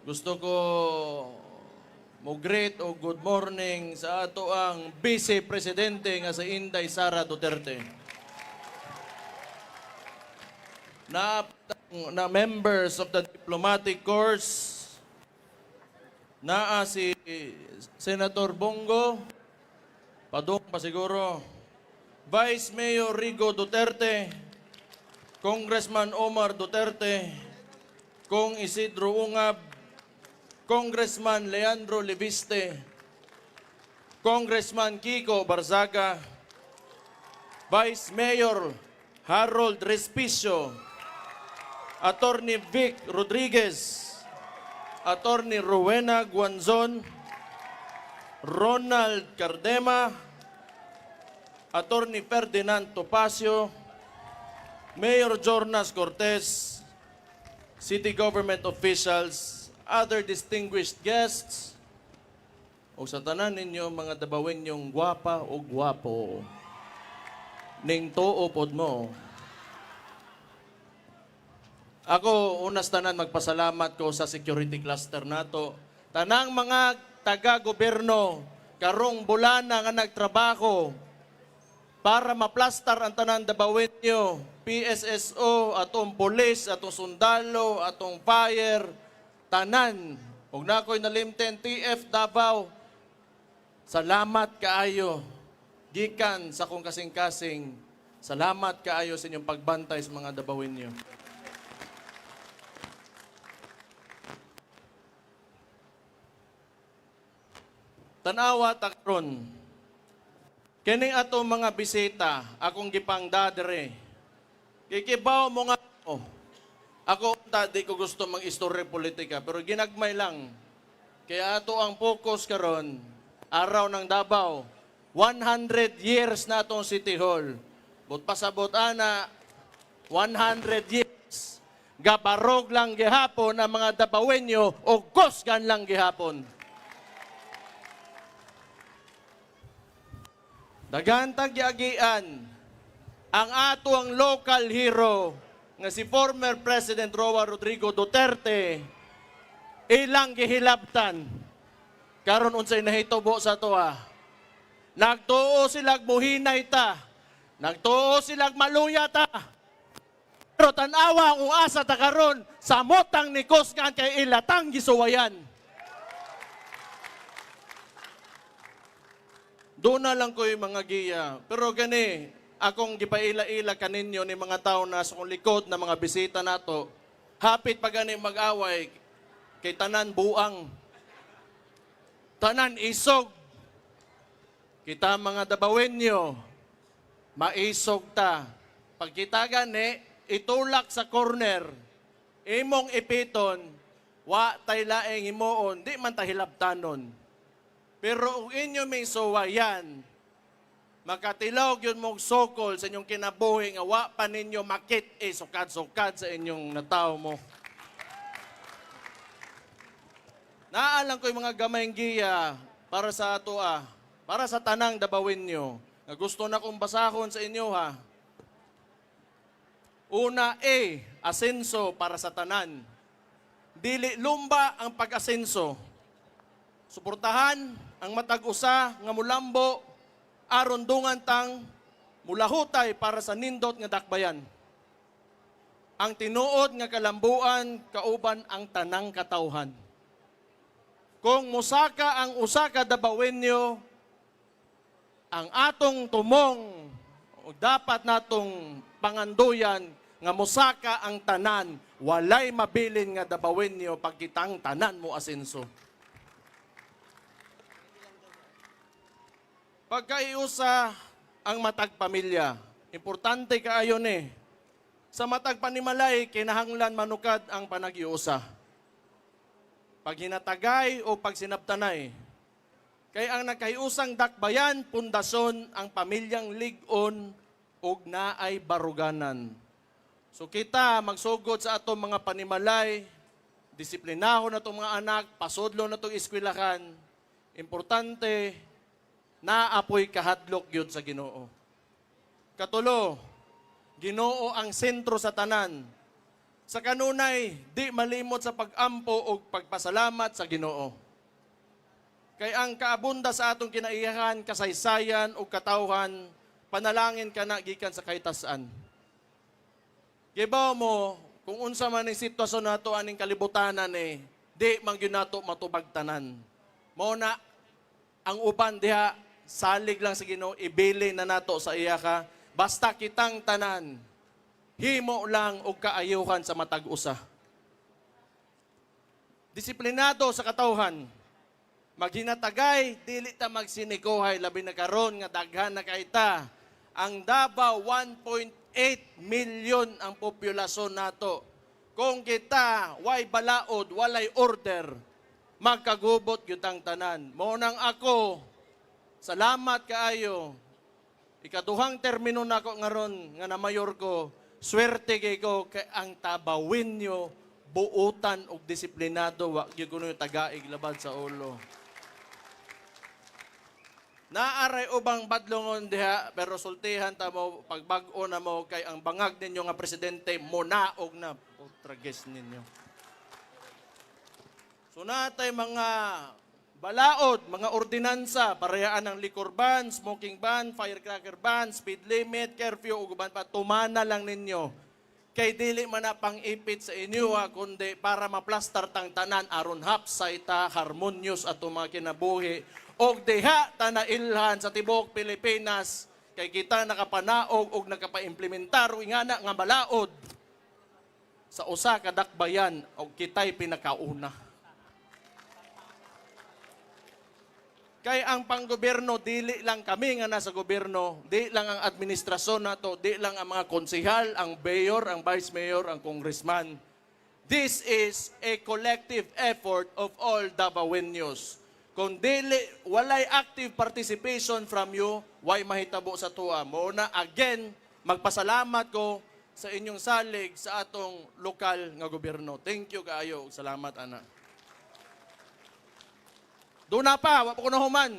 gusto ko mo-greet o good morning sa ato ang Vice Presidente nga si Inday Sara Duterte. Na members of the diplomatic corps, naa si Senator Bongo, padung pa siguro, Vice Mayor Rodrigo Duterte, Congressman Omar Duterte, Kong Isidro Ungab, Congressman Leandro Leviste, Congressman Kiko Barzaga, Vice Mayor Harold Respicio, Attorney Vic Rodriguez, Attorney Rowena Guanzon, Ronald Cardema, Attorney Ferdinand Topacio, Mayor Jornas Cortez, city government officials, other distinguished guests, o sa tanan ninyo mga dabawin yung gwapa o gwapo, ning tuo pod mo. Ako, unas tanan, magpasalamat ko sa security cluster nato. Tanang mga taga-gobyerno, karong bulana nga nagtrabaho para maplastar ang tanan dabawin nyo, PSSO, atong police, atong sundalo, atong fire, tanan. Huwag na ako'y nalimten, TF Dabaw, salamat kaayo. Gikan sa kong kasing-kasing, salamat kaayo sa inyong pagbantay sa mga dabawin nyo. Tanawa takron. Kining ato mga bisita, akong gipang dadere. Kikibaw mo nga ako. Ako di ko gusto mag-istorya politika, pero ginagmay lang. Kaya ato ang focus karon, araw ng Dabaw. 100 years na atong City Hall. But pasabot ana, 100 years. Gabarog lang gihapon ang mga Dabawenyo o gosgan lang gihapon. Dagantag giagian ang ato ang local hero nga si former President Rodrigo Duterte ilang gihilabtan karon unsay nahitubo sa toa. Nagtuo silag muhinay ta, nagtuo silag maluya ta, pero tanawa ang asa ta karon sa motang ni Kusgan kay ilatang gisuwayan. Doon na lang ko yung mga giya. Pero gani, akong gipaila-ila kaninyo ni mga tao na sa likod na mga bisita nato, hapit pa gani mag-away kay tanan buang, tanan isog. Kita mga Dabawenyo, maisog ta. Pag kita gani, itulak sa corner, imong ipiton, wa tay laeng himoon, di man ta hilabtanon. Pero kung inyo may suwayan, makatilog yun mong sokol sa inyong kinabuhi nga wa pa ninyo makit sukad-sukad sa inyong nataw mo. Naalang ko yung mga gamayng giya para sa ato para sa tanang Dabawin nyo. Nga gusto na kong basahon sa inyo ha. Una asenso para sa tanan. Dili lumba ang pag-asenso. Suportahan ang matag-usa nga mulambo aron dungan tang mulahutay para sa nindot nga dakbayan. Ang tinuod nga kalambuan kauban ang tanang katawhan. Kung musaka ang usa ka Dabawenyo, ang atong tumong o dapat natong panganduyan nga musaka ang tanan, walay mabilin nga Dabawenyo pagkitang tanan mo asenso. Pagkaiusa ang matag pamilya, importante kaayo ni. Sa matag panimalay, kinahanglan manukad ang panagiusa. Pag hinatagay o pag sinabtanay, kay ang nagkaiusang dakbayan, pundason ang pamilyang ligon o naay baruganan. So kita magsugod sa atong mga panimalay, disiplinahon na itong mga anak, pasudlo na itong eskwelahan, importante, naapoy kahadlok yun sa Ginoo. Katulo, Ginoo ang sentro sa tanan. Sa kanunay, di malimot sa pag-ampo o pagpasalamat sa Ginoo. Kay ang kaabunda sa atong kinaiyahan, kasaysayan o katawhan, panalangin ka na gikan sa kahitasan. Gibaw mo, kung unsa man ang sitwasyon nato aning kalibutanan di man gyud nato matubag tanan. Mao na ang uban diha salig lang sa Ginoo, ibili na nato sa iya ka. Basta kitang tanan, himo lang og kaayuhan sa matag-usa. Disiplinado sa katawhan, maghinatagay, dili ta magsinikuhay, labi na karon nga daghan na kaita. Ang Dabaw, 1.8 million ang populasyon nato. Kung kita, way balaod, walay order, magkagubot gyud ang tanan. Mao nang ako, salamat kaayo. Ikaduhang termino na ako ngaron nga na mayor ko, swerte kay ko kay ang Tabawinyo, buutan og disiplinado, wa gyud kuno tagaig labad sa ulo. Naaray ubang badlongon diha, pero sultihan ta mo pagbag-o na mo kay ang bangag ninyo nga presidente monaog na. Trages ninyo. So natay mga balaod, mga ordinansa, parehaan ng liquor ban, smoking ban, firecracker ban, speed limit, curfew, uguban pa, tumana lang ninyo. Kay dili man na pang-ipit sa inyo kundi para maplastar tang tanan, aron hapsay ta, harmonious ato mga kinabuhi. Og diha ta na ilhan sa tibok Pilipinas, kay kita nakapanaog og nakapaimplementar o ingana nga balaod sa usa ka dakbayan og kitay pinakauna. Kay ang panggobyerno, dili lang kami nga nasa gobyerno, di lang ang administrasyon nato, di lang ang mga konsehal, ang mayor, ang vice mayor, ang congressman. This is a collective effort of all Dabawenyos. Kung dili, walay active participation from you, why mahitabo sa tuwa. Mo na again, magpasalamat ko sa inyong salig sa atong lokal nga gobyerno. Thank you kaayo. Salamat, ana. Doon na pa, wala ko na human.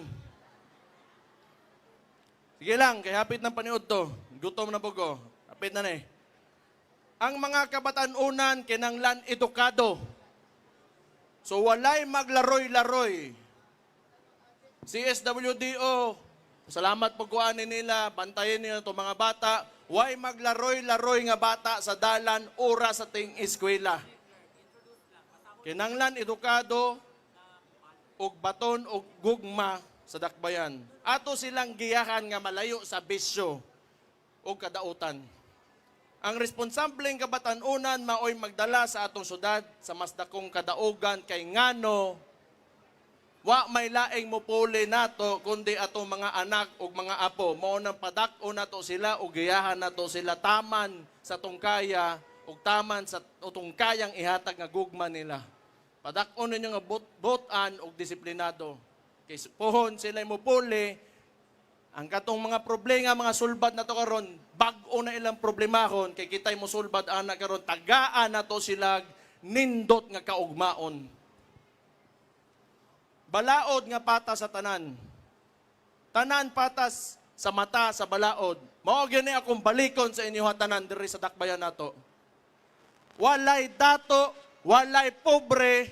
Sige lang, kay hapit ng paniod to. Gutom na po ko. Hapit na Ang mga kabatanunan, kinanglan edukado. So walay maglaroy-laroy. CSWDO, salamat po kuanin nila, bantayin nila itong mga bata. Way maglaroy-laroy nga bata sa dalan, oras sa ting eskwela. Kinanglan edukado, og baton og gugma sa dakbayan. Ato silang giyahan nga malayo sa bisyo o kadautan. Ang responsableng kabatanunan maoy magdala sa atong syudad sa mas dakong kadaugan kay ngano wa may laing mupuli nato kundi atong mga anak ug mga apo. Mao nang padak-o nato sila ug giyahan nato sila taman sa tungkaya ug taman sa tungkayang ihatag nga gugma nila. Padak-on ninyo nga botan o disiplinado. Kay pohon sila mo puli, ang katong mga problema, mga sulbad na to karon, bag-o na ilang problemahon, kay kitay mo sulbad anak karon, tagaan na to sila nindot nga kaugmaon. Balaod nga patas sa tanan. Tanan patas sa mata sa balaod. Mao gyud akong balikon sa inyo tanan diri sa dakbayan nato. Walay dato, walay pobre,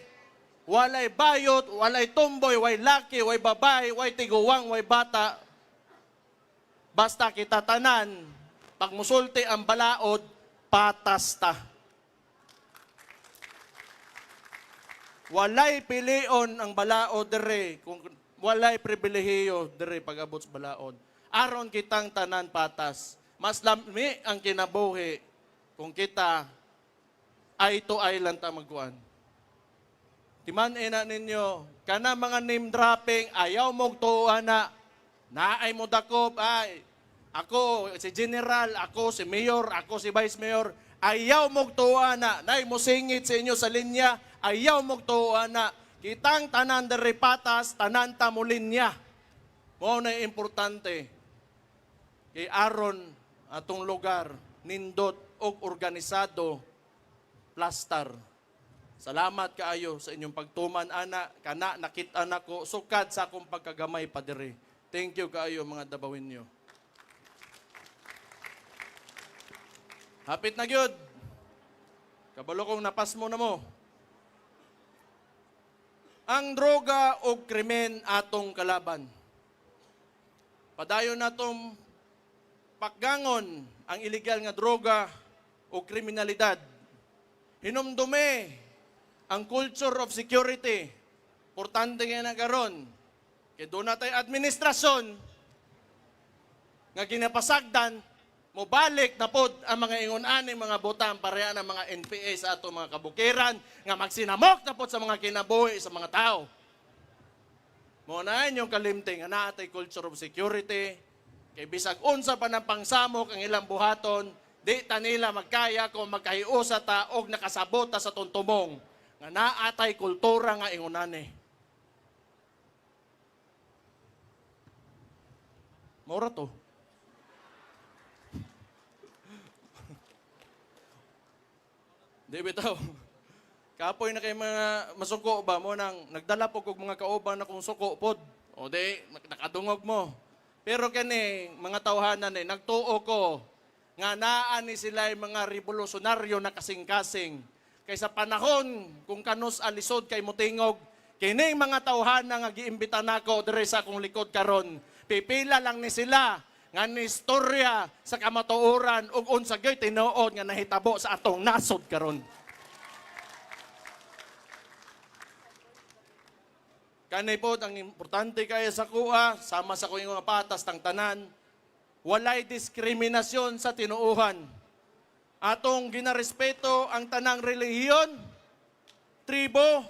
walay bayot, walay tomboy, walay laki, walay babay, walay tiguwang, walay bata. Basta kita tanan, pag musulti ang balaod, patas ta. Walay pilion ang balaod dere, kung walay pribilehiyo dere pag-abot sa balaod. Aron kitang tanan patas. Mas lami ang kinabuhi kung kita ay to ay lang ta magkuan. Timan ina ninyo, kana mga name dropping, ayaw mong tuwa na, naay mo dakop, ay, ako si General, ako si Mayor, ako si Vice Mayor, ayaw mong tuwa na, naay mo singit sa inyo sa linya, ayaw mong tuwa na, kitang tanan dere patas, tanan ta mo linya. Mo na importante, kay aron atong lugar, nindot og organisado, plastar. Salamat kaayo sa inyong pagtuman, ana, kana nakita na ko, sukad sa akong pagkagamay pa diri. Thank you kaayo mga Dabawinyo. Hapit na gyud. Kabalo kong napasmo na mo. Ang droga o krimen atong kalaban. Padayon natong pakgangon ang illegal nga droga o kriminalidad. Hinumdume ang culture of security. Importante nga na karon. Kaya doon na tayo administrasyon nga ginapasagdan, mobalik na pod ang mga ingon-aning mga botang pareha ng mga NPA sa ato mga kabukiran nga magsinamok na pod sa mga kinabuhi sa mga tao. Muna yung kalimting na natay culture of security, kay bisag unsa pa ng pangsamok ang ilang buhaton, di ta nila magkaya kung magkahiusa ta og nakasabota sa tuntumong nga naatay kultura nga ingunani. Maura to. Di bitaw. Kapoy na kay mga masuko ba mo nang nagdala po kog mga kauban na kung suko pod. O di nakadungog mo. Pero kani mga tawhanan nagtuo ko nga naa ni sila mga revolusyonaryo na kasing-kasing. Kaysa panahon kung kanus alisod kay mutingog, kining mga tawhana nga giimbita nako diri sa akong likod karon. Pipila lang ni sila nga ni istorya sa kamatuoran ug unsa gyud tinuod nga nahitabo sa atong nasod karon. Kanay po ang importante kaya sa kuha, sama sa kuing mga patas tang tanan, walay diskriminasyon sa tinuuhan. Atong ginarespeto ang tanang relihiyon, tribo.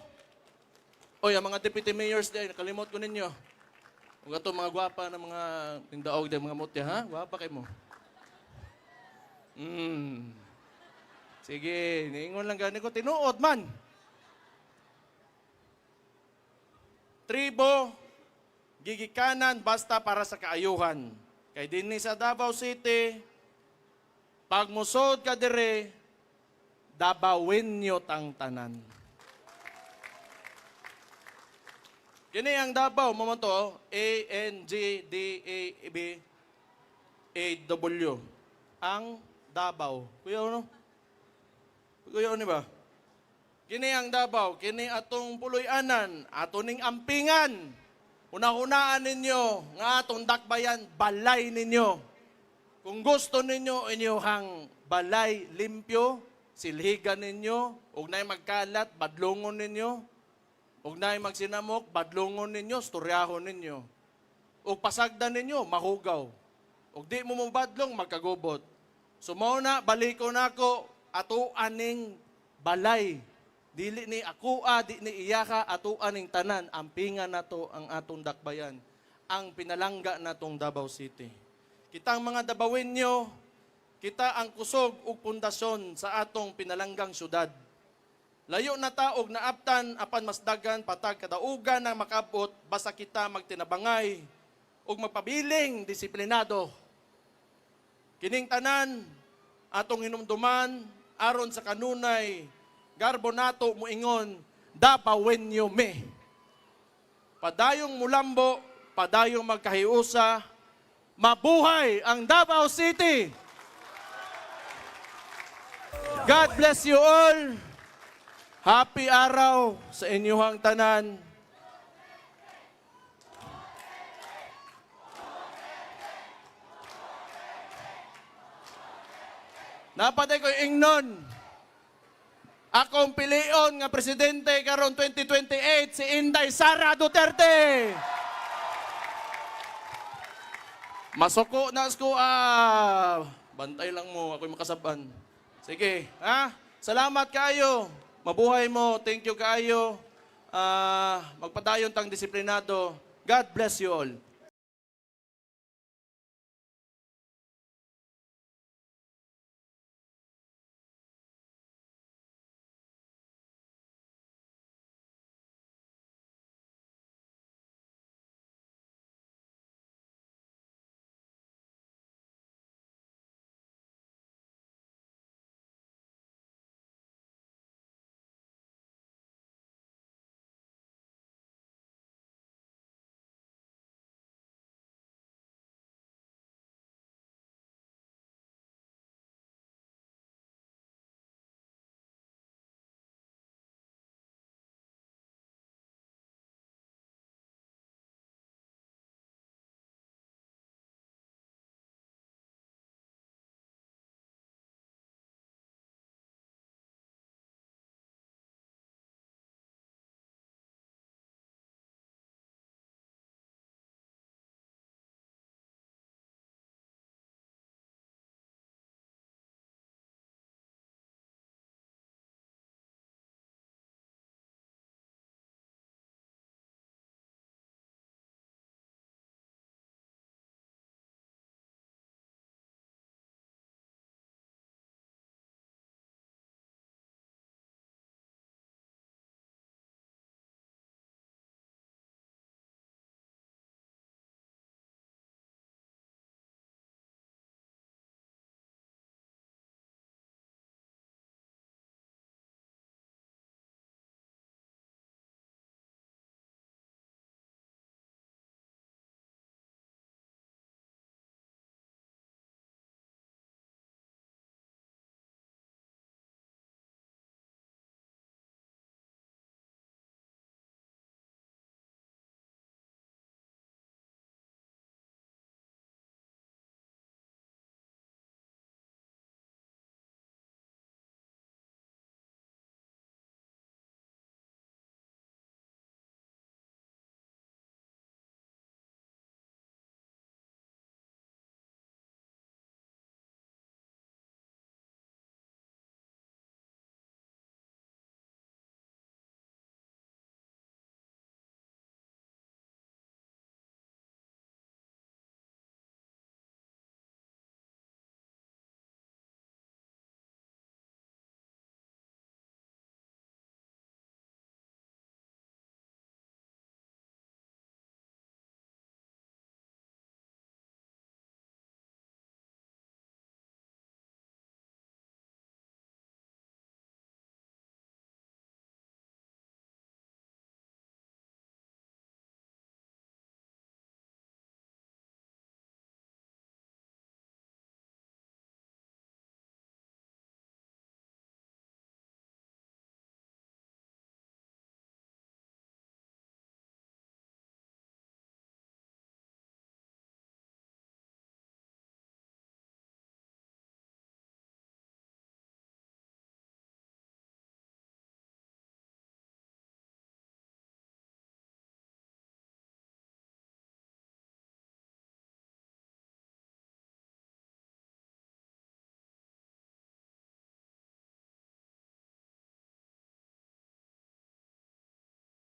Oy, ang mga deputy mayors din, nakalimot ko ninyo. Huwag ato mga gwapa na mga tindaog din, mga mutya, ha? Gwapa kayo mo. Sige, niingon lang gani ko, tinuod man. Tribo, gigikanan basta para sa kaayuhan. Kay dinhi sa Davao City, pag musod ka dire, Dabawin nyo tang tanan. Kini ang Dabaw, mamanto, A-N-G-D-A-B-A-W. Ang Dabaw. Kuya ano? Kuya ano ba? Kini ang Dabaw, kini atong puloy-anan, atoning ampingan. Una-unaan ninyo, nga atong dakbayan, balay ninyo. Kung gusto ninyo inyong balay limpyo, silhigan ninyo, huwag na'y magkalat, badlungon ninyo, huwag na'y magsinamok, badlungon ninyo, storyahon ninyo. Huwag pasagdan ninyo, mahugaw. Huwag di mo mong badlong, magkagubot. Sumuna, baliko na ako, ato aning balay. Dili ni akua, di ni iyaka, ato aning tanan, ampingan na to ang atong dakbayan, ang pinalangga na tong Davao City. Kitang mga Dabawinyo, kita ang kusog ug pundasyon sa atong pinalanggang syudad. Layo na taog na aptan apan mas dagan patag kadaugan ng makabot basta kita magtinabangay ug magpabiling disiplinado. Kining tanan atong hinumduman aron sa kanunay garbo nato moingon Dabawinyo me. Padayong mulambo, padayong magkahiusa. Mabuhay ang Davao City! God bless you all. Happy araw sa inyong tanan. Napatay ko ingnon. Akong pilion nga presidente karon 2028 si Inday Sara Duterte. Masuko na ko bantay lang mo ako'y makasaban. Sige, ha? Salamat kayo. Mabuhay mo. Thank you kayo. Magpadayon tang disiplinado. God bless you all.